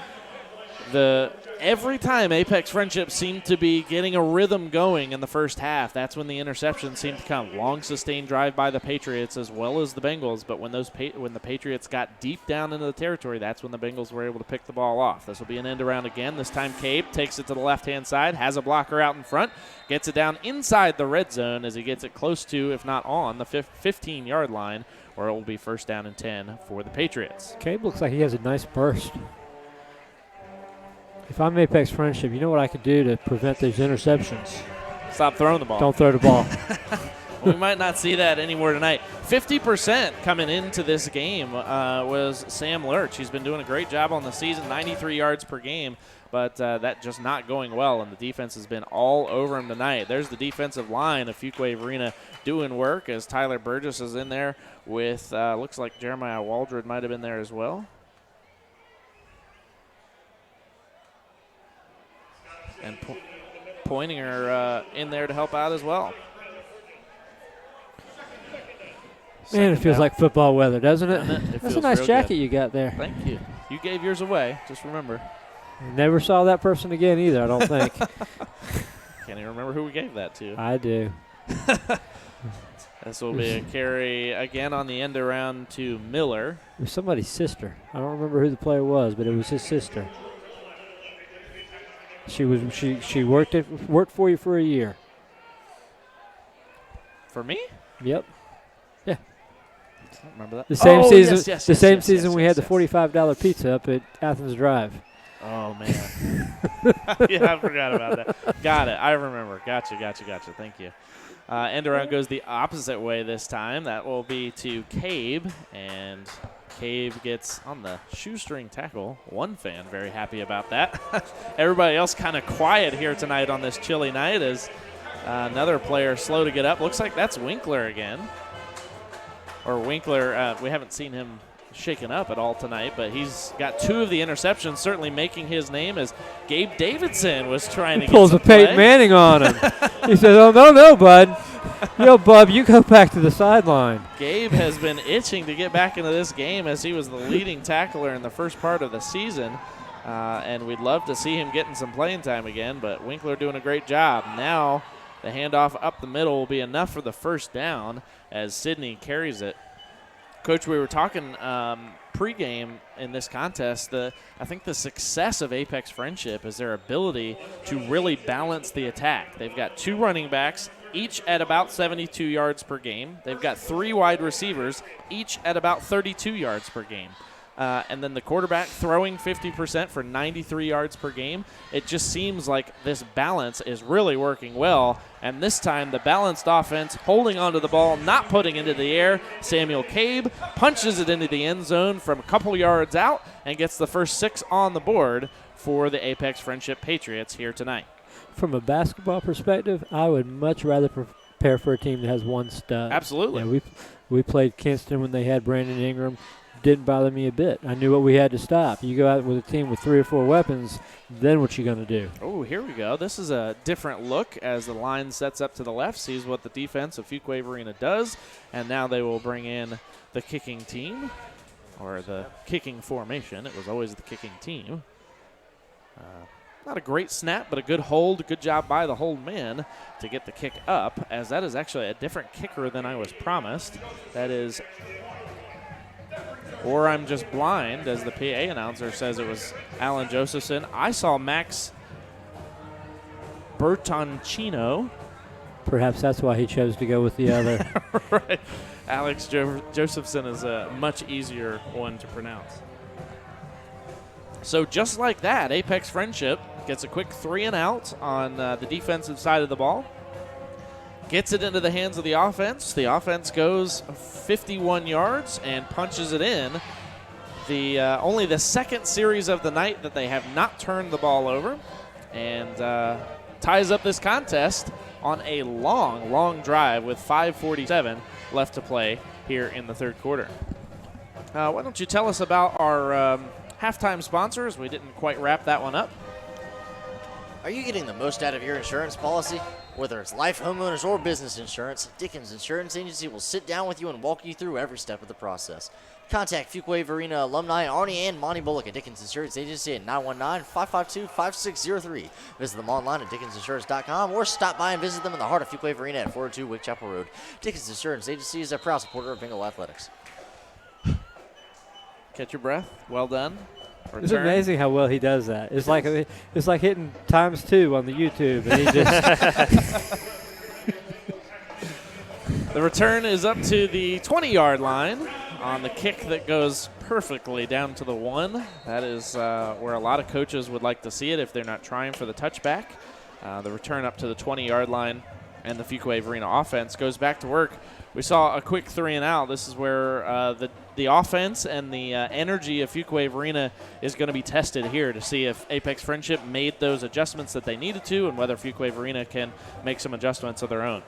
Every time Apex Friendship seemed to be getting a rhythm going in the first half, that's when the interceptions seemed to come. Long sustained drive by the Patriots as well as the Bengals, but when the Patriots got deep down into the territory, that's when the Bengals were able to pick the ball off. This will be an end around again. This time Cabe takes it to the left-hand side, has a blocker out in front, gets it down inside the red zone as he gets it close to, if not on, the 15-yard line, where it will be 1st down and 10 for the Patriots. Cabe looks like he has a nice burst. If I'm Apex Friendship, you know what I could do to prevent those interceptions? Stop throwing the ball. Don't throw the ball. We might not see that anymore tonight. 50% coming into this game was Sam Lurch. He's been doing a great job on the season, 93 yards per game, but that just not going well, and the defense has been all over him tonight. There's the defensive line of Fuquay-Varina doing work as Tyler Burgess is in there with, looks like Jeremiah Waldred might have been there as well. And Pointinger in there to help out as well. Man, it feels like football weather, doesn't it? That's a nice jacket good. you got there. Thank you. You gave yours away, just remember. Never saw that person again either, I don't think. Can't even remember who we gave that to. I do. This will be a carry again on the end around to Miller. It was somebody's sister. I don't remember who the player was, but it was his sister. She worked for you for a year. For me? Yep. Yeah. I don't remember that. The same season. Yes, the same season we had the $45 pizza up at Athens Drive. Oh man. Yeah, I forgot about that. Got it. I remember. Gotcha. Thank you. End around goes the opposite way this time. That will be to Cabe, and Cabe gets on the shoestring tackle. One fan very happy about that. Everybody else kind of quiet here tonight on this chilly night as another player slow to get up. Looks like that's Winkler again. Or Winkler, we haven't seen him shaken up at all tonight, but he's got 2 of the interceptions, certainly making his name as Gabe Davidson was trying to get pulls a Peyton Manning on him. He says, "Oh, no, bud. Yo, bub, you go back to the sideline." Gabe has been itching to get back into this game as he was the leading tackler in the first part of the season, and we'd love to see him getting some playing time again, but Winkler doing a great job. Now the handoff up the middle will be enough for the first down as Sidney carries it. Coach, we were talking pregame in this contest. I think the success of Apex Friendship is their ability to really balance the attack. They've got 2 running backs, each at about 72 yards per game. They've got 3 wide receivers, each at about 32 yards per game. And then the quarterback throwing 50% for 93 yards per game. It just seems like this balance is really working well. And this time, the balanced offense holding onto the ball, not putting it into the air. Samuel Cabe punches it into the end zone from a couple yards out and gets the first 6 on the board for the Apex Friendship Patriots here tonight. From a basketball perspective, I would much rather prepare for a team that has 1 stud. Absolutely. Yeah, we played Kinston when they had Brandon Ingram. Didn't bother me a bit. I knew what we had to stop. You go out with a team with 3 or 4 weapons, then what you going to do? Oh, here we go. This is a different look as the line sets up to the left, sees what the defense of Fuquay-Varina does, and now they will bring in the kicking team, or the kicking formation. It was always the kicking team. Not a great snap, but a good hold. Good job by the hold man to get the kick up, as that is actually a different kicker than I was promised. That is... Or I'm just blind, as the PA announcer says it was Alan Josephson. I saw Max Bertoncino. Perhaps that's why he chose to go with the other. Right. Alex Josephson is a much easier one to pronounce. So just like that, Apex Friendship gets a quick 3 and out on the defensive side of the ball. Gets it into the hands of the offense. The offense goes 51 yards and punches it in. Only the second series of the night that they have not turned the ball over, and ties up this contest on a long, long drive with 5:47 left to play here in the third quarter. Why don't you tell us about our halftime sponsors? We didn't quite wrap that one up. Are you getting the most out of your insurance policy? Whether it's life, homeowners, or business insurance, Dickens Insurance Agency will sit down with you and walk you through every step of the process. Contact Fuquay-Varina alumni Arnie and Monty Bullock at Dickens Insurance Agency at 919-552-5603. Visit them online at dickensinsurance.com or stop by and visit them in the heart of Fuquay-Varina at 402 Wake Chapel Road. Dickens Insurance Agency is a proud supporter of Bengal Athletics. Catch your breath. Well done. Return. It's amazing how well he does that. It's like hitting ×2 on the YouTube, and he just. The return is up to the 20-yard line on the kick that goes perfectly down to the 1. That is where a lot of coaches would like to see it if they're not trying for the touchback. The return up to the 20-yard line, and the Fuquay-Varina offense goes back to work. We saw a quick 3 and out. This is where the offense and the energy of Fuquay-Varina is going to be tested here to see if Apex Friendship made those adjustments that they needed to and whether Fuquay-Varina can make some adjustments of their own.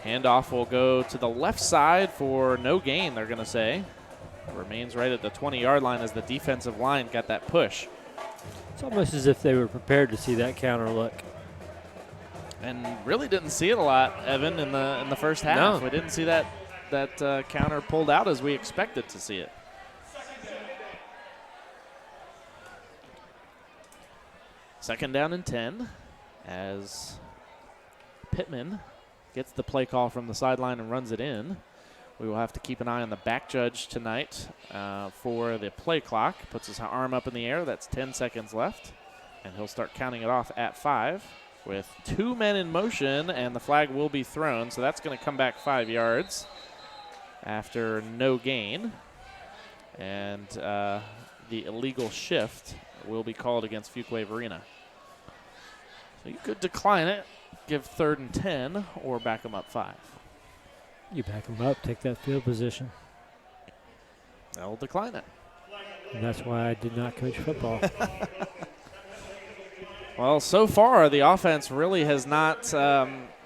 Handoff will go to the left side for no gain, they're going to say. Remains right at the 20-yard line as the defensive line got that push. It's almost as if they were prepared to see that counter look. And really didn't see it a lot, Evan, in the first half. No. We didn't see that counter pulled out as we expected to see it. Second down and 10 as Pittman gets the play call from the sideline and runs it in. We will have to keep an eye on the back judge tonight for the play clock. Puts his arm up in the air. That's 10 seconds left. And he'll start counting it off at 5 with 2 men in motion, and the flag will be thrown. So that's going to come back 5 yards after no gain. And the illegal shift will be called against Fuquay-Varina. So you could decline it give 3rd and 10 or back them up 5? You back them up, take that field position. They'll decline it. And that's why I did not coach football. Well, so far the offense really has not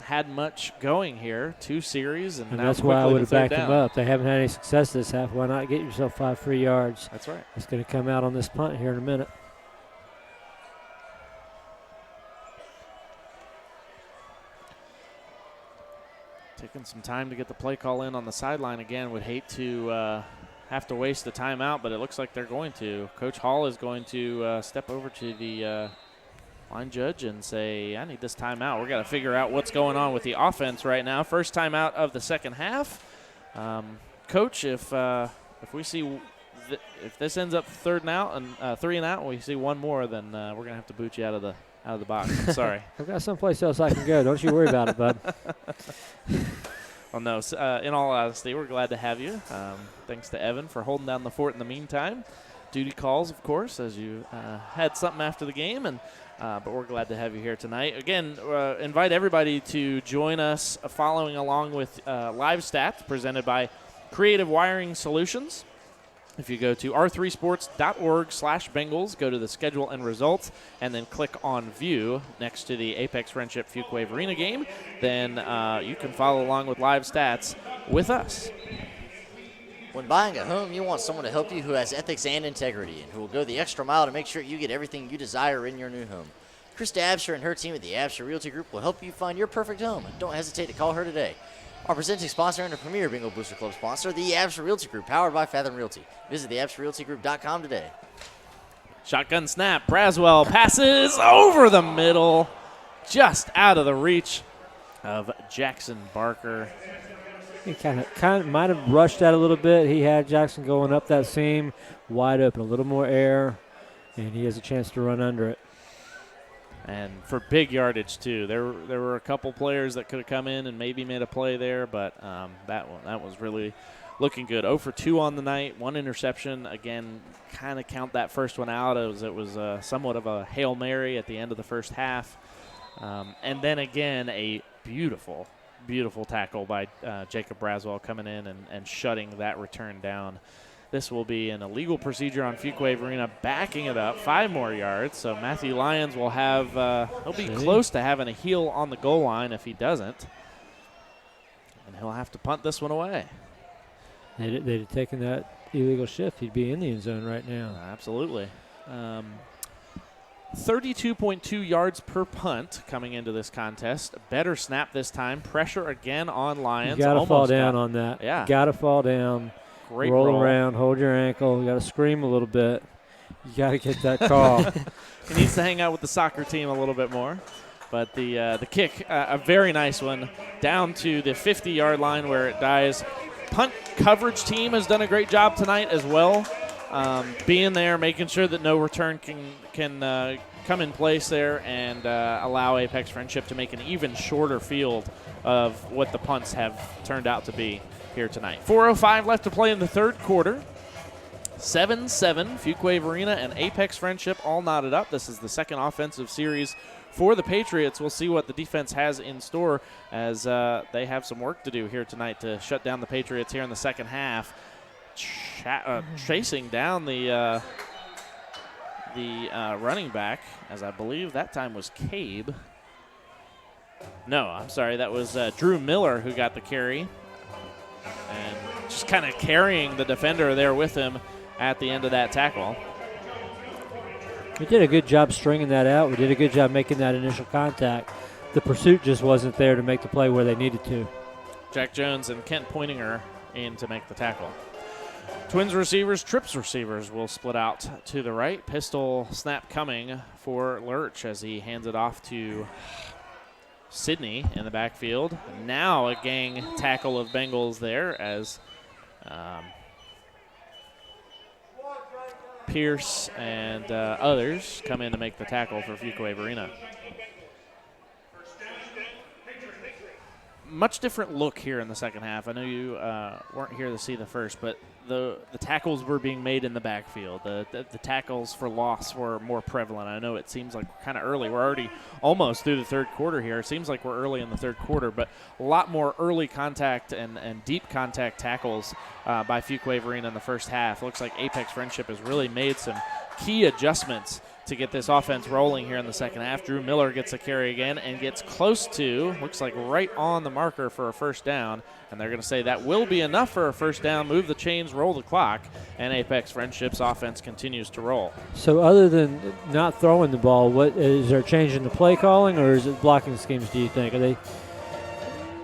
had much going here. 2 series, and now that's why I quickly would to have third backed them down. up. They haven't had any success this half. Why not get yourself 5 free yards? That's right. It's going to come out on this punt here in a minute. Taking some time to get the play call in on the sideline again. Would hate to have to waste the timeout, but it looks like they're going to. Coach Hall is going to step over to the line judge and say, I need this timeout. We're going to figure out what's going on with the offense right now. First timeout of the second half. Coach, if we see if this ends up 3rd and out and 3 and out, and we see one more, then we're going to have to boot you out of the box. I'm sorry. I've got someplace else I can go. Don't you worry about it, bud. Well, no, in all honesty, we're glad to have you. Thanks to Evan for holding down the fort in the meantime. Duty calls, of course, as you had something after the game, but we're glad to have you here tonight. Again, invite everybody to join us following along with live stats presented by Creative Wiring Solutions. If you go to r3sports.org/Bengals, go to the schedule and results, and then click on view next to the Apex Friendship Fuquay-Varina game, then you can follow along with live stats with us. When buying a home, you want someone to help you who has ethics and integrity and who will go the extra mile to make sure you get everything you desire in your new home. Krista Absher and her team at the Absher Realty Group will help you find your perfect home. Don't hesitate to call her today. Our presenting sponsor and a premier Bingo Booster Club sponsor, the Absher Realty Group, powered by Fathom Realty. Visit theabsherrealtygroup.com today. Shotgun snap. Braswell passes over the middle, just out of the reach of Jackson Barker. He kind of might have rushed that a little bit. He had Jackson going up that seam, wide open, a little more air, and he has a chance to run under it. And for big yardage, too. There were a couple players that could have come in and maybe made a play there, but that was really looking good. 0 for 2 on the night, 1 interception. Again, kind of count that first one out as it was somewhat of a Hail Mary at the end of the first half. And then again, a beautiful tackle by Jacob Braswell coming in and shutting that return down. This will be an illegal procedure on Fuquay-Varina, backing it up 5 more yards. So Matthew Lyons will have he'll be close to having a heel on the goal line if he doesn't. And he'll have to punt this one away. They'd have taken that illegal shift. He'd be in the end zone right now. Absolutely. 32.2 yards per punt coming into this contest. Better snap this time. Pressure again on Lyons. You got to fall down on that. Yeah. Got to fall down. Great roll around, hold your ankle. You got to scream a little bit. You got to get that call. He needs to hang out with the soccer team a little bit more. But the kick, a very nice one, down to the 50-yard line where it dies. Punt coverage team has done a great job tonight as well, being there, making sure that no return can come in place there and allow Apex Friendship to make an even shorter field of what the punts have turned out to be here tonight. 4:05 left to play in the third quarter. 7-7, Fuquay-Varina and Apex Friendship all knotted up. This is the second offensive series for the Patriots. We'll see what the defense has in store as they have some work to do here tonight to shut down the Patriots here in the second half. Chasing down the running back, as I believe that time was Cabe. No, I'm sorry, that was Drew Miller who got the carry. And just kind of carrying the defender there with him at the end of that tackle. We did a good job stringing that out. We did a good job making that initial contact. The pursuit just wasn't there to make the play where they needed to. Jack Jones and Kent Pointinger in to make the tackle. Twins receivers, Trips receivers will split out to the right. Pistol snap coming for Lurch as he hands it off to Sydney in the backfield. Now a gang tackle of Bengals there as Pierce and others come in to make the tackle for Fuquay-Varina. much different look here in the second half. I know you weren't here to see the first, but the tackles were being made in the backfield. The tackles for loss were more prevalent. I know it seems like we're kind of early. We're already almost through the third quarter here. It seems like we're early in the third quarter, but a lot more early contact and deep contact tackles by Fuquay-Varina in the first half. Looks like Apex Friendship has really made some key adjustments to get this offense rolling here in the second half. Drew Miller gets a carry again and gets close to, looks like right on the marker for a first down, and they're going to say that will be enough for a first down, move the chains, roll the clock, and Apex Friendship's offense continues to roll. So other than not throwing the ball, what is there a change in the play calling, or is it blocking schemes, do you think? Are they?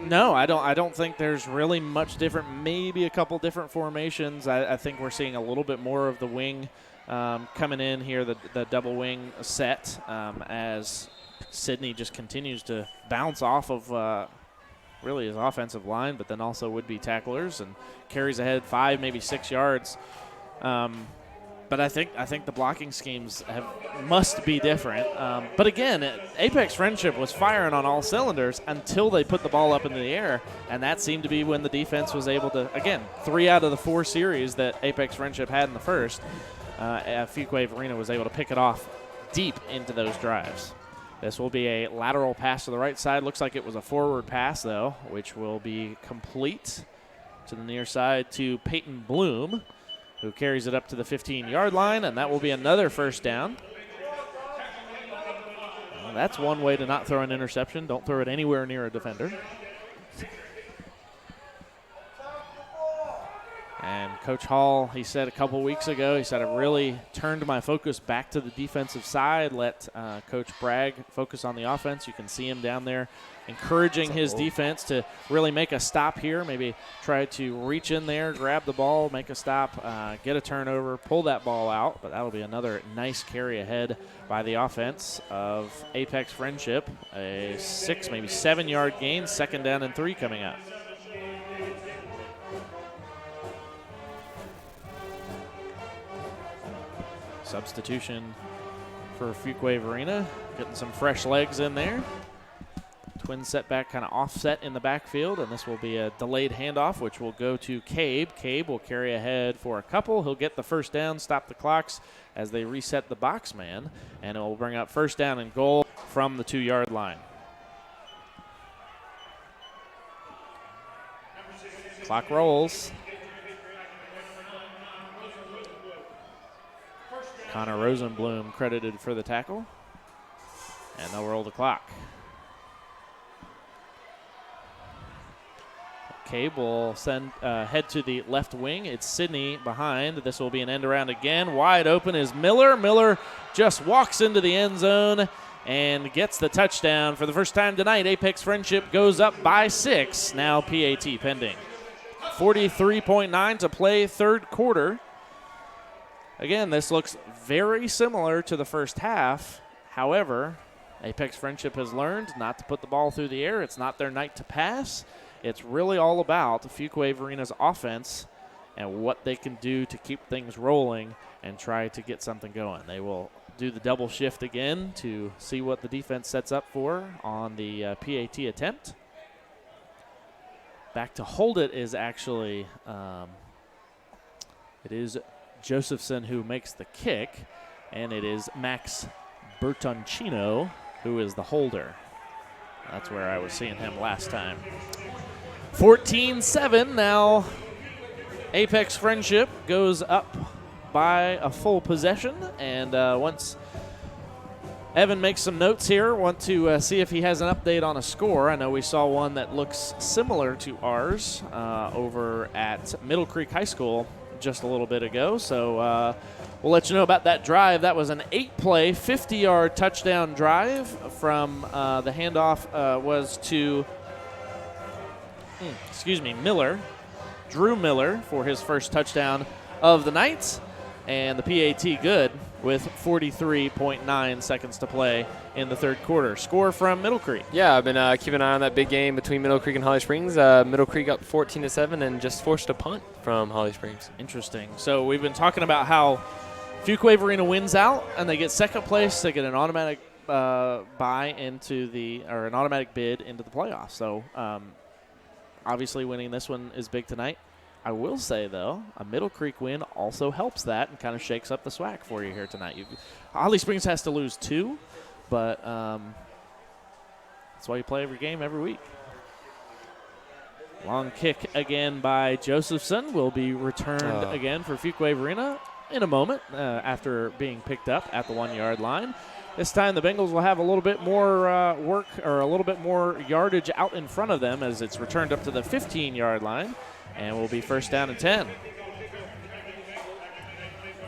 No, I don't think there's really much different. Maybe a couple different formations. I think we're seeing a little bit more of the wing coming in here, the double wing set, as Sydney just continues to bounce off of really his offensive line, but then also would-be tacklers, and carries ahead 5, maybe 6 yards. But I think the blocking schemes must be different. But again, Apex Friendship was firing on all cylinders until they put the ball up in the air, and that seemed to be when the defense was able to, again, 3 out of the 4 series that Apex Friendship had in the first, Fuquay-Varina was able to pick it off deep into those drives. This will be a lateral pass to the right side. Looks like it was a forward pass, though, which will be complete to the near side to Peyton Bloom, who carries it up to the 15-yard line, and that will be another first down. Well, that's one way to not throw an interception. Don't throw it anywhere near a defender. And Coach Hall, he said a couple weeks ago, he said, I really turned my focus back to the defensive side, let Coach Bragg focus on the offense. You can see him down there encouraging his defense to really make a stop here, maybe try to reach in there, grab the ball, make a stop, get a turnover, pull that ball out. But that'll be another nice carry ahead by the offense of Apex Friendship. A 6, maybe 7-yard gain, 2nd down and 3 coming up. Substitution for Fuquay-Varina, getting some fresh legs in there. Twin setback kind of offset in the backfield, and this will be a delayed handoff, which will go to Cabe. Cabe will carry ahead for a couple. He'll get the first down, stop the clocks as they reset the box man, and it will bring up first down and goal from the 2-yard line. Clock rolls. Connor Rosenblum credited for the tackle. And they'll roll the clock. Cabe will head to the left wing. It's Sydney behind. This will be an end around again. Wide open is Miller. Miller just walks into the end zone and gets the touchdown. For the first time tonight, Apex Friendship goes up by 6. Now PAT pending. 43.9 to play, third quarter. Again, this looks very similar to the first half. However, Apex Friendship has learned not to put the ball through the air. It's not their night to pass. It's really all about Fuquay-Varina's offense and what they can do to keep things rolling and try to get something going. They will do the double shift again to see what the defense sets up for on the PAT attempt. Back to hold it is actually, it is Josephson who makes the kick, and it is Max Bertoncino who is the holder. That's where I was seeing him last time. 14-7 now. Apex Friendship goes up by a full possession, and once Evan makes some notes here, want to see if he has an update on a score. I know we saw one that looks similar to ours over at Middle Creek High School just a little bit ago, so we'll let you know about that drive. That was an 8-play, 50-yard touchdown drive from the handoff was to, Miller, Drew Miller for his first touchdown of the night, and the PAT good with 43.9 seconds to play in the third quarter. Score from Middle Creek. Yeah, I've been keeping an eye on that big game between Middle Creek and Holly Springs. Middle Creek up 14-7 and just forced a punt from Holly Springs. Interesting. So we've been talking about how Fuquay-Varina wins out and they get second place. They get an automatic an automatic bid into the playoffs. So obviously winning this one is big tonight. I will say, though, a Middle Creek win also helps that and kind of shakes up the SWAC for you here tonight. Holly Springs has to lose 2, but that's why you play every game every week. Long kick again by Josephson will be returned again for Fuquay-Varina in a moment after being picked up at the 1-yard line. This time the Bengals will have a little bit more work or a little bit more yardage out in front of them as it's returned up to the 15-yard line. And will be first down and 10.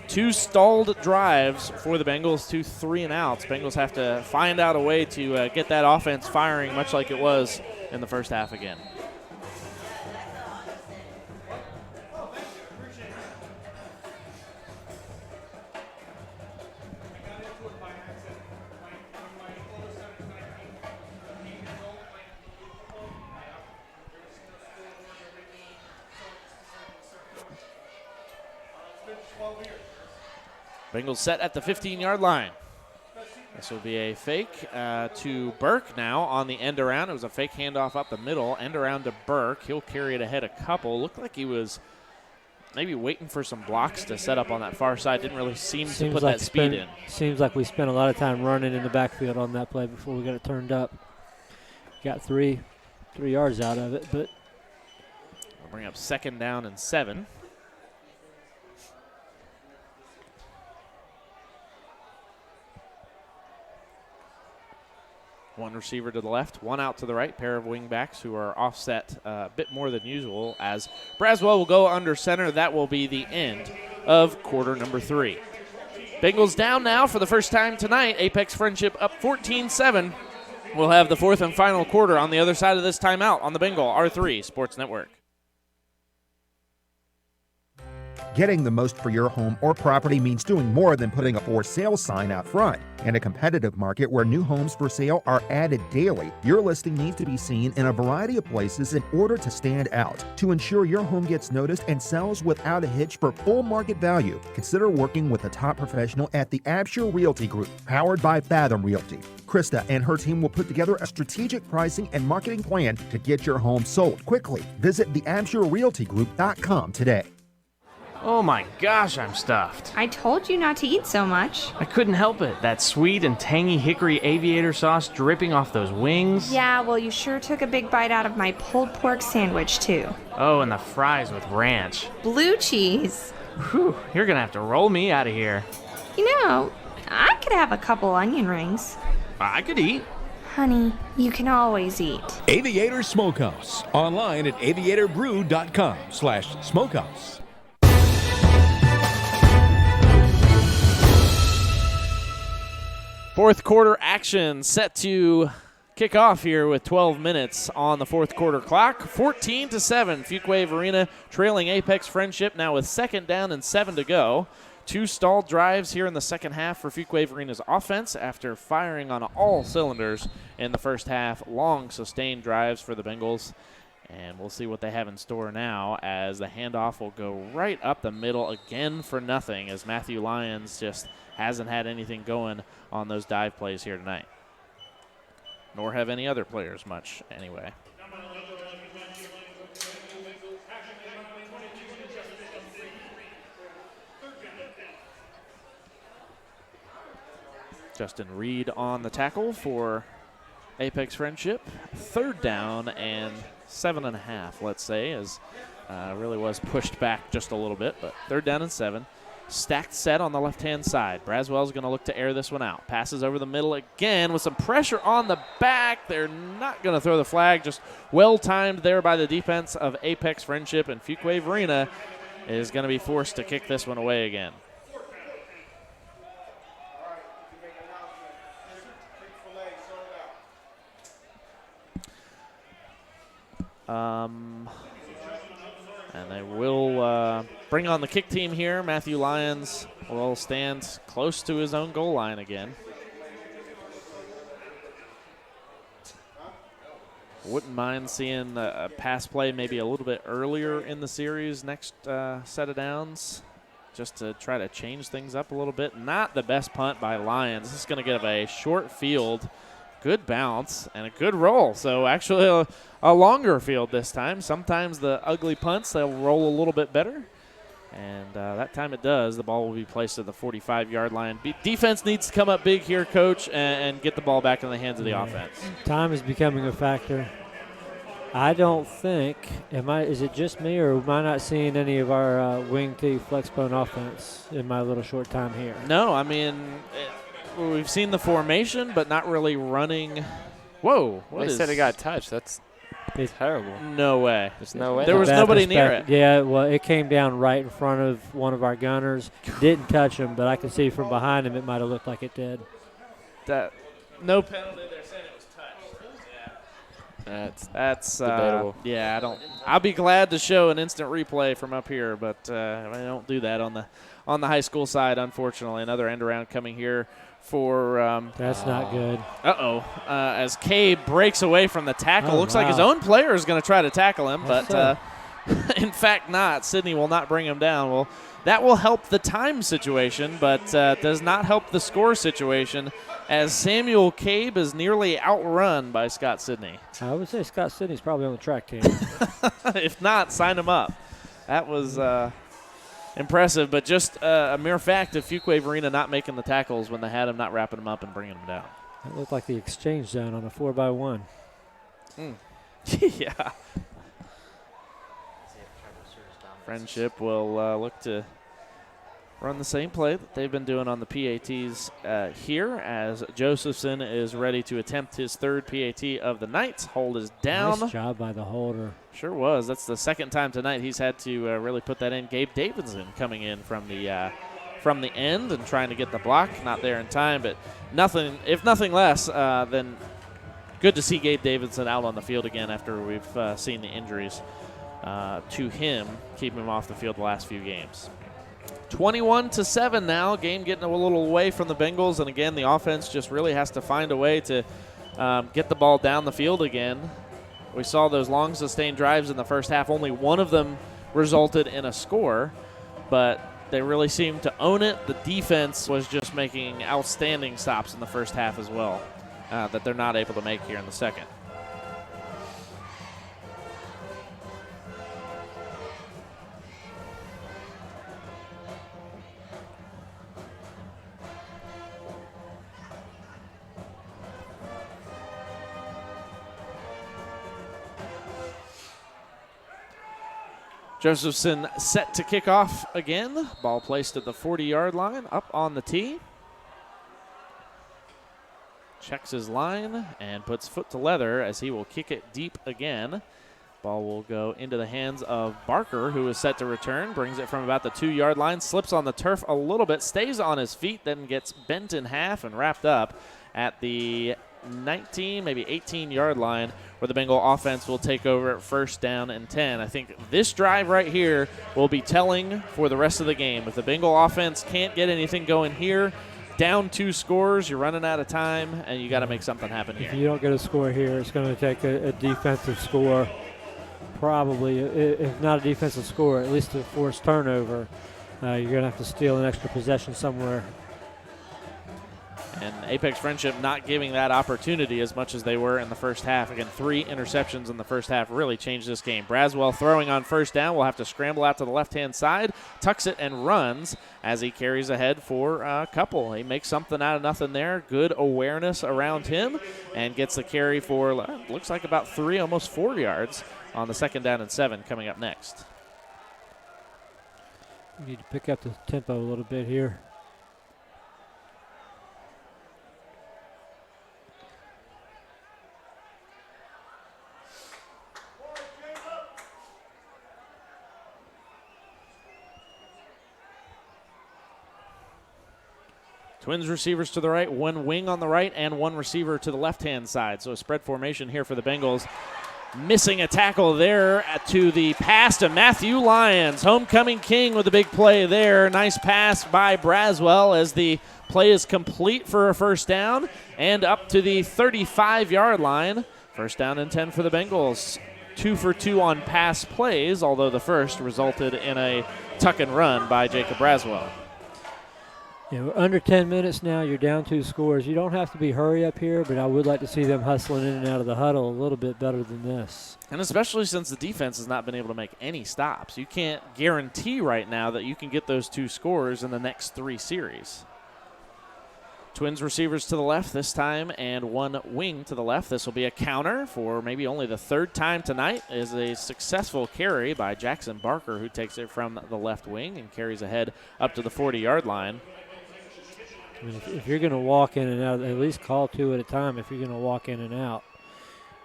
2 stalled drives for the Bengals, 2 3-and-outs. Bengals have to find out a way to get that offense firing, much like it was in the first half again. Bengals set at the 15-yard line. This will be a fake to Burke now on the end around. It was a fake handoff up the middle, end around to Burke. He'll carry it ahead a couple. Looked like he was maybe waiting for some blocks to set up on that far side. Didn't really seem to put that speed in. Seems like we spent a lot of time running in the backfield on that play before we got it turned up. Got 3 yards out of it, but we'll bring up second down and 7. One receiver to the left, one out to the right, pair of wingbacks who are offset a bit more than usual as Braswell will go under center. That will be the end of quarter number 3. Bengals down now for the first time tonight. Apex Friendship up 14-7. We'll have the fourth and final quarter on the other side of this timeout on the Bengal R3 Sports Network. Getting the most for your home or property means doing more than putting a for sale sign out front. In a competitive market where new homes for sale are added daily, your listing needs to be seen in a variety of places in order to stand out. To ensure your home gets noticed and sells without a hitch for full market value, consider working with a top professional at the Absher Realty Group, powered by Fathom Realty. Krista and her team will put together a strategic pricing and marketing plan to get your home sold quickly. Visit theabsherrealtygroup.com today. Oh my gosh, I'm stuffed. I told you not to eat so much. I couldn't help it. That sweet and tangy hickory aviator sauce dripping off those wings. Yeah, well, you sure took a big bite out of my pulled pork sandwich, too. Oh, and the fries with ranch. Blue cheese. Whew, you're gonna have to roll me out of here. You know, I could have a couple onion rings. I could eat. Honey, you can always eat. Aviator Smokehouse. Online at aviatorbrew.com/smokehouse. Fourth quarter action set to kick off here with 12 minutes on the fourth quarter clock. 14-7, Fuquay-Varina trailing Apex Friendship now with second down and 7 to go. 2 stalled drives here in the second half for Fuquay-Varina's offense after firing on all cylinders in the first half. Long sustained drives for the Bengals. And we'll see what they have in store now as the handoff will go right up the middle again for nothing as Matthew Lyons just hasn't had anything going on those dive plays here tonight. Nor have any other players much anyway. Justin Reed on the tackle for Apex Friendship. Third down and 7.5, let's say, as really was pushed back just a little bit, but third down and 7. Stacked set on the left-hand side. Braswell's going to look to air this one out. Passes over the middle again with some pressure on the back. They're not going to throw the flag. Just well-timed there by the defense of Apex Friendship, and Fuquay-Varina is going to be forced to kick this one away again. And they will bring on the kick team here. Matthew Lyons will stand close to his own goal line again. Wouldn't mind seeing a pass play maybe a little bit earlier in the series next set of downs, just to try to change things up a little bit. Not the best punt by Lyons. This is going to give a short field good bounce and a good roll. So actually a longer field this time. Sometimes the ugly punts, they'll roll a little bit better. And that time it does. The ball will be placed at the 45-yard line. Defense needs to come up big here, Coach, and get the ball back in the hands of the offense. Time is becoming a factor. I don't think, is it just me, or am I not seeing any of our wing T flexbone offense in my little short time here? No, I mean, we've seen the formation, but not really running. Whoa. They said it got touched. That's terrible. No way. There's no way. There was nobody near it. Yeah, well, it came down right in front of one of our gunners. Didn't touch him, but I could see from behind him it might have looked like it did. No penalty. They're saying it was touched. That's debatable. Yeah, I'll be glad to show an instant replay from up here, but I don't do that on the high school side, unfortunately. Another end around coming here for that's not good. As Cabe breaks away from the tackle. Looks like his own player is going to try to tackle him, but in fact not. Sydney will not bring him down. Well, that will help the time situation, but does not help the score situation, as Samuel Cabe is nearly outrun by Scott Sidney. I would say Scott Sidney's probably on the track team. If not, sign him up. That was impressive, but just a mere fact of Fuquay-Varina not making the tackles when they had him, not wrapping him up and bringing him down. That looked like the exchange zone on a 4x1. Yeah. Friendship will look to run the same play that they've been doing on the PATs here, as Josephson is ready to attempt his third PAT of the night. Hold is down. Nice job by the holder. Sure was. That's the second time tonight he's had to really put that in. Gabe Davidson coming in from the end and trying to get the block. Not there in time, but if nothing less than good to see Gabe Davidson out on the field again after we've seen the injuries to him, keeping him off the field the last few games. 21-7 now. Game getting a little away from the Bengals, and again, the offense just really has to find a way to get the ball down the field again. We saw those long sustained drives in the first half. Only one of them resulted in a score, but they really seemed to own it. The defense was just making outstanding stops in the first half as well that they're not able to make here in the second. Josephson set to kick off again. Ball placed at the 40-yard line, up on the tee. Checks his line and puts foot to leather as he will kick it deep again. Ball will go into the hands of Barker, who is set to return. Brings it from about the 2-yard line, slips on the turf a little bit, stays on his feet, then gets bent in half and wrapped up at the 19, maybe 18-yard line, where the Bengal offense will take over at first down and 10. I think this drive right here will be telling for the rest of the game. If the Bengal offense can't get anything going here, down 2 scores, you're running out of time, and you got to make something happen here. If you don't get a score here, it's going to take a defensive score, probably, if not a defensive score, at least a forced turnover. You're going to have to steal an extra possession somewhere. And Apex Friendship not giving that opportunity as much as they were in the first half. Again, 3 interceptions in the first half really changed this game. Braswell throwing on first down. Will have to scramble out to the left-hand side, tucks it and runs as he carries ahead for a couple. He makes something out of nothing there. Good awareness around him and gets the carry for, looks like about 3, almost 4 yards on the second down and 7 coming up next. We need to pick up the tempo a little bit here. Twins receivers to the right, 1 wing on the right, and 1 receiver to the left-hand side. So a spread formation here for the Bengals. Missing a tackle there to the pass to Matthew Lyons. Homecoming king with a big play there. Nice pass by Braswell as the play is complete for a first down and up to the 35-yard line. First down and 10 for the Bengals. 2 for 2 on pass plays, although the first resulted in a tuck and run by Jacob Braswell. We're under 10 minutes now. You're down 2 scores. You don't have to be hurry up here, but I would like to see them hustling in and out of the huddle a little bit better than this. And especially since the defense has not been able to make any stops. You can't guarantee right now that you can get those 2 scores in the next 3 series. Twins receivers to the left this time and 1 wing to the left. This will be a counter for maybe only the 3rd time tonight. Is a successful carry by Jackson Barker, who takes it from the left wing and carries ahead up to the 40-yard line. I mean, if you're going to walk in and out, at least call 2 at a time if you're going to walk in and out.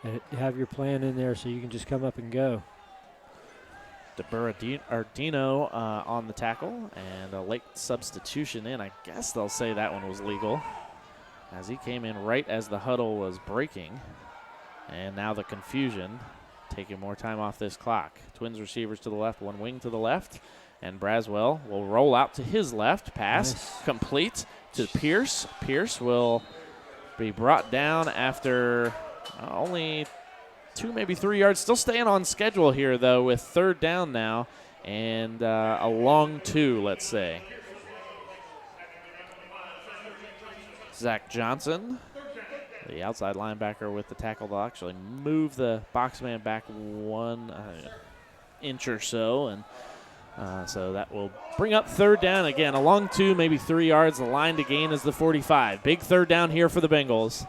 And have your plan in there so you can just come up and go. DeBerardino on the tackle, and a late substitution in. I guess they'll say that one was legal, as he came in right as the huddle was breaking. And now the confusion, taking more time off this clock. Twins receivers to the left, 1 wing to the left, and Braswell will roll out to his left. Pass complete to Pierce. Pierce will be brought down after only 2, maybe 3 yards. Still staying on schedule here, though, with 3rd down now and a long 2, let's say. Zach Johnson, the outside linebacker with the tackle, will actually move the box man back 1 inch or so, and so that will bring up 3rd down. Again, a long 2, maybe 3 yards. The line to gain is the 45. Big 3rd down here for the Bengals.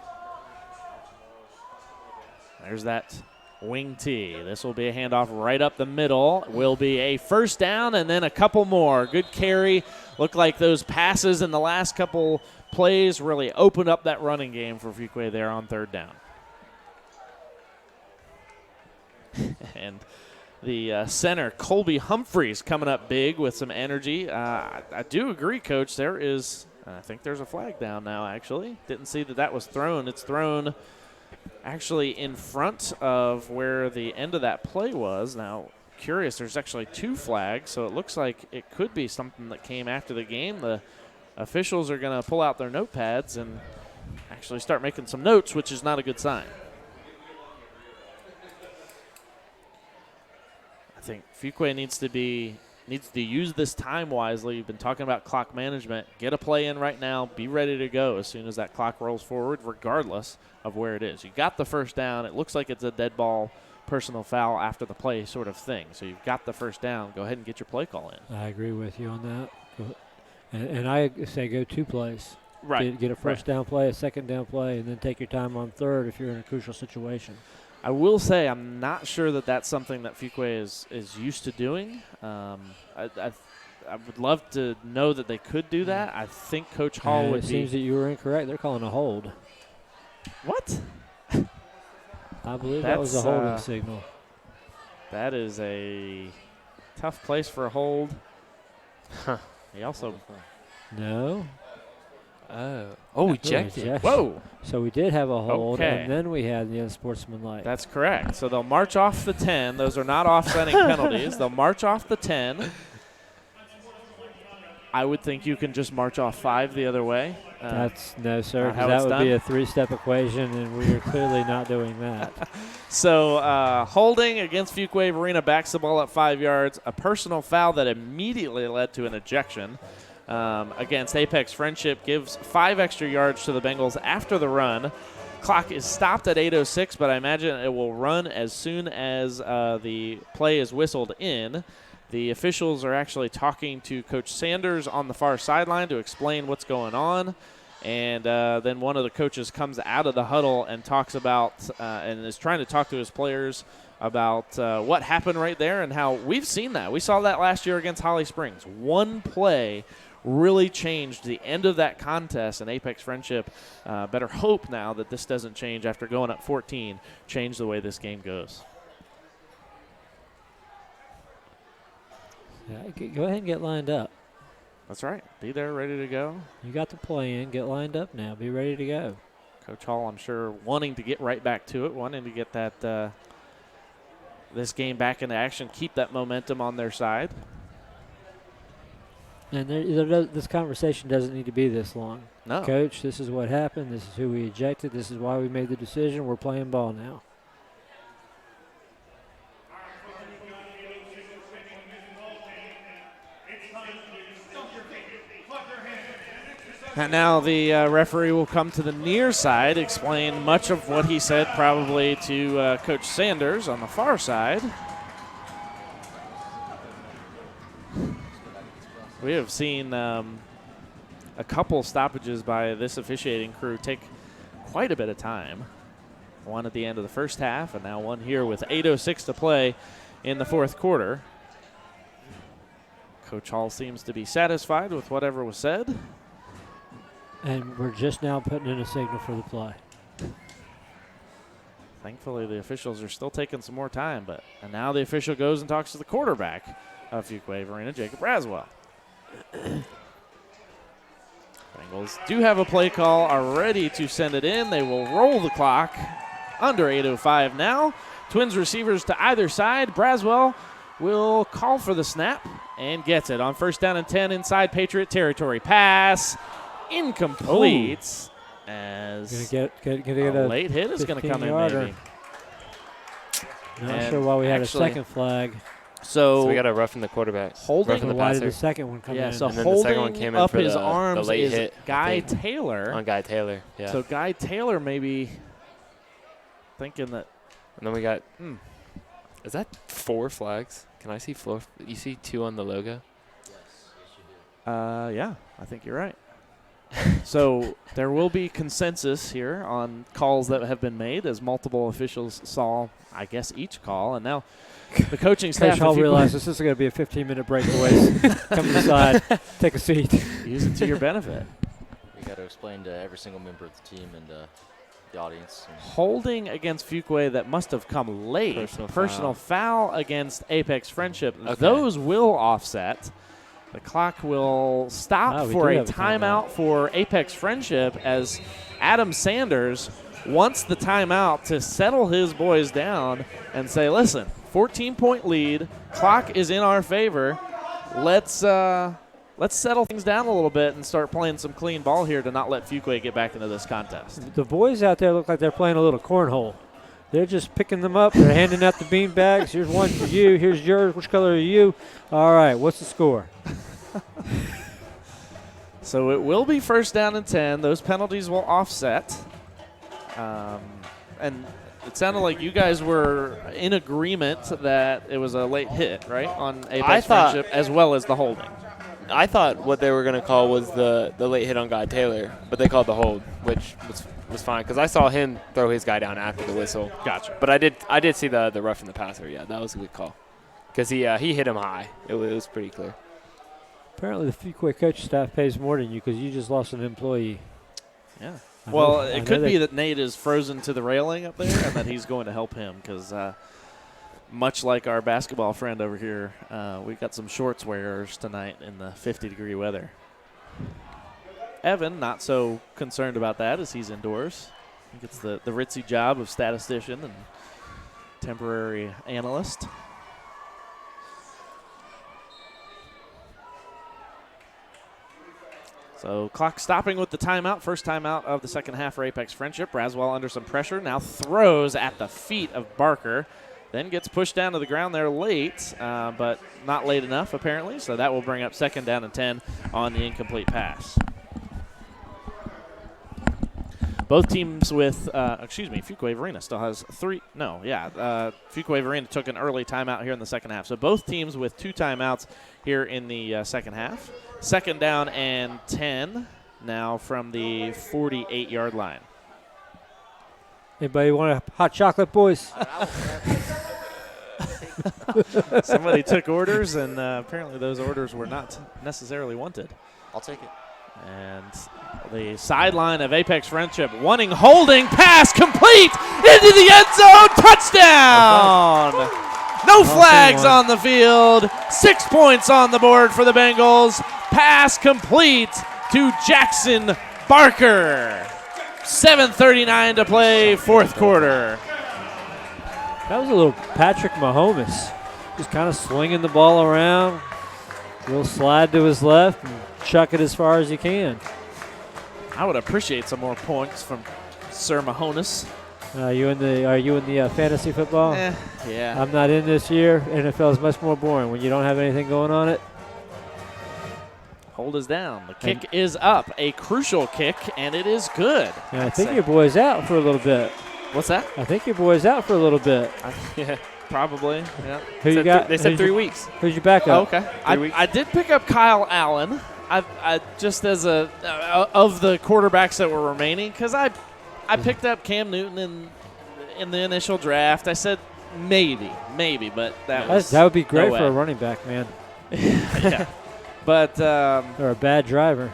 There's that wing tee. This will be a handoff right up the middle. Will be a 1st down and then a couple more. Good carry. Looked like those passes in the last couple plays really opened up that running game for Fuquay there on 3rd down. And the center, Colby Humphreys, coming up big with some energy. I do agree, Coach. I think there's a flag down now, actually. Didn't see that was thrown. It's thrown actually in front of where the end of that play was. Now, curious, there's actually 2 flags, so it looks like it could be something that came after the game. The officials are going to pull out their notepads and actually start making some notes, which is not a good sign. I think Fuquay needs to use this time wisely. You've been talking about clock management. Get a play in right now. Be ready to go as soon as that clock rolls forward, regardless of where it is. You got the 1st down. It looks like it's a dead ball, personal foul after the play sort of thing. So you've got the 1st down. Go ahead and get your play call in. I agree with you on that. And I say go 2 plays. Right. Get a 1st down play, a 2nd down play, and then take your time on 3rd if you're in a crucial situation. I will say I'm not sure that that's something that Fuquay is used to doing. I would love to know that they could do that. I think Coach Hall would be. It seems that you were incorrect. They're calling a hold. What? I believe that was a holding signal. That is a tough place for a hold. He also. No. Oh, ejected. Whoa. So we did have a hold, Okay. and then we had the unsportsmanlike. That's correct. So they'll march off the 10. Those are not offsetting penalties. They'll march off the 10. I would think you can just march off 5 the other way. No, sir, how that it's would done. be a 3-step equation, and we are clearly not doing that. So holding against Fuquay-Varina, backs the ball up 5 yards. A personal foul that immediately led to an ejection against Apex Friendship gives 5 extra yards to the Bengals after the run. Clock is stopped at 8:06, but I imagine it will run as soon as the play is whistled in. The officials are actually talking to Coach Sanders on the far sideline to explain what's going on. And then one of the coaches comes out of the huddle and talks about and is trying to talk to his players about what happened right there and how we've seen that. We saw that last year against Holly Springs. One play really changed the end of that contest, and Apex Friendship better hope now that this doesn't change after going up 14, change the way this game goes. Yeah, go ahead and get lined up. That's right. Be there, ready to go. You got the play in. Get lined up now. Be ready to go. Coach Hall, I'm sure, wanting to get right back to it, wanting to get that this game back into action, keep that momentum on their side. And this conversation doesn't need to be this long. No. Coach, this is what happened. This is who we ejected. This is why we made the decision. We're playing ball now. And now the referee will come to the near side, explain much of what he said probably to Coach Sanders on the far side. We have seen a couple stoppages by this officiating crew take quite a bit of time. One at the end of the first half, and now one here with 8:06 to play in the fourth quarter. Coach Hall seems to be satisfied with whatever was said. And we're just now putting in a signal for the play. Thankfully, the officials are still taking some more time, and now the official goes and talks to the quarterback of Fuquay-Varina, Jacob Braswell. Bengals do have a play call, are ready to send it in. They will roll the clock. Under 8:05 now. Twins receivers to either side. Braswell will call for the snap and gets it on first down and 10 inside Patriot territory. Pass incomplete. As gonna get a late hit is going to come in maybe. Not sure why we had a second flag. So we got a roughing the quarterback. Holding why did the second one come in? Yeah, so and then the second one holding came in up for his the arms late is hit, Guy Taylor. On Guy Taylor, yeah. So Guy Taylor maybe thinking that. And then we got, is that 4 flags? Can I see 4? You see 2 on the logo? Yeah, I think you're right. So there will be consensus here on calls that have been made as multiple officials saw, I guess, each call. And now the coaching staff. Coach Hall realizes this is going to be a 15-minute break, boys. Come inside, take a seat. Use it to your benefit. We got to explain to every single member of the team and the audience. Holding against Fuquay that must have come late. Personal foul against Apex Friendship. Okay. Those will offset. The clock will stop for a timeout for Apex Friendship as Adam Sanders wants the timeout to settle his boys down and say, listen, 14-point lead, clock is in our favor. Let's settle things down a little bit and start playing some clean ball here to not let Fuquay get back into this contest. The boys out there look like they're playing a little cornhole. They're just picking them up. They're handing out the bean bags. Here's one for you. Here's yours. Which color are you? All right, what's the score? So it will be first down and 10. Those penalties will offset. And it sounded like you guys were in agreement that it was a late hit, right, on Apex Friendship as well as the holding. I thought what they were going to call was the late hit on Guy Taylor, but they called the hold, which was fine because I saw him throw his guy down after the whistle. Gotcha. But I did see the rough in the passer. Yeah, that was a good call because he hit him high. It was pretty clear. Apparently, the Fuquay coach staff pays more than you because you just lost an employee. Yeah. Well, it could be that Nate is frozen to the railing up there and that he's going to help him because much like our basketball friend over here, we've got some shorts wearers tonight in the 50-degree weather. Evan, not so concerned about that as he's indoors. He gets the ritzy job of statistician and temporary analyst. So clock stopping with the timeout. First timeout of the second half for Apex Friendship. Braswell under some pressure. Now throws at the feet of Barker. Then gets pushed down to the ground there late, but not late enough apparently. So that will bring up second down and 10 on the incomplete pass. Both teams with, Fuquay-Varina still has Fuquay-Varina took an early timeout here in the second half. So both teams with 2 timeouts here in the second half. Second down and 10 now from the 48-yard line. Anybody want a hot chocolate, boys? Somebody took orders, and apparently those orders were not necessarily wanted. I'll take it. And the sideline of Apex Friendship wanting holding, pass complete into the end zone, touchdown! No flags on the field. 6 points on the board for the Bengals. Pass complete to Jackson Barker. 7:39 to play, fourth quarter. That was a little Patrick Mahomes. Just kind of swinging the ball around. A little slide to his left and chuck it as far as you can. I would appreciate some more points from Sir Mahomes. Are you in the fantasy football? Yeah. I'm not in this year. NFL is much more boring when you don't have anything going on it. Hold is down. The kick is up. A crucial kick, and it is good. Yeah, I think your boy's out for a little bit. What's that? I think your boy's out for a little bit. Yeah, probably. Yeah. Who you got? They said 3 weeks. Who's your backup? Oh, okay. I did pick up Kyle Allen. I just as of the quarterbacks that were remaining, because I picked up Cam Newton in the initial draft. I said maybe, but that would be great for a running back, man. Yeah. But or a bad driver.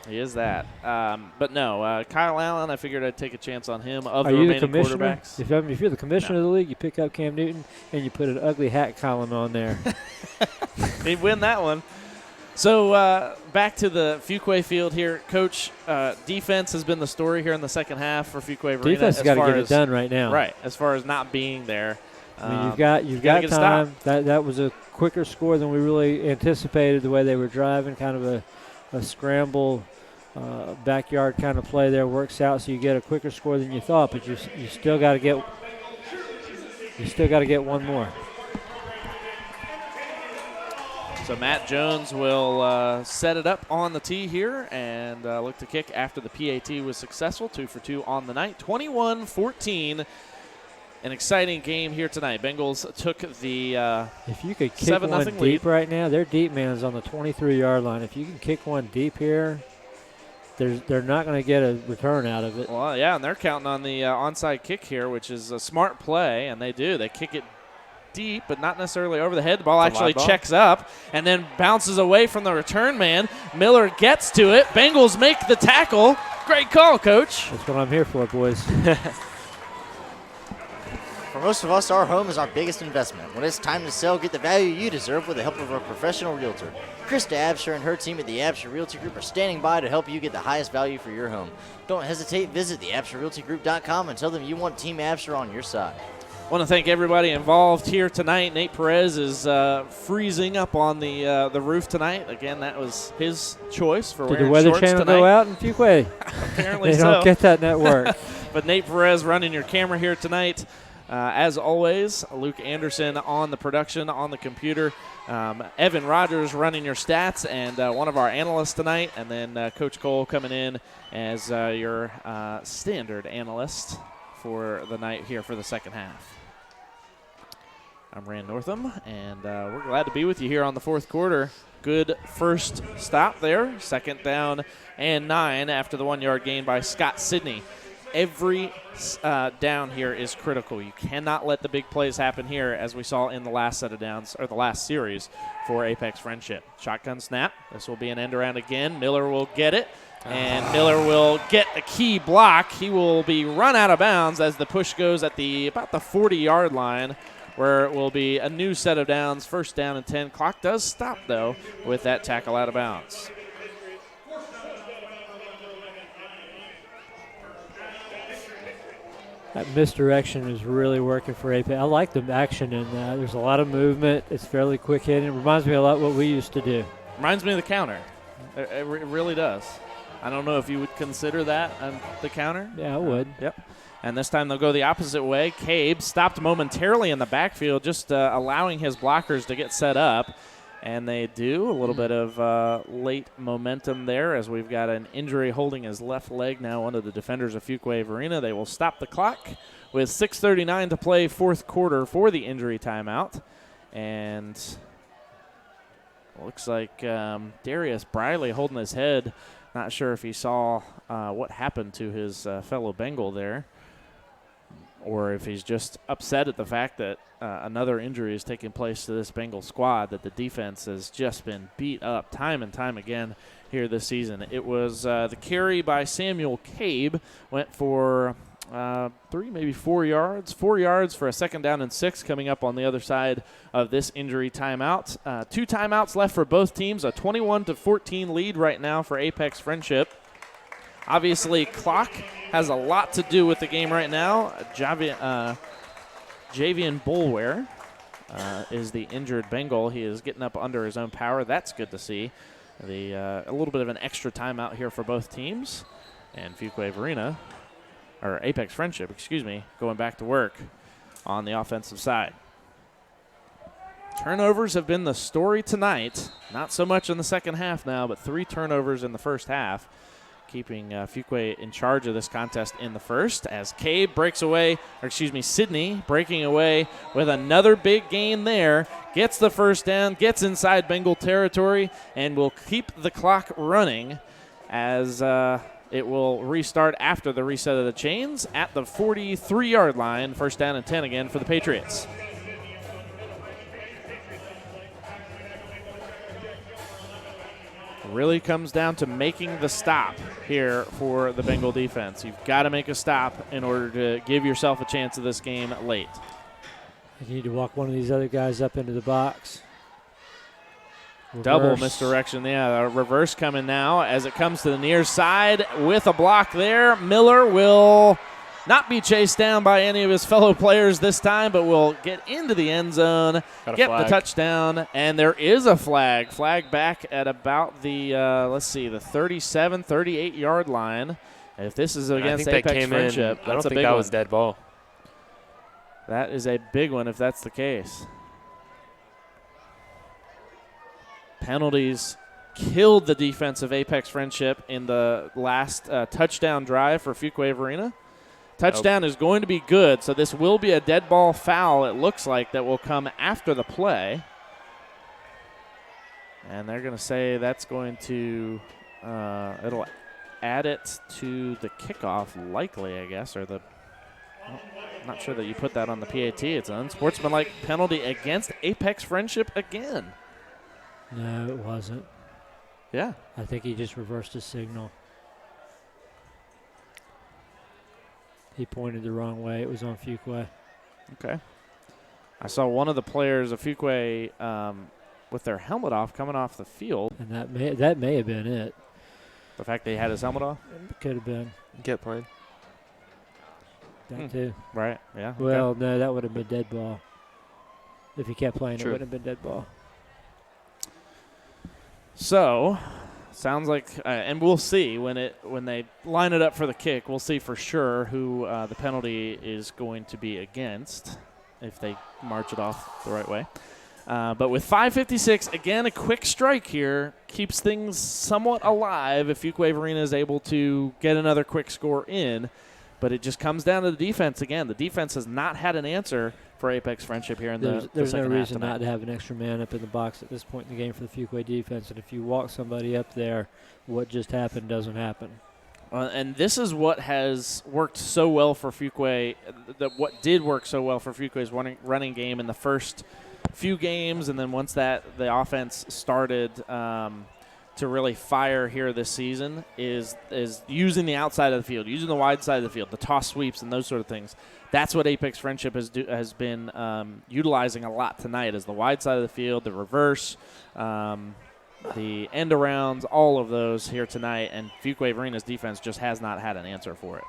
He is that. But no, Kyle Allen, I figured I'd take a chance on him. Of Are the you the remaining commissioner? quarterbacks. If you're the commissioner of the league, you pick up Cam Newton and you put an ugly hat column on there. He'd win that one. So back to the Fuquay field here. Coach, defense has been the story here in the second half for Fuquay-Varina. Defense has got to get it done right now. Right, as far as not being there. I mean, you've got time. That was a quicker score than we really anticipated the way they were driving, kind of a scramble backyard kind of play there works out, so you get a quicker score than you thought, but you still got to get one more. So Matt Jones will set it up on the tee here and look to kick after the PAT was successful. 2 for 2 on the night. 21-14. An exciting game here tonight. Bengals took the if you could kick one deep lead right now, their deep man is on the 23-yard line. If you can kick one deep here, they're not going to get a return out of it. Well, yeah, and they're counting on the onside kick here, which is a smart play, and they do. They kick it deep, but not necessarily over the head. The ball actually checks up and then bounces away from the return man. Miller gets to it. Bengals make the tackle. Great call, Coach. That's what I'm here for, boys. For most of us, our home is our biggest investment. When it's time to sell, get the value you deserve with the help of a professional realtor. Krista Absher and her team at the Absher Realty Group are standing by to help you get the highest value for your home. Don't hesitate. Visit theabsherrealtygroup.com and tell them you want Team Absher on your side. I want to thank everybody involved here tonight. Nate Perez is freezing up on the roof tonight. Again, that was his choice for wearing shorts tonight. Did the Weather Channel go out in Fuquay? Apparently they so. don't get that network. But Nate Perez running your camera here tonight. As always, Luke Anderson on the production, on the computer. Evan Rogers running your stats and one of our analysts tonight. And then Coach Cole coming in as your standard analyst for the night here for the second half. I'm Rand Northam, and we're glad to be with you here on the fourth quarter. Good first stop there. 2nd down and 9 after the 1-yard gain by Scott Sidney. Every down here is critical. You cannot let the big plays happen here, as we saw in the last set of downs, or the last series for Apex Friendship. Shotgun snap. This will be an end around again. Miller will get it, and Miller will get a key block. He will be run out of bounds as the push goes at about the 40-yard line, where it will be a new set of downs. 1st down and 10. Clock does stop, though, with that tackle out of bounds. That misdirection is really working for AP. I like the action in that. There's a lot of movement. It's fairly quick hitting. It reminds me a lot of what we used to do. Reminds me of the counter. It really does. I don't know if you would consider that the counter. Yeah, I would. Yep. And this time they'll go the opposite way. Cabe stopped momentarily in the backfield, just allowing his blockers to get set up. And they do. A little bit of late momentum there as we've got an injury holding his left leg now, one of the defenders of Fuquay-Varina. They will stop the clock with 6:39 to play, fourth quarter for the injury timeout. And looks like Darius Briley holding his head. Not sure if he saw what happened to his fellow Bengal there, or if he's just upset at the fact that another injury is taking place to this Bengal squad, that the defense has just been beat up time and time again here this season. It was the carry by Samuel Cabe, went for 3, maybe 4 yards. 4 yards for a 2nd down and 6 coming up on the other side of this injury timeout. 2 timeouts left for both teams, a 21-14 lead right now for Apex Friendship. Obviously, clock has a lot to do with the game right now. Javian Bulware is the injured Bengal. He is getting up under his own power. That's good to see. A little bit of an extra timeout here for both teams. And Fuquay-Varina, or Apex Friendship, going back to work on the offensive side. Turnovers have been the story tonight. Not so much in the second half now, but 3 turnovers in the first half, keeping Fuquay in charge of this contest in the first as Cade breaks away, Sidney breaking away with another big gain there, gets the first down, gets inside Bengal territory, and will keep the clock running as it will restart after the reset of the chains at the 43-yard line. First down and 10 again for the Patriots. Really comes down to making the stop here for the Bengal defense. You've got to make a stop in order to give yourself a chance of this game late. You need to walk one of these other guys up into the box. Reverse. Double misdirection. Yeah, a reverse coming now as it comes to the near side with a block there. Miller will not be chased down by any of his fellow players this time, but will get into the end zone, get the touchdown, and there is a flag. Flag back at about the, the 37, 38-yard line. If this is against Apex Friendship, I don't think that was dead ball. That is a big one if that's the case. Penalties killed the defense of Apex Friendship in the last touchdown drive for Fuquay-Varina. Touchdown is going to be good, so this will be a dead ball foul, it looks like, that will come after the play. And they're going to say that's going to it'll add it to the kickoff, likely, I guess, or the not sure that you put that on the PAT. It's an unsportsmanlike penalty against Apex Friendship again. No, it wasn't. Yeah. I think he just reversed his signal. He pointed the wrong way. It was on Fuquay. Okay. I saw one of the players of Fuquay with their helmet off coming off the field. And that may have been it. The fact that he had his helmet off? It could have been. Get played. That too. Right, yeah. Well, okay. No, that would have been dead ball. If he kept playing, True. It wouldn't have been dead ball. So, sounds like, and we'll see when they line it up for the kick. We'll see for sure who the penalty is going to be against if they march it off the right way. But with 5:56, again, a quick strike here keeps things somewhat alive if Fuquay-Varina is able to get another quick score in. But it just comes down to the defense again. The defense has not had an answer for Apex Friendship here in the second half. There's no reason not to have an extra man up in the box at this point in the game for the Fuquay defense. And if you walk somebody up there, what just happened doesn't happen. And this is what has worked so well for Fuquay, what did work so well for Fuquay's running game in the first few games, and then once the offense started to really fire here this season is using the outside of the field, using the wide side of the field, the toss sweeps and those sort of things. That's what Apex Friendship has been utilizing a lot tonight, is the wide side of the field, the reverse, the end arounds, all of those here tonight, and Fuquay-Varina's defense just has not had an answer for it.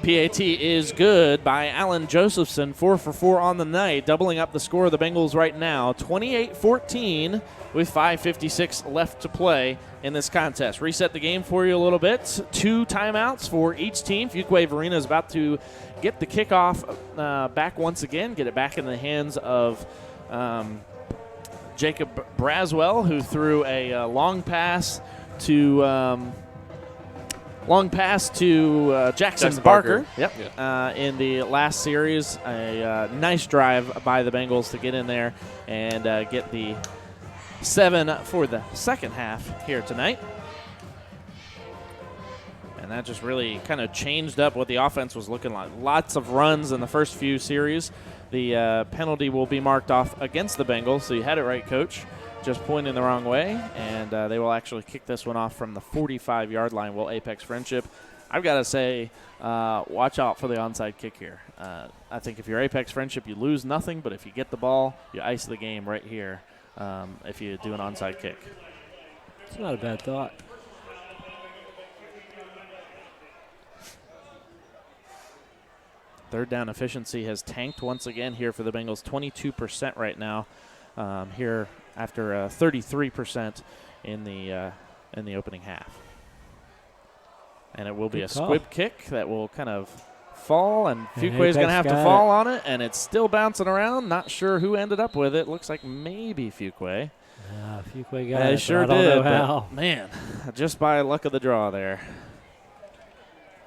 PAT is good by Alan Josephson, 4 for 4 on the night, doubling up the score of the Bengals right now, 28-14 with 5:56 left to play in this contest. Reset the game for you a little bit. 2 timeouts for each team. Fuquay-Varina is about to get the kickoff back once again, get it back in the hands of Jacob Braswell, who threw a long pass to Jackson Barker. Yep. Yeah. In the last series, a nice drive by the Bengals to get in there and get the 7 for the second half here tonight. And that just really kind of changed up what the offense was looking like. Lots of runs in the first few series. The penalty will be marked off against the Bengals, so you had it right, Coach. Just pointing the wrong way, and they will actually kick this one off from the 45-yard line, will Apex Friendship. I've got to say, watch out for the onside kick here. I think if you're Apex Friendship, you lose nothing, but if you get the ball, you ice the game right here if you do an onside kick. It's not a bad thought. Third down efficiency has tanked once again here for the Bengals, 22% right now here after 33% in the opening half. And it will be a squib kick that will kind of fall, and Fuquay's going to have to fall on it, and it's still bouncing around. Not sure who ended up with it. Looks like maybe Fuquay. Fuquay got it. They sure I don't did. know how. But man, just by luck of the draw there.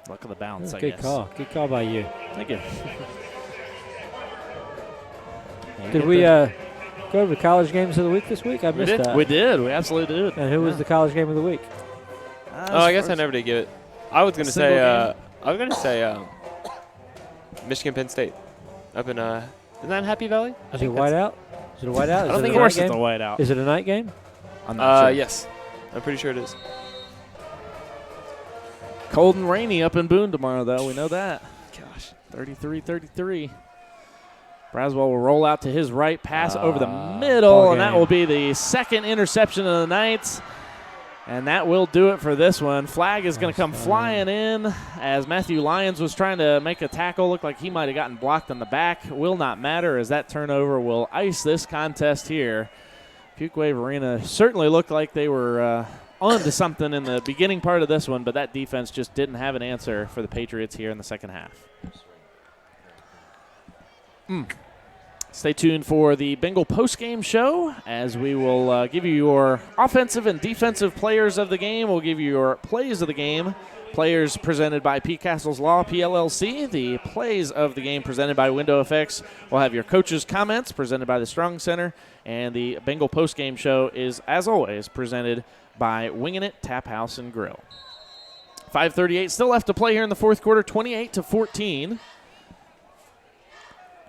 Luck of the bounce, I guess. Good call. Good call by you. Thank you. Did we go over the college games of the week this week? I missed that. We did. We absolutely did. And who was the college game of the week? I guess I never did give it. I was going to say Michigan Penn State up in isn't that in Happy Valley? Is it whiteout? Is it a whiteout? I don't think it's a whiteout. Is it a night game? I'm not sure. Yes. I'm pretty sure it is. Cold and rainy up in Boone tomorrow, though. We know that. Gosh, 33-33. Braswell will roll out to his right, pass over the middle, and that will be the second interception of the night. And that will do it for this one. Flag is going to come flying in as Matthew Lyons was trying to make a tackle. Looked like he might have gotten blocked on the back. Will not matter as that turnover will ice this contest here. Fuquay-Varina certainly looked like they were on to something in the beginning part of this one, but that defense just didn't have an answer for the Patriots here in the second half. Stay tuned for the Bengal postgame show as we will give you your offensive and defensive players of the game. We'll give you your plays of the game. Players presented by P. Castles Law, PLLC. The plays of the game presented by Window Effects. We'll have your coaches' comments presented by the Strong Center. And the Bengal postgame show is, as always, presented by Wingin' It Tap House and Grill. 5:38 still left to play here in the fourth quarter, 28-14.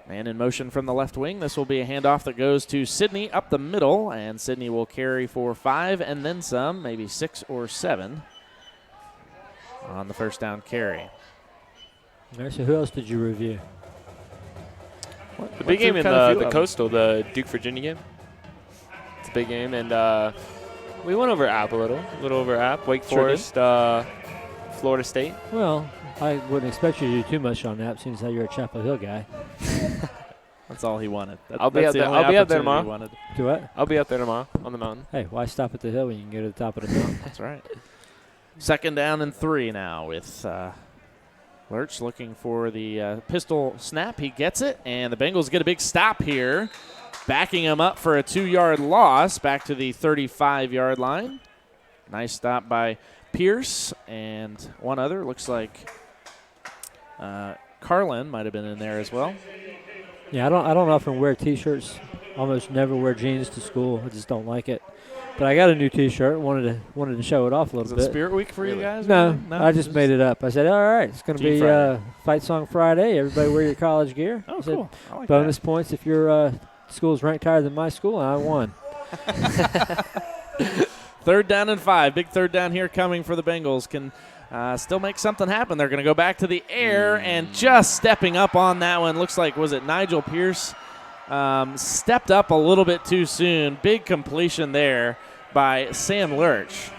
Man in motion from the left wing. This will be a handoff that goes to Sydney up the middle, and Sydney will carry for 5 and then some, maybe 6 or 7 on the first down carry. All right, so who else did you review? The big game in the Coastal, the Duke Virginia game. It's a big game, and we went over App a little over App. Wake Forest, Florida State. Well, I wouldn't expect you to do too much on that, since you're a Chapel Hill guy. That's all he wanted. I'll be out there tomorrow. Do what? I'll be out there tomorrow on the mountain. Hey, why stop at the hill when you can go to the top of the mountain? That's right. Second down and 3 now with Lurch looking for the pistol snap. He gets it, and the Bengals get a big stop here, backing him up for a 2-yard loss back to the 35-yard line. Nice stop by Pierce and one other. Looks like Carlin might have been in there as well. Yeah, I don't often wear T-shirts. Almost never wear jeans to school. I just don't like it. But I got a new T-shirt. Wanted to show it off a little bit. Is it Spirit Week for you guys? No, I just made it up. I said, all right, it's going to be Fight Song Friday. Everybody wear your college gear. Oh, cool. I like bonus points if your school's ranked higher than my school, and I won. Third down and 5. Big third down here coming for the Bengals. Can still make something happen. They're going to go back to the air, and just stepping up on that one. Looks like, was it Nigel Pierce? Stepped up a little bit too soon. Big completion there by Sam Lurch.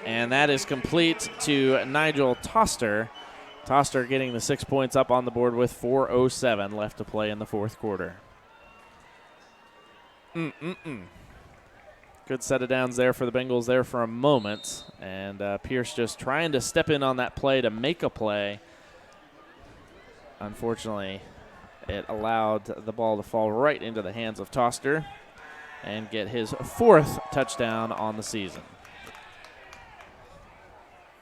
And that is complete to Nigel Toster. Toster getting the 6 points up on the board with 4:07 left to play in the fourth quarter. Good set of downs there for the Bengals there for a moment. And Pierce just trying to step in on that play to make a play. Unfortunately, it allowed the ball to fall right into the hands of Toster and get his 4th touchdown on the season.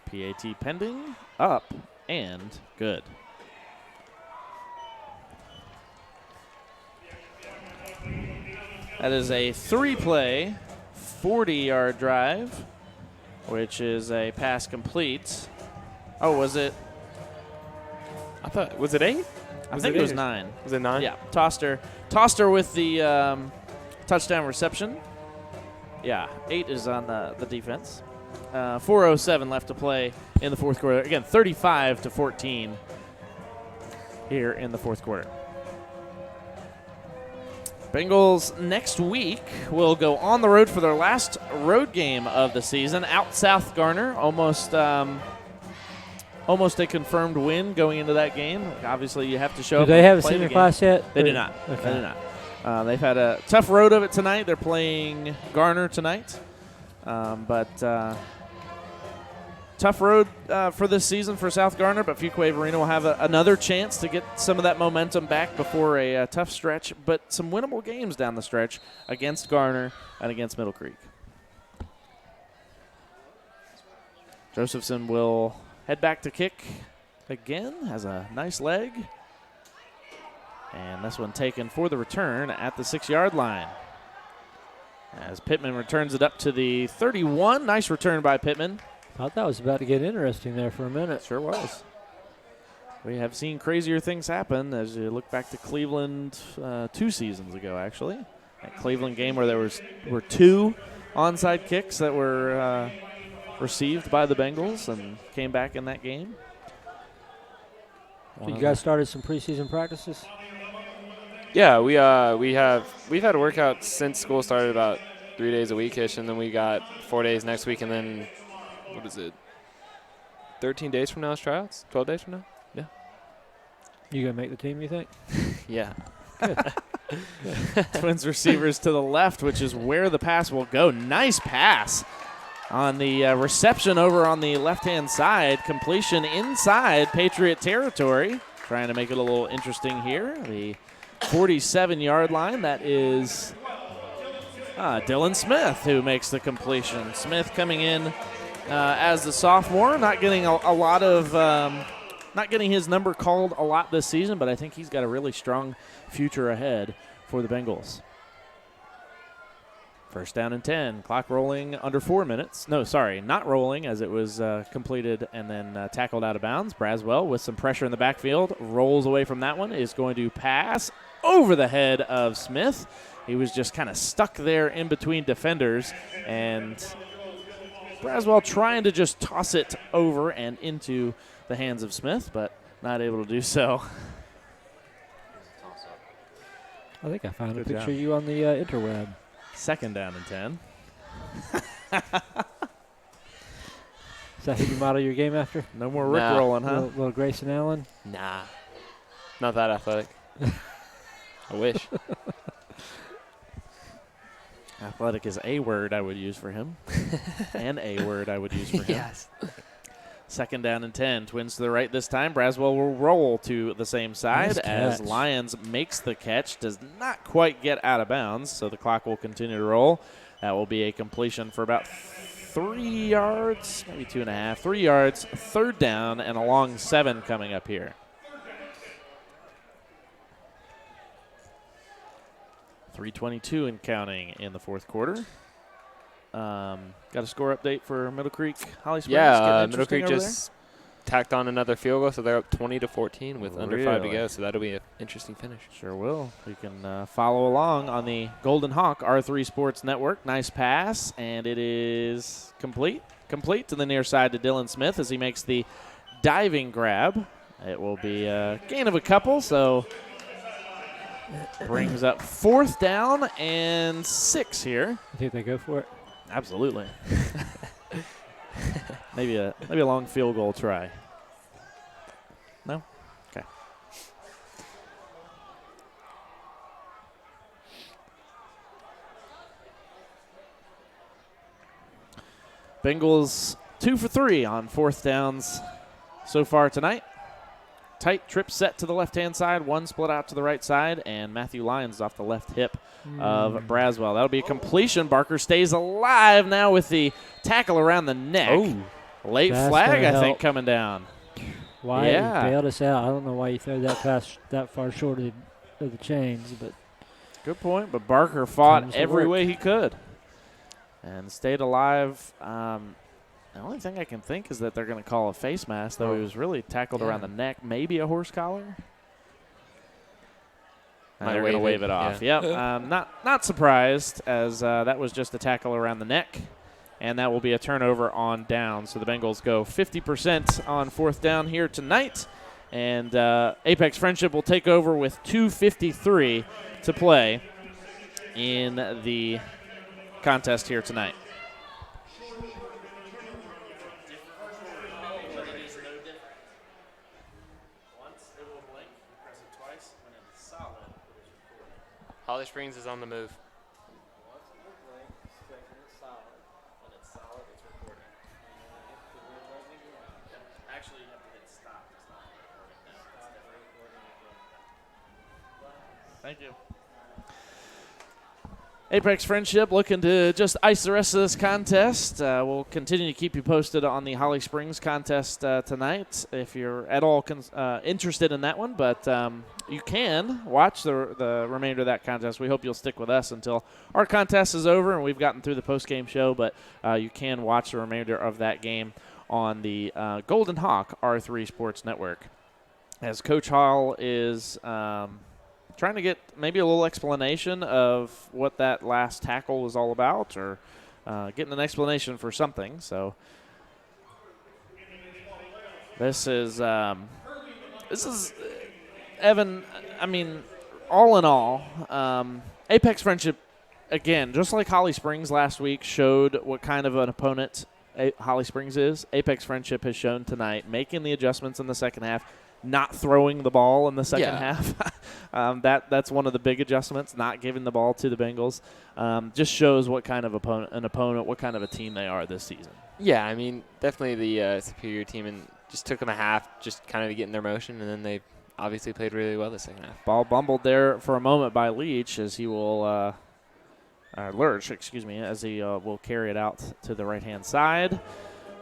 PAT pending, up, and good. That is a 3-play, 40-yard drive, which is a pass complete. Oh, was it? I thought, was it 8? I think it was 9. Was it 9? Yeah, Toster with the touchdown reception. Yeah, 8 is on the defense. 4:07 left to play in the fourth quarter. Again, 35-14 here in the fourth quarter. Bengals next week will go on the road for their last road game of the season. Out South Garner, almost a confirmed win going into that game. Obviously, you have to show up. Do they have a play senior the class yet? They do not. Okay. They do not. They've had a tough road of it tonight. They're playing Garner tonight. But tough tough road for this season for South Garner, but Fuquay-Varina will have another chance to get some of that momentum back before a tough stretch, but some winnable games down the stretch against Garner and against Middle Creek. Josephson will head back to kick again, has a nice leg. And this one taken for the return at the 6-yard line. As Pittman returns it up to the 31. Nice return by Pittman. Thought that was about to get interesting there for a minute. Sure was. We have seen crazier things happen as you look back to Cleveland 2 seasons ago, actually. That Cleveland game where there were 2 onside kicks that were received by the Bengals and came back in that game. So you guys started some preseason practices? Yeah, we've had a workout since school started, about 3 days a weekish, and then we got 4 days next week, and then what is it? 13 days from now is tryouts. 12 days from now. Yeah. You gonna make the team, you think? Yeah. Good. Twins receivers to the left, which is where the pass will go. Nice pass on the reception over on the left-hand side. Completion inside Patriot territory. Trying to make it a little interesting here. The 47-yard line. That is Dylan Smith who makes the completion. Smith coming in as the sophomore, not getting a lot of, not getting his number called a lot this season, but I think he's got a really strong future ahead for the Bengals. First down and 10. Clock rolling under 4 minutes. No, sorry, not rolling as it was completed and then tackled out of bounds. Braswell with some pressure in the backfield. Rolls away from that one. Is going to pass over the head of Smith. He was just kind of stuck there in between defenders. And Braswell trying to just toss it over and into the hands of Smith, but not able to do so. I think I found Good a picture job. of you on the interweb. Second down and 10. Is that who you model your game after? No more Rickrolling, huh? Little Grayson Allen? Nah. Not that athletic. I wish. Athletic is a word I would use for him. And a word I would use for him. Yes. Second down and 10. Twins to the right this time. Braswell will roll to the same side as Lyons makes the catch. Does not quite get out of bounds, so the clock will continue to roll. That will be a completion for about 3 yards, maybe 2.5. 3 yards, third down, and a long 7 coming up here. .322 and counting in the fourth quarter. Got a score update for Middle Creek, Holly Springs? Yeah, Middle Creek just tacked on another field goal, so they're up 20-14 with under 5 to go, so that'll be an interesting finish. Sure will. We can follow along on the Golden Hawk R3 Sports Network. Nice pass, and it is complete. Complete to the near side to Dylan Smith as he makes the diving grab. It will be a gain of a couple, so brings up 4th down and 6 here. You think they go for it? Absolutely. maybe a long field goal try. No? Okay. Bengals 2 for 3 on 4th downs so far tonight. Tight trip set to the left-hand side, one split out to the right side, and Matthew Lyons off the left hip of Braswell. That'll be a completion. Barker stays alive now with the tackle around the neck. Oh, late flag, I think, coming down. Why Yeah. he bailed us out. I don't know why you throw that pass that far short of the chains, but good point. But Barker fought Comes to every work. way he could and stayed alive. The only thing I can think is that they're going to call a face mask, though he was really tackled around the neck. Maybe a horse collar. And they're going to wave it off. Yeah. Yep. Not surprised, as that was just a tackle around the neck, and that will be a turnover on down. So the Bengals go 50% on 4th down here tonight, and Apex Friendship will take over with 2:53 to play in the contest here tonight. Holly Springs is on the move. Thank you. Apex Friendship looking to just ice the rest of this contest. We'll continue to keep you posted on the Holly Springs contest tonight if you're at all interested in that one. But you can watch the remainder of that contest. We hope you'll stick with us until our contest is over and we've gotten through the post-game show. But you can watch the remainder of that game on the Golden Hawk R3 Sports Network. As Coach Hall is trying to get maybe a little explanation of what that last tackle was all about, or getting an explanation for something. So this is Evan. I mean, all in all, Apex Friendship, again, just like Holly Springs last week, showed what kind of an opponent Holly Springs is. Apex Friendship has shown tonight, making the adjustments in the second half, not throwing the ball in the second half. That's one of the big adjustments, not giving the ball to the Bengals. Just shows what kind of opponent, what kind of a team they are this season. Yeah, I mean, definitely the superior team, and just took them a half just kind of to get in their motion, and then they obviously played really well the second half. Ball bumbled there for a moment by Leach as he will Lurch, excuse me, as he will carry it out to the right-hand side.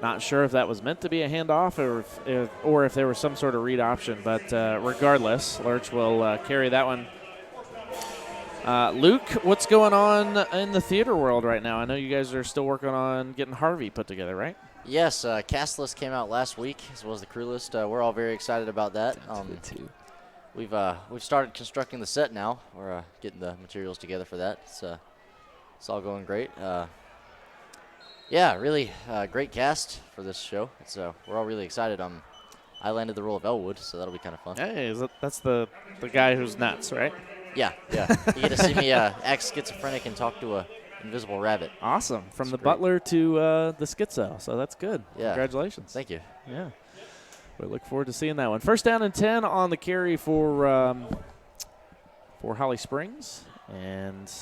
Not sure if that was meant to be a handoff or if there was some sort of read option, but regardless, Lurch will carry that one. Luke, what's going on in the theater world right now? I know you guys are still working on getting Harvey put together, right? Yes, cast list came out last week, as well as the crew list. We're all very excited about that. We've started constructing the set now. We're getting the materials together for that. It's all going great. Yeah, really great cast for this show. We're all really excited. I landed the role of Elwood, so that'll be kind of fun. Hey, that's the guy who's nuts, right? Yeah. You get to see me act schizophrenic and talk to a invisible rabbit. Awesome. From the butler to the schizo, so that's good. Yeah. Congratulations. Thank you. Yeah. We look forward to seeing that one. First down and 10 on the carry for Holly Springs. And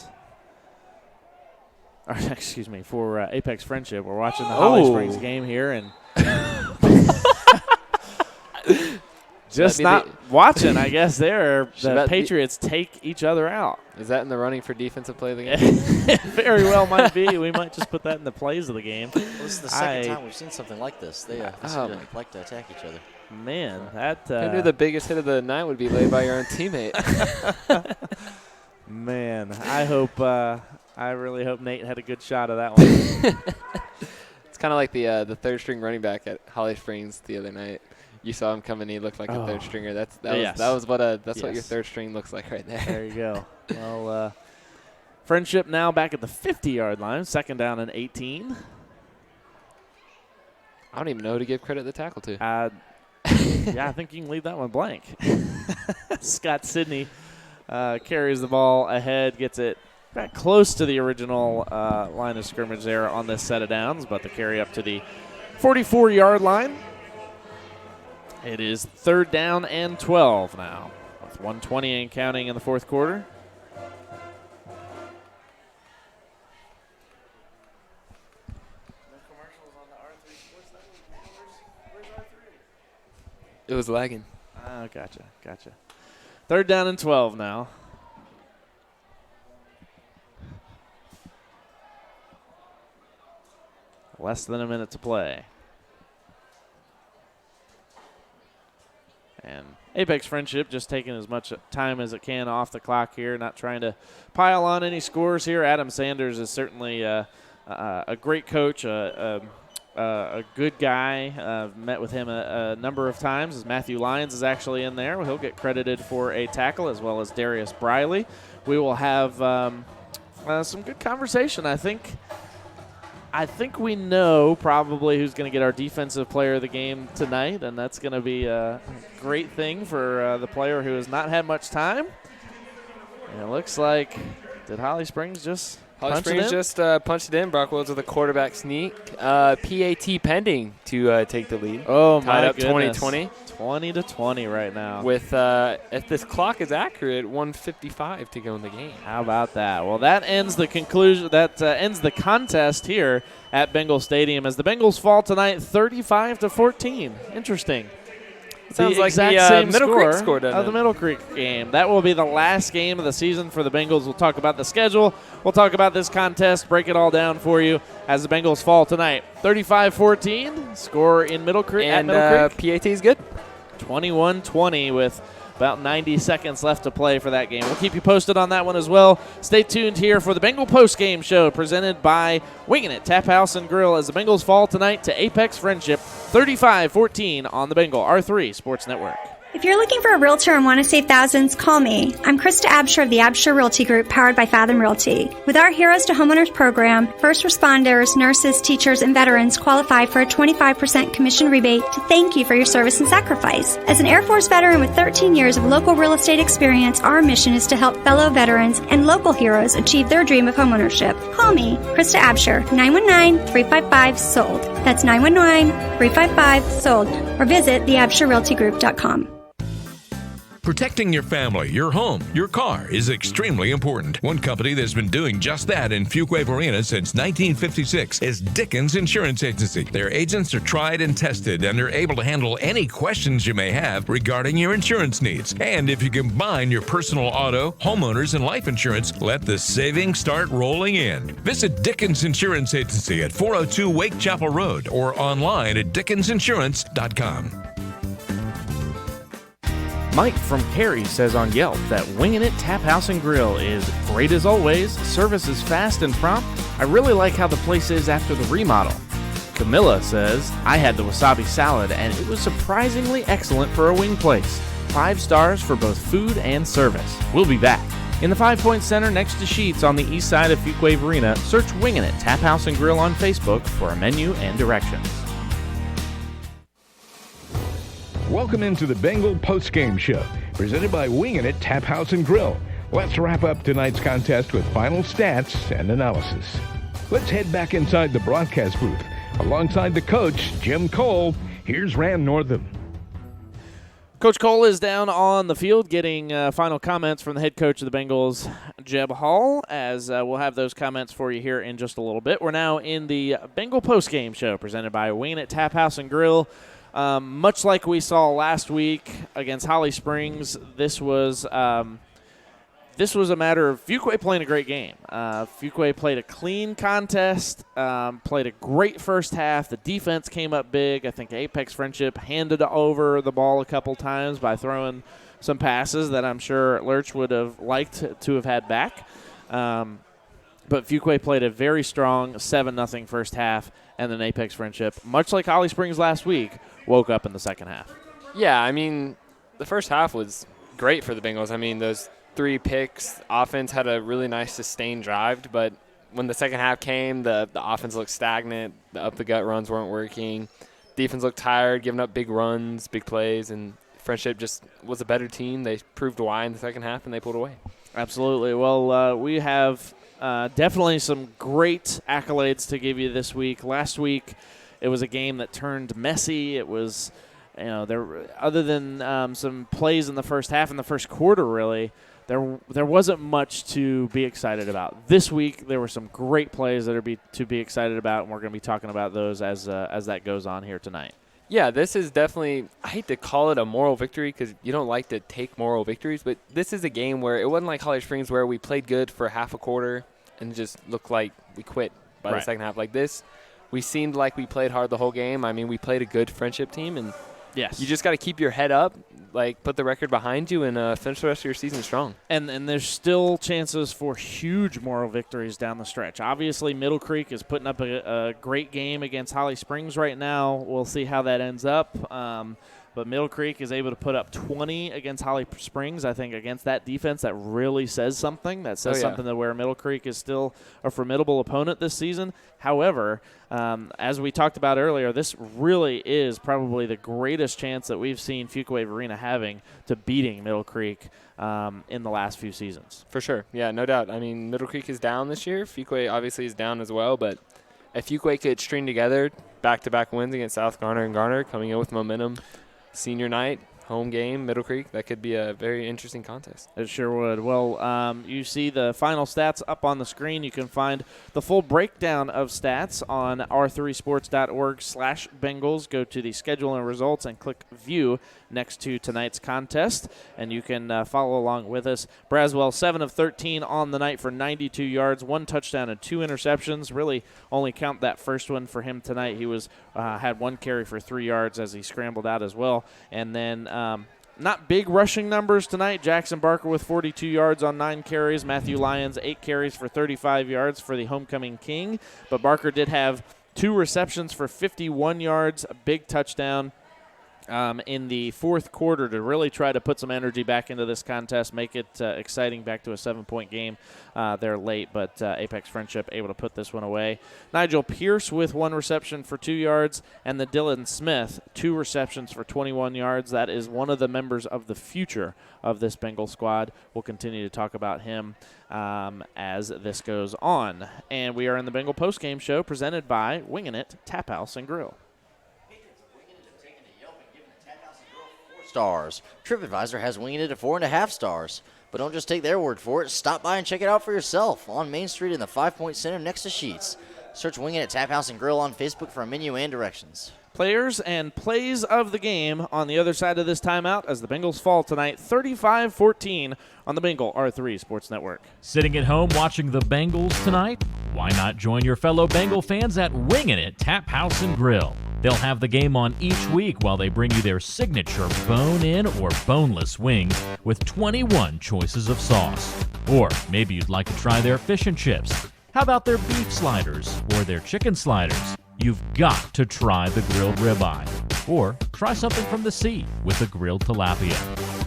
excuse me, for Apex Friendship. We're watching the Holly Springs game here, and just not watching, I guess, there. The Patriots take each other out. Is that in the running for defensive play of the game? Very well might be. We might just put that in the plays of the game. Well, this is the second time we've seen something like this. They like to attack each other. Man, that who knew the biggest hit of the night would be laid by your own teammate? Man, I really hope Nate had a good shot of that one. It's kind of like the third string running back at Holly Springs the other night. You saw him come in; he looked like a third stringer. That's what your third string looks like right there. There you go. Well, Friendship now back at the 50-yard line, second down and 18. I don't even know who to give credit the tackle to. Yeah, I think you can leave that one blank. Scott Sidney carries the ball ahead, gets it back close to the original line of scrimmage there on this set of downs, but the carry up to the 44-yard line. It is third down and 12 now, with 1:20 and counting in the fourth quarter. It was lagging. Oh, gotcha. Third down and 12 now. Less than a minute to play. And Apex Friendship just taking as much time as it can off the clock here, not trying to pile on any scores here. Adam Sanders is certainly a great coach, a good guy. I've met with him a number of times, as Matthew Lyons is actually in there. He'll get credited for a tackle, as well as Darius Briley. We will have some good conversation, I think. I think we know probably who's going to get our defensive player of the game tonight, and that's going to be a great thing for the player who has not had much time. And it looks like, did Holly Springs just punch punched it in. Brock Wills with a quarterback sneak. PAT pending to take the lead. Oh, tied my up goodness. 20-20. 20-20 right now. With, if this clock is accurate, 1:55 to go in the game. How about that? Well, that ends the conclusion. That ends the contest here at Bengals Stadium as the Bengals fall tonight 35-14. Interesting. Sounds the like exact the same Middle score Creek score, doesn't of the it? Middle Creek game. That will be the last game of the season for the Bengals. We'll talk about the schedule. We'll talk about this contest, break it all down for you as the Bengals fall tonight. 35-14, score in Middle Creek. And at Middle Creek. PAT is good. 21-20 with about 90 seconds left to play for that game. We'll keep you posted on that one as well. Stay tuned here for the Bengal Postgame Show presented by Winging It Tap House and Grill as the Bengals fall tonight to Apex Friendship 35-14 on the Bengal R3 Sports Network. If you're looking for a realtor and want to save thousands, call me. I'm Krista Absher of the Absher Realty Group, powered by Fathom Realty. With our Heroes to Homeowners program, first responders, nurses, teachers, and veterans qualify for a 25% commission rebate to thank you for your service and sacrifice. As an Air Force veteran with 13 years of local real estate experience, our mission is to help fellow veterans and local heroes achieve their dream of homeownership. Call me, Krista Absher, 919-355-SOLD. That's 919-355-SOLD. Or visit theabsherrealtygroup.com. Protecting your family, your home, your car is extremely important. One company that's been doing just that in Fuquay-Varina since 1956 is Dickens Insurance Agency. Their agents are tried and tested and are able to handle any questions you may have regarding your insurance needs. And if you combine your personal auto, homeowners, and life insurance, let the savings start rolling in. Visit Dickens Insurance Agency at 402 Wake Chapel Road or online at dickensinsurance.com. Mike from Cary says on Yelp that Wingin' It Tap House and Grill is great as always, service is fast and prompt. I really like how the place is after the remodel. Camilla says, I had the wasabi salad and it was surprisingly excellent for a wing place. 5 stars for both food and service. We'll be back. In the 5 Point Center next to Sheetz on the east side of Fuquay-Varina, search Wingin' It Tap House and Grill on Facebook for a menu and directions. Welcome into the Bengal Postgame Show, presented by Wingin' It Tap House and Grill. Let's wrap up tonight's contest with final stats and analysis. Let's head back inside the broadcast booth. Alongside the coach, Jim Cole, here's Rand Northam. Coach Cole is down on the field getting final comments from the head coach of the Bengals, Jeb Hall, as we'll have those comments for you here in just a little bit. We're now in the Bengal Postgame Show, presented by Wingin' It Tap House and Grill. Much like we saw last week against Holly Springs, this was a matter of Fuquay playing a great game. Fuquay played a clean contest, played a great first half. The defense came up big. I think Apex Friendship handed over the ball a couple times by throwing some passes that I'm sure Lurch would have liked to have had back. But Fuquay played a very strong 7-0 first half, and then Apex Friendship, much like Holly Springs last week, woke up in the second half. Yeah, I mean, the first half was great for the Bengals. I mean, those 3 picks, offense had a really nice sustained drive, but when the second half came, the offense looked stagnant. The up-the-gut runs weren't working. Defense looked tired, giving up big runs, big plays, and Friendship just was a better team. They proved why in the second half, and they pulled away. Absolutely. Well, we have definitely some great accolades to give you this week. Last week, it was a game that turned messy. It was, other than some plays in the first half and the first quarter, really, there wasn't much to be excited about. This week, there were some great plays that are to be excited about, and we're going to be talking about those as that goes on here tonight. Yeah, this is definitely – I hate to call it a moral victory because you don't like to take moral victories, but this is a game where it wasn't like Holly Springs where we played good for half a quarter and just looked like we quit by the second half. Like this, we seemed like we played hard the whole game. I mean, we played a good Friendship team, and yes, you just got to keep your head up, like put the record behind you, and finish the rest of your season strong. And there's still chances for huge moral victories down the stretch. Obviously, Middle Creek is putting up a great game against Holly Springs right now. We'll see how that ends up. But Middle Creek is able to put up 20 against Holly Springs. I think against that defense, that really says something. That says something that where Middle Creek is still a formidable opponent this season. However, as we talked about earlier, this really is probably the greatest chance that we've seen Fuquay-Varina having to beating Middle Creek in the last few seasons. For sure. Yeah, no doubt. I mean, Middle Creek is down this year. Fuquay obviously is down as well. But if Fuquay could string together back-to-back wins against South Garner and Garner, coming in with momentum, senior night, home game, Middle Creek. That could be a very interesting contest. It sure would. Well, you see the final stats up on the screen. You can find the full breakdown of stats on r3sports.org/Bengals. Go to the schedule and results and click view next to tonight's contest, and you can follow along with us. Braswell, 7 of 13 on the night for 92 yards, 1 touchdown and 2 interceptions. Really only count that first one for him tonight. He was had 1 carry for 3 yards as he scrambled out as well. And then not big rushing numbers tonight. Jackson Barker with 42 yards on 9 carries. Matthew Lyons, 8 carries for 35 yards for the homecoming king. But Barker did have 2 receptions for 51 yards, a big touchdown in the fourth quarter to really try to put some energy back into this contest, make it exciting, back to a 7-point game there late, but Apex Friendship able to put this one away. Nigel Pierce with 1 reception for 2 yards, and the Dylan Smith, 2 receptions for 21 yards. That is one of the members of the future of this Bengal squad. We'll continue to talk about him as this goes on. And we are in the Bengal postgame show presented by Wingin' It Tap House and Grill. Stars. TripAdvisor has Winging It at 4.5 stars. But don't just take their word for it. Stop by and check it out for yourself on Main Street in the 5 Point Center next to Sheets. Search Winging It Tap House and Grill on Facebook for a menu and directions. Players and plays of the game on the other side of this timeout as the Bengals fall tonight 35-14 on the Bengal R3 Sports Network. Sitting at home watching the Bengals tonight? Why not join your fellow Bengal fans at Wingin' It Tap House and Grill? They'll have the game on each week while they bring you their signature bone-in or boneless wings with 21 choices of sauce. Or maybe you'd like to try their fish and chips. How about their beef sliders or their chicken sliders? You've got to try the grilled ribeye. Or try something from the sea with the grilled tilapia.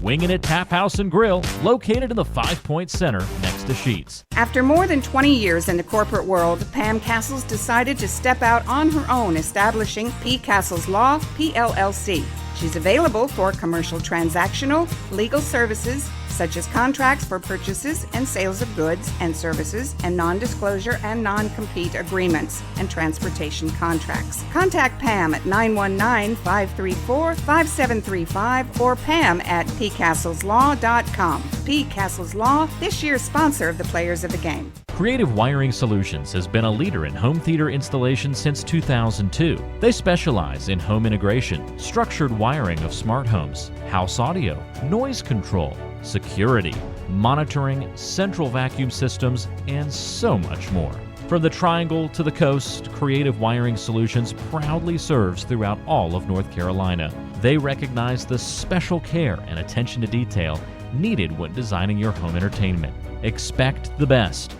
Wingin' It Tap House and Grill, located in the 5 Point Center next to Sheets. After more than 20 years in the corporate world, Pam Castles decided to step out on her own, establishing P. Castles Law, PLLC. She's available for commercial transactional, legal services, such as contracts for purchases and sales of goods and services, and non-disclosure and non-compete agreements and transportation contracts. Contact Pam at 919-534-5735 or Pam at pcastleslaw.com. P. Castles Law, this year's sponsor of the Players of the Game. Creative Wiring Solutions has been a leader in home theater installation since 2002. They specialize in home integration, structured wiring of smart homes, house audio, noise control, security, monitoring, central vacuum systems, and so much more. From the Triangle to the coast, Creative Wiring Solutions proudly serves throughout all of North Carolina. They recognize the special care and attention to detail needed when designing your home entertainment. Expect the best.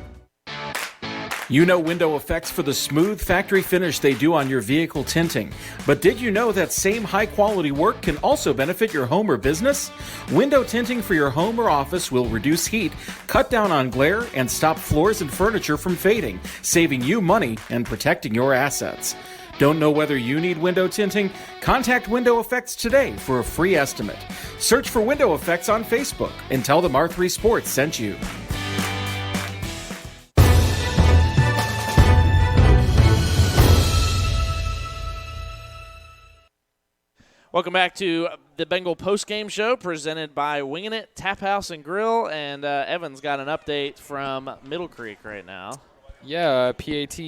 You know Window Effects for the smooth factory finish they do on your vehicle tinting. But did you know that same high-quality work can also benefit your home or business? Window tinting for your home or office will reduce heat, cut down on glare, and stop floors and furniture from fading, saving you money and protecting your assets. Don't know whether you need window tinting? Contact Window Effects today for a free estimate. Search for Window Effects on Facebook and tell them R3 Sports sent you. Welcome back to the Bengal postgame show presented by Wingin' It Tap House and Grill, and Evan's got an update from Middle Creek right now. Yeah, PAT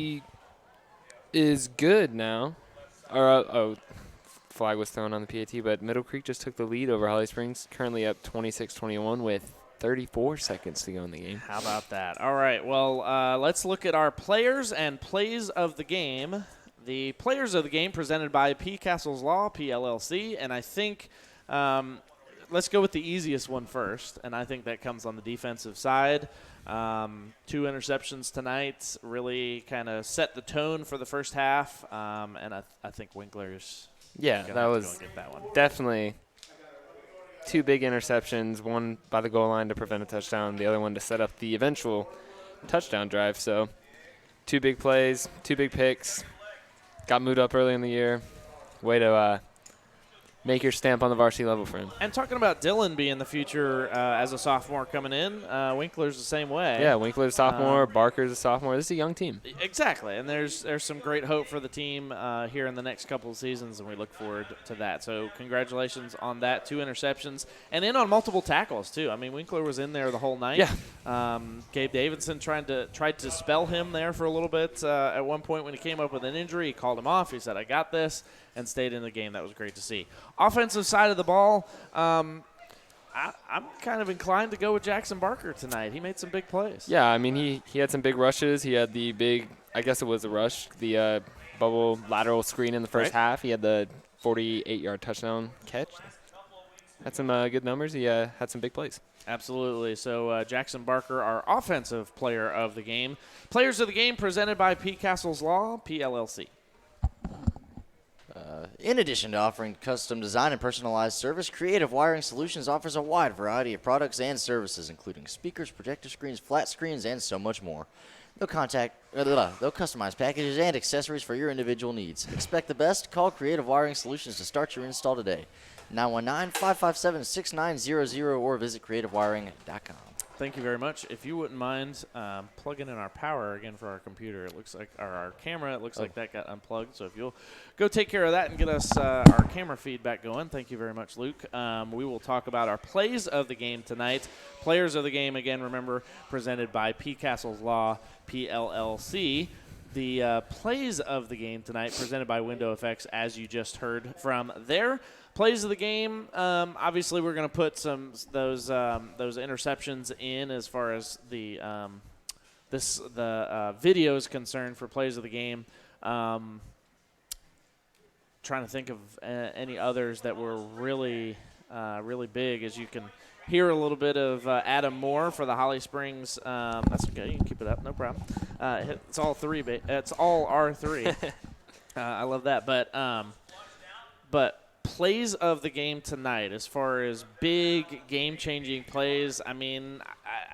is good now. Flag was thrown on the PAT, but Middle Creek just took the lead over Holly Springs, currently up 26-21 with 34 seconds to go in the game. How about that? All right, well, let's look at our players and plays of the game. The players of the game presented by P. Castles Law, PLLC, and I think let's go with the easiest one first, and I think that comes on the defensive side. 2 interceptions tonight really kind of set the tone for the first half, and I think Winkler's that was get that one. Definitely 2 big interceptions, one by the goal line to prevent a touchdown, the other one to set up the eventual touchdown drive. So 2 big plays, 2 big picks. Got moved up early in the year. Way to make your stamp on the varsity level for him. And talking about Dylan being the future as a sophomore coming in, Winkler's the same way. Yeah, Winkler's a sophomore, Barker's a sophomore. This is a young team. Exactly, and there's some great hope for the team here in the next couple of seasons, and we look forward to that. So congratulations on that, 2 interceptions, and in on multiple tackles too. I mean, Winkler was in there the whole night. Yeah. Gabe Davidson tried to spell him there for a little bit at one point when he came up with an injury. He called him off. He said, "I got this," and stayed in the game. That was great to see. Offensive side of the ball, I'm kind of inclined to go with Jackson Barker tonight. He made some big plays. Yeah, I mean, he had some big rushes. He had the big, I guess it was a rush, the bubble lateral screen in the first half. He had the 48-yard touchdown catch. Had some good numbers. He had some big plays. Absolutely. So Jackson Barker, our offensive player of the game. Players of the game presented by P. Castles Law, PLLC. In addition to offering custom design and personalized service, Creative Wiring Solutions offers a wide variety of products and services, including speakers, projector screens, flat screens, and so much more. They'll customize packages and accessories for your individual needs. Expect the best. Call Creative Wiring Solutions to start your install today. 919-557-6900 or visit creativewiring.com. Thank you very much. If you wouldn't mind plugging in our power again for our computer, it looks like our camera. It looks like that got unplugged. So if you'll go take care of that and get us our camera feedback going, thank you very much, Luke. We will talk about our plays of the game tonight. Players of the game, again, remember, presented by P. Castles Law, PLLC. The plays of the game tonight presented by Window Effects, as you just heard from there. Plays of the game, obviously we're going to put those interceptions in as far as the video is concerned for plays of the game. Trying to think of any others that were really big. As you can hear a little bit of Adam Moore for the Holly Springs. That's okay. You can keep it up. No problem. It's all three. It's all R3. I love that. But plays of the game tonight, as far as big game-changing plays, I mean,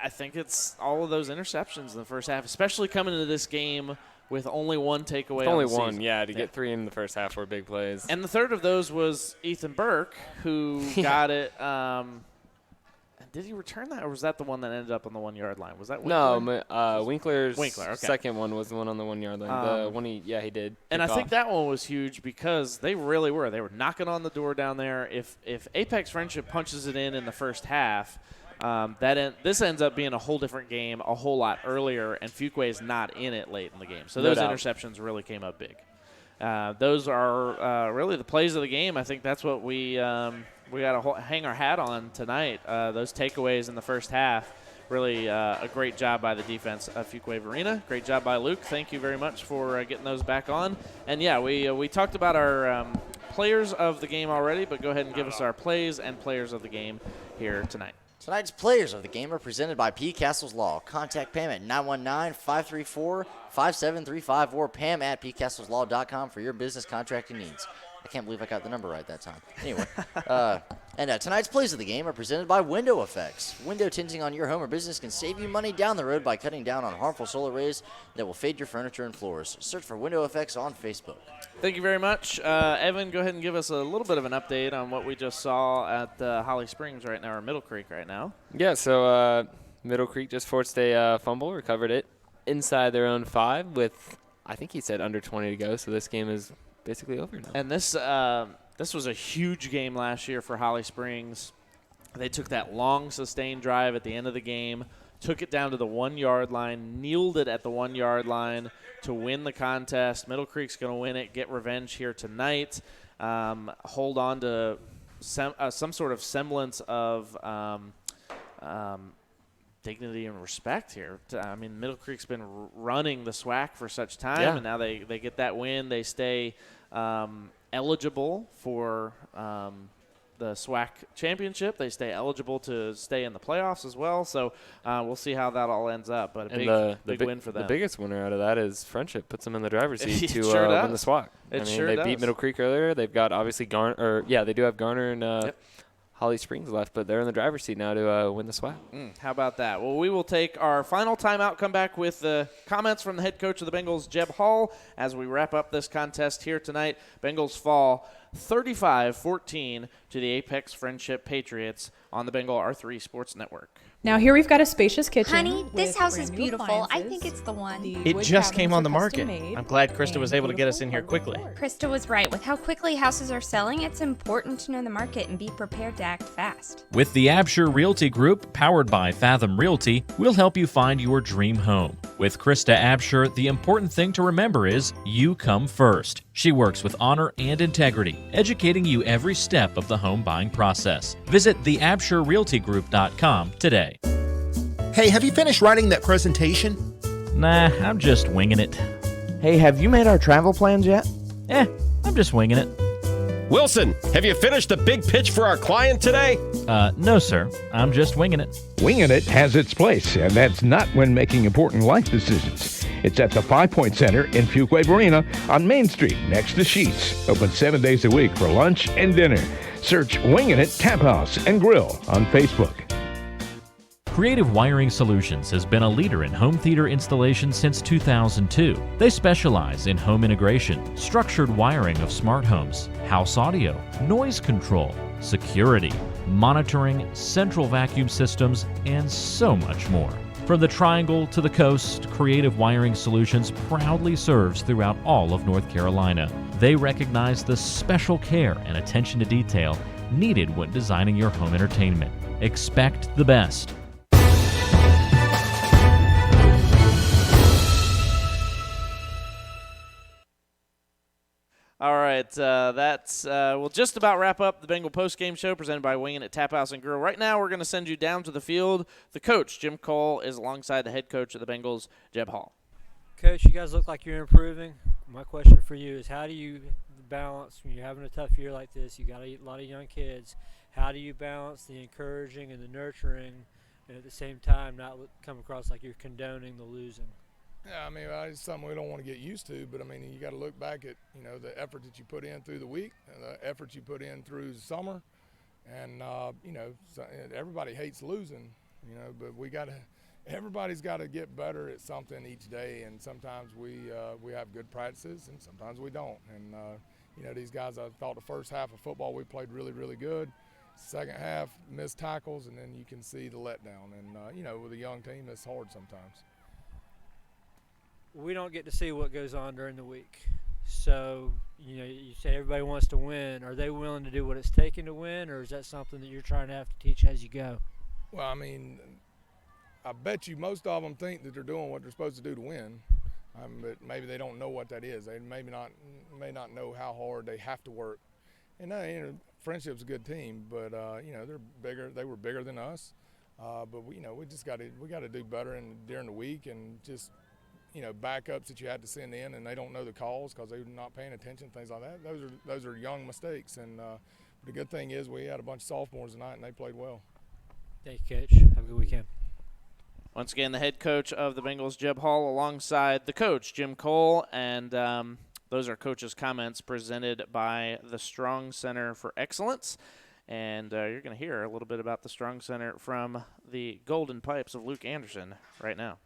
I think it's all of those interceptions in the first half, especially coming into this game with only one takeaway. Only one, yeah. To get 3 in the first half were big plays. And the third of those was Ethan Burke, who got it. Did he return that, or was that the one that ended up on the 1-yard line? Was that Winkler? No, Winkler's okay. second one was the one on the 1-yard line. The one he did. And I think that one was huge because they really were. They were knocking on the door down there. If Apex Friendship punches it in the first half, this ends up being a whole different game a whole lot earlier, and Fuquay is not in it late in the game. So those interceptions really came up big. Those are really the plays of the game. I think that's what we got to hang our hat on tonight. Those takeaways in the first half, really a great job by the defense of Fuquay-Varina. Great job by Luke. Thank you very much for getting those back on. And, yeah, we talked about our players of the game already, but go ahead and give us our plays and players of the game here tonight. Tonight's players of the game are presented by P. Castles Law. Contact Pam at 919-534-5735 or Pam at pcastleslaw.com for your business contracting needs. I can't believe I got the number right that time. Anyway, tonight's plays of the game are presented by Window Effects. Window tinting on your home or business can save you money down the road by cutting down on harmful solar rays that will fade your furniture and floors. Search for Window Effects on Facebook. Thank you very much. Evan, go ahead and give us a little bit of an update on what we just saw at Holly Springs right now, or Middle Creek right now. Yeah, so Middle Creek just forced a fumble, recovered it inside their own 5 with, I think he said, under 20 to go, so this game is basically over now. And this was a huge game last year for Holly Springs. They took that long sustained drive at the end of the game, took it down to the 1-yard line, kneeled it at the 1-yard line to win the contest. Middle Creek's going to win it, get revenge here tonight, hold on to some sort of semblance of dignity and respect here. I mean, Middle Creek's been running the SWAC for such time, and now they get that win. They stay eligible for the SWAC championship. They stay eligible to stay in the playoffs as well. So we'll see how that all ends up. But a big win for them. The biggest winner out of that is Friendship. Puts them in the driver's seat to sure win the SWAC. They beat Middle Creek earlier. They've got obviously Garner. They do have Garner and Holly Springs left, but they're in the driver's seat now to win the SWAC. How about that? Well, we will take our final timeout, come back with the comments from the head coach of the Bengals, Jeb Hall, as we wrap up this contest here tonight. Bengals fall 35-14 to the Apex Friendship Patriots on the Bengal R3 Sports Network. Now here we've got a spacious kitchen. Honey, this with house is brand new beautiful. I appliances. think it's the one. It just came on the market. I'm glad Krista was able to get us in here quickly. Krista was right. With how quickly houses are selling, it's important to know the market and be prepared to act fast. With the Absher Realty Group, powered by Fathom Realty, we'll help you find your dream home. With Krista Absher, the important thing to remember is you come first. She works with honor and integrity, educating you every step of the home buying process. Visit theabsherrealtygroup.com today. Hey, have you finished writing that presentation? Nah, I'm just winging it. Hey, have you made our travel plans yet? I'm just winging it. Wilson, have you finished the big pitch for our client today? No, sir. I'm just winging it. Winging it has its place, and that's not when making important life decisions. It's at the 5 Point Center in Fuquay-Varina on Main Street, next to Sheets. Open 7 days a week for lunch and dinner. Search Winging It Tap House and Grill on Facebook. Creative Wiring Solutions has been a leader in home theater installation since 2002. They specialize in home integration, structured wiring of smart homes, house audio, noise control, security, monitoring, central vacuum systems, and so much more. From the Triangle to the coast, Creative Wiring Solutions proudly serves throughout all of North Carolina. They recognize the special care and attention to detail needed when designing your home entertainment. Expect the best. All right, that's we'll just about wrap up the Bengal postgame show presented by Winging It Tap House and Grill. Right now, we're going to send you down to the field. The coach, Jim Cole, is alongside the head coach of the Bengals, Jeb Hall. Coach, you guys look like you're improving. My question for you is, how do you balance when you're having a tough year like this? You got a lot of young kids. How do you balance the encouraging and the nurturing, and at the same time not come across like you're condoning the losing? Yeah, I mean, it's something we don't want to get used to, but I mean, you got to look back at, the effort that you put in through the week, and the effort you put in through the summer, and, everybody hates losing, but everybody's got to get better at something each day, and sometimes we have good practices, and sometimes we don't, and, these guys, I thought the first half of football we played really, really good. Second half, missed tackles, and then you can see the letdown, and, with a young team, it's hard sometimes. We don't get to see what goes on during the week. So, you say everybody wants to win. Are they willing to do what it's taking to win, or is that something that you're trying to have to teach as you go? Well, I mean, I bet you most of them think that they're doing what they're supposed to do to win, but maybe they don't know what that is. They may not know how hard they have to work. And Friendship's a good team, but they're bigger. They were bigger than us, but we just got to do better during the week and just. Backups that you had to send in, and they don't know the calls because they're not paying attention, things like that. Those are young mistakes, and the good thing is we had a bunch of sophomores tonight, and they played well. Thank you, Coach. Have a good weekend. Once again, the head coach of the Bengals, Jeb Hall, alongside the coach, Jim Cole, and those are coach's comments presented by the Strong Center for Excellence. And you're going to hear a little bit about the Strong Center from the Golden Pipes of Luke Anderson right now.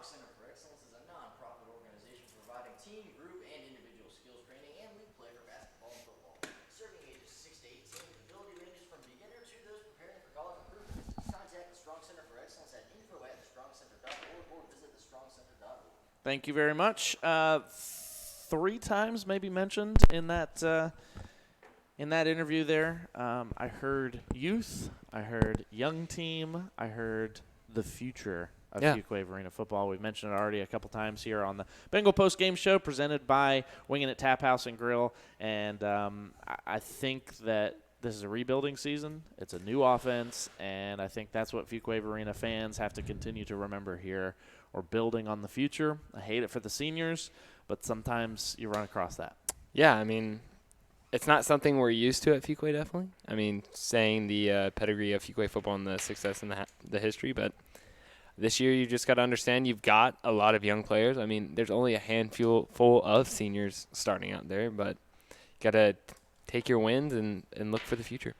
Center for Excellence is a non-profit organization providing team, group, and individual skills training and league play for basketball and football. Serving ages 6 to 18, ability ranges from beginner to those preparing for college improvement. Contact the Strong Center for Excellence at info@thestrongcenter.org or visit thestrongcenter.org. Thank you very much. 3 times maybe mentioned in that interview there. I heard youth, I heard young team, I heard the future of Fuquay-Varina football. We've mentioned it already a couple times here on the Bengal Post-Game Show presented by Winging It Tap House and Grill. And I think that this is a rebuilding season. It's a new offense, and I think that's what Fuquay-Varina fans have to continue to remember here. We're building on the future. I hate it for the seniors, but sometimes you run across that. Yeah, I mean, it's not something we're used to at Fuquay, definitely. I mean, saying the pedigree of Fuquay football and the success and the history, but this year, you just got to understand you've got a lot of young players. I mean, there's only a handful of seniors starting out there, but you got to take your wins and look for the future.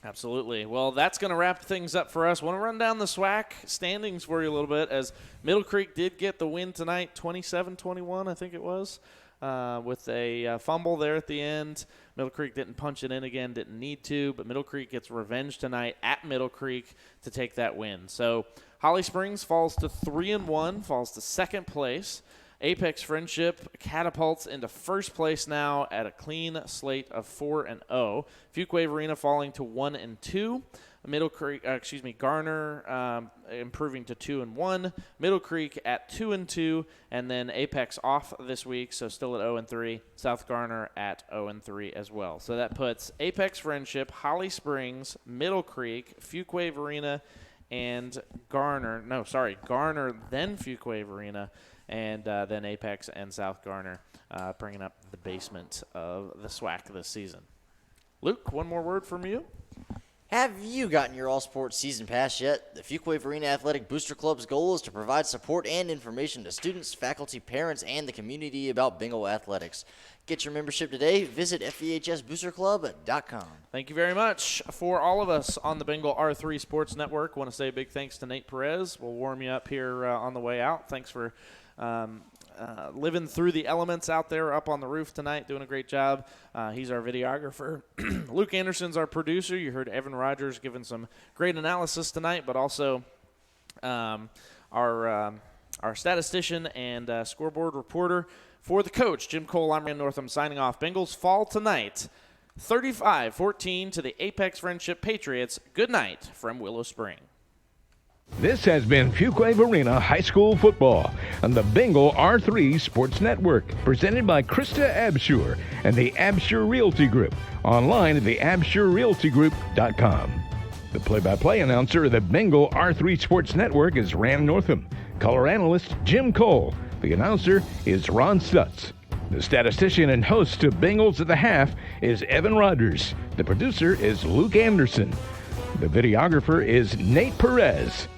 Absolutely. Well, that's going to wrap things up for us. Want to run down the SWAC standings for you a little bit, as Middle Creek did get the win tonight, 27-21, I think it was, with a fumble there at the end. Middle Creek didn't punch it in again, didn't need to, but Middle Creek gets revenge tonight at Middle Creek to take that win. So Holly Springs falls to 3-1, falls to second place. Apex Friendship catapults into first place now at a clean slate of 4-0. Fuquay-Varina falling to 1-2. Garner improving to 2-1. Middle Creek at 2-2, and then Apex off this week, so still at 0-3. South Garner at 0-3 as well. So that puts Apex Friendship, Holly Springs, Middle Creek, Fuquay-Varina, and Garner, then Fuquay-Varina, and then Apex and South Garner bringing up the basement of the SWAC this season. Luke, one more word from you. Have you gotten your all-sports season pass yet? The Fuquay-Varina Athletic Booster Club's goal is to provide support and information to students, faculty, parents, and the community about Bengal athletics. Get your membership today. Visit FEHSBoosterClub.com. Thank you very much. For all of us on the Bengal R3 Sports Network, I want to say a big thanks to Nate Perez. We'll warm you up here on the way out. Thanks for living through the elements out there up on the roof tonight, doing a great job. He's our videographer. Luke Anderson's our producer. You heard Evan Rogers giving some great analysis tonight, but also our statistician and scoreboard reporter. For the coach, Jim Cole, I'm Rand Northam signing off. Bengals fall tonight 35-14 to the Apex Friendship Patriots. Good night from Willow Spring. This has been Fuquay-Varina High School Football on the Bengal R3 Sports Network, presented by Krista Absher and the Absher Realty Group, online at theabsherrealtygroup.com. The play-by-play announcer of the Bengal R3 Sports Network is Rand Northam. Color analyst Jim Cole. The announcer is Ron Stutz. The statistician and host of Bengals at the Half is Evan Rogers. The producer is Luke Anderson. The videographer is Nate Perez.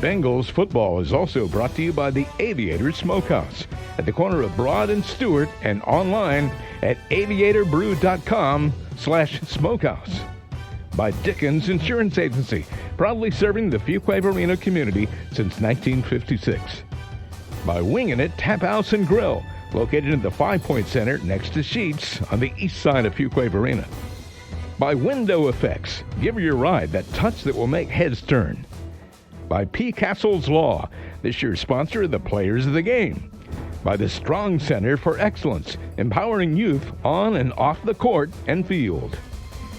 Bengals football is also brought to you by the Aviator Smokehouse at the corner of Broad and Stewart, and online at aviatorbrew.com/smokehouse. By Dickens Insurance Agency, proudly serving the Fuquay-Varina community since 1956. By Wingin' It Tap House and Grill, located in the 5 Point Center next to Sheets on the east side of Fuquay-Varina. By Window Effects, give your ride that touch that will make heads turn. By P. Castle's Law, this year's sponsor of the Players of the Game. By the Strong Center for Excellence, empowering youth on and off the court and field.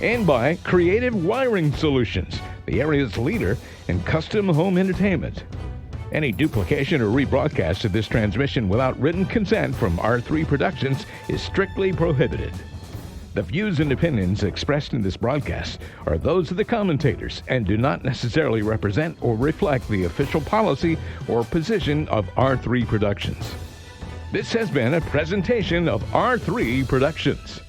And by Creative Wiring Solutions, the area's leader in custom home entertainment. Any duplication or rebroadcast of this transmission without written consent from R3 Productions is strictly prohibited. The views and opinions expressed in this broadcast are those of the commentators and do not necessarily represent or reflect the official policy or position of R3 Productions. This has been a presentation of R3 Productions.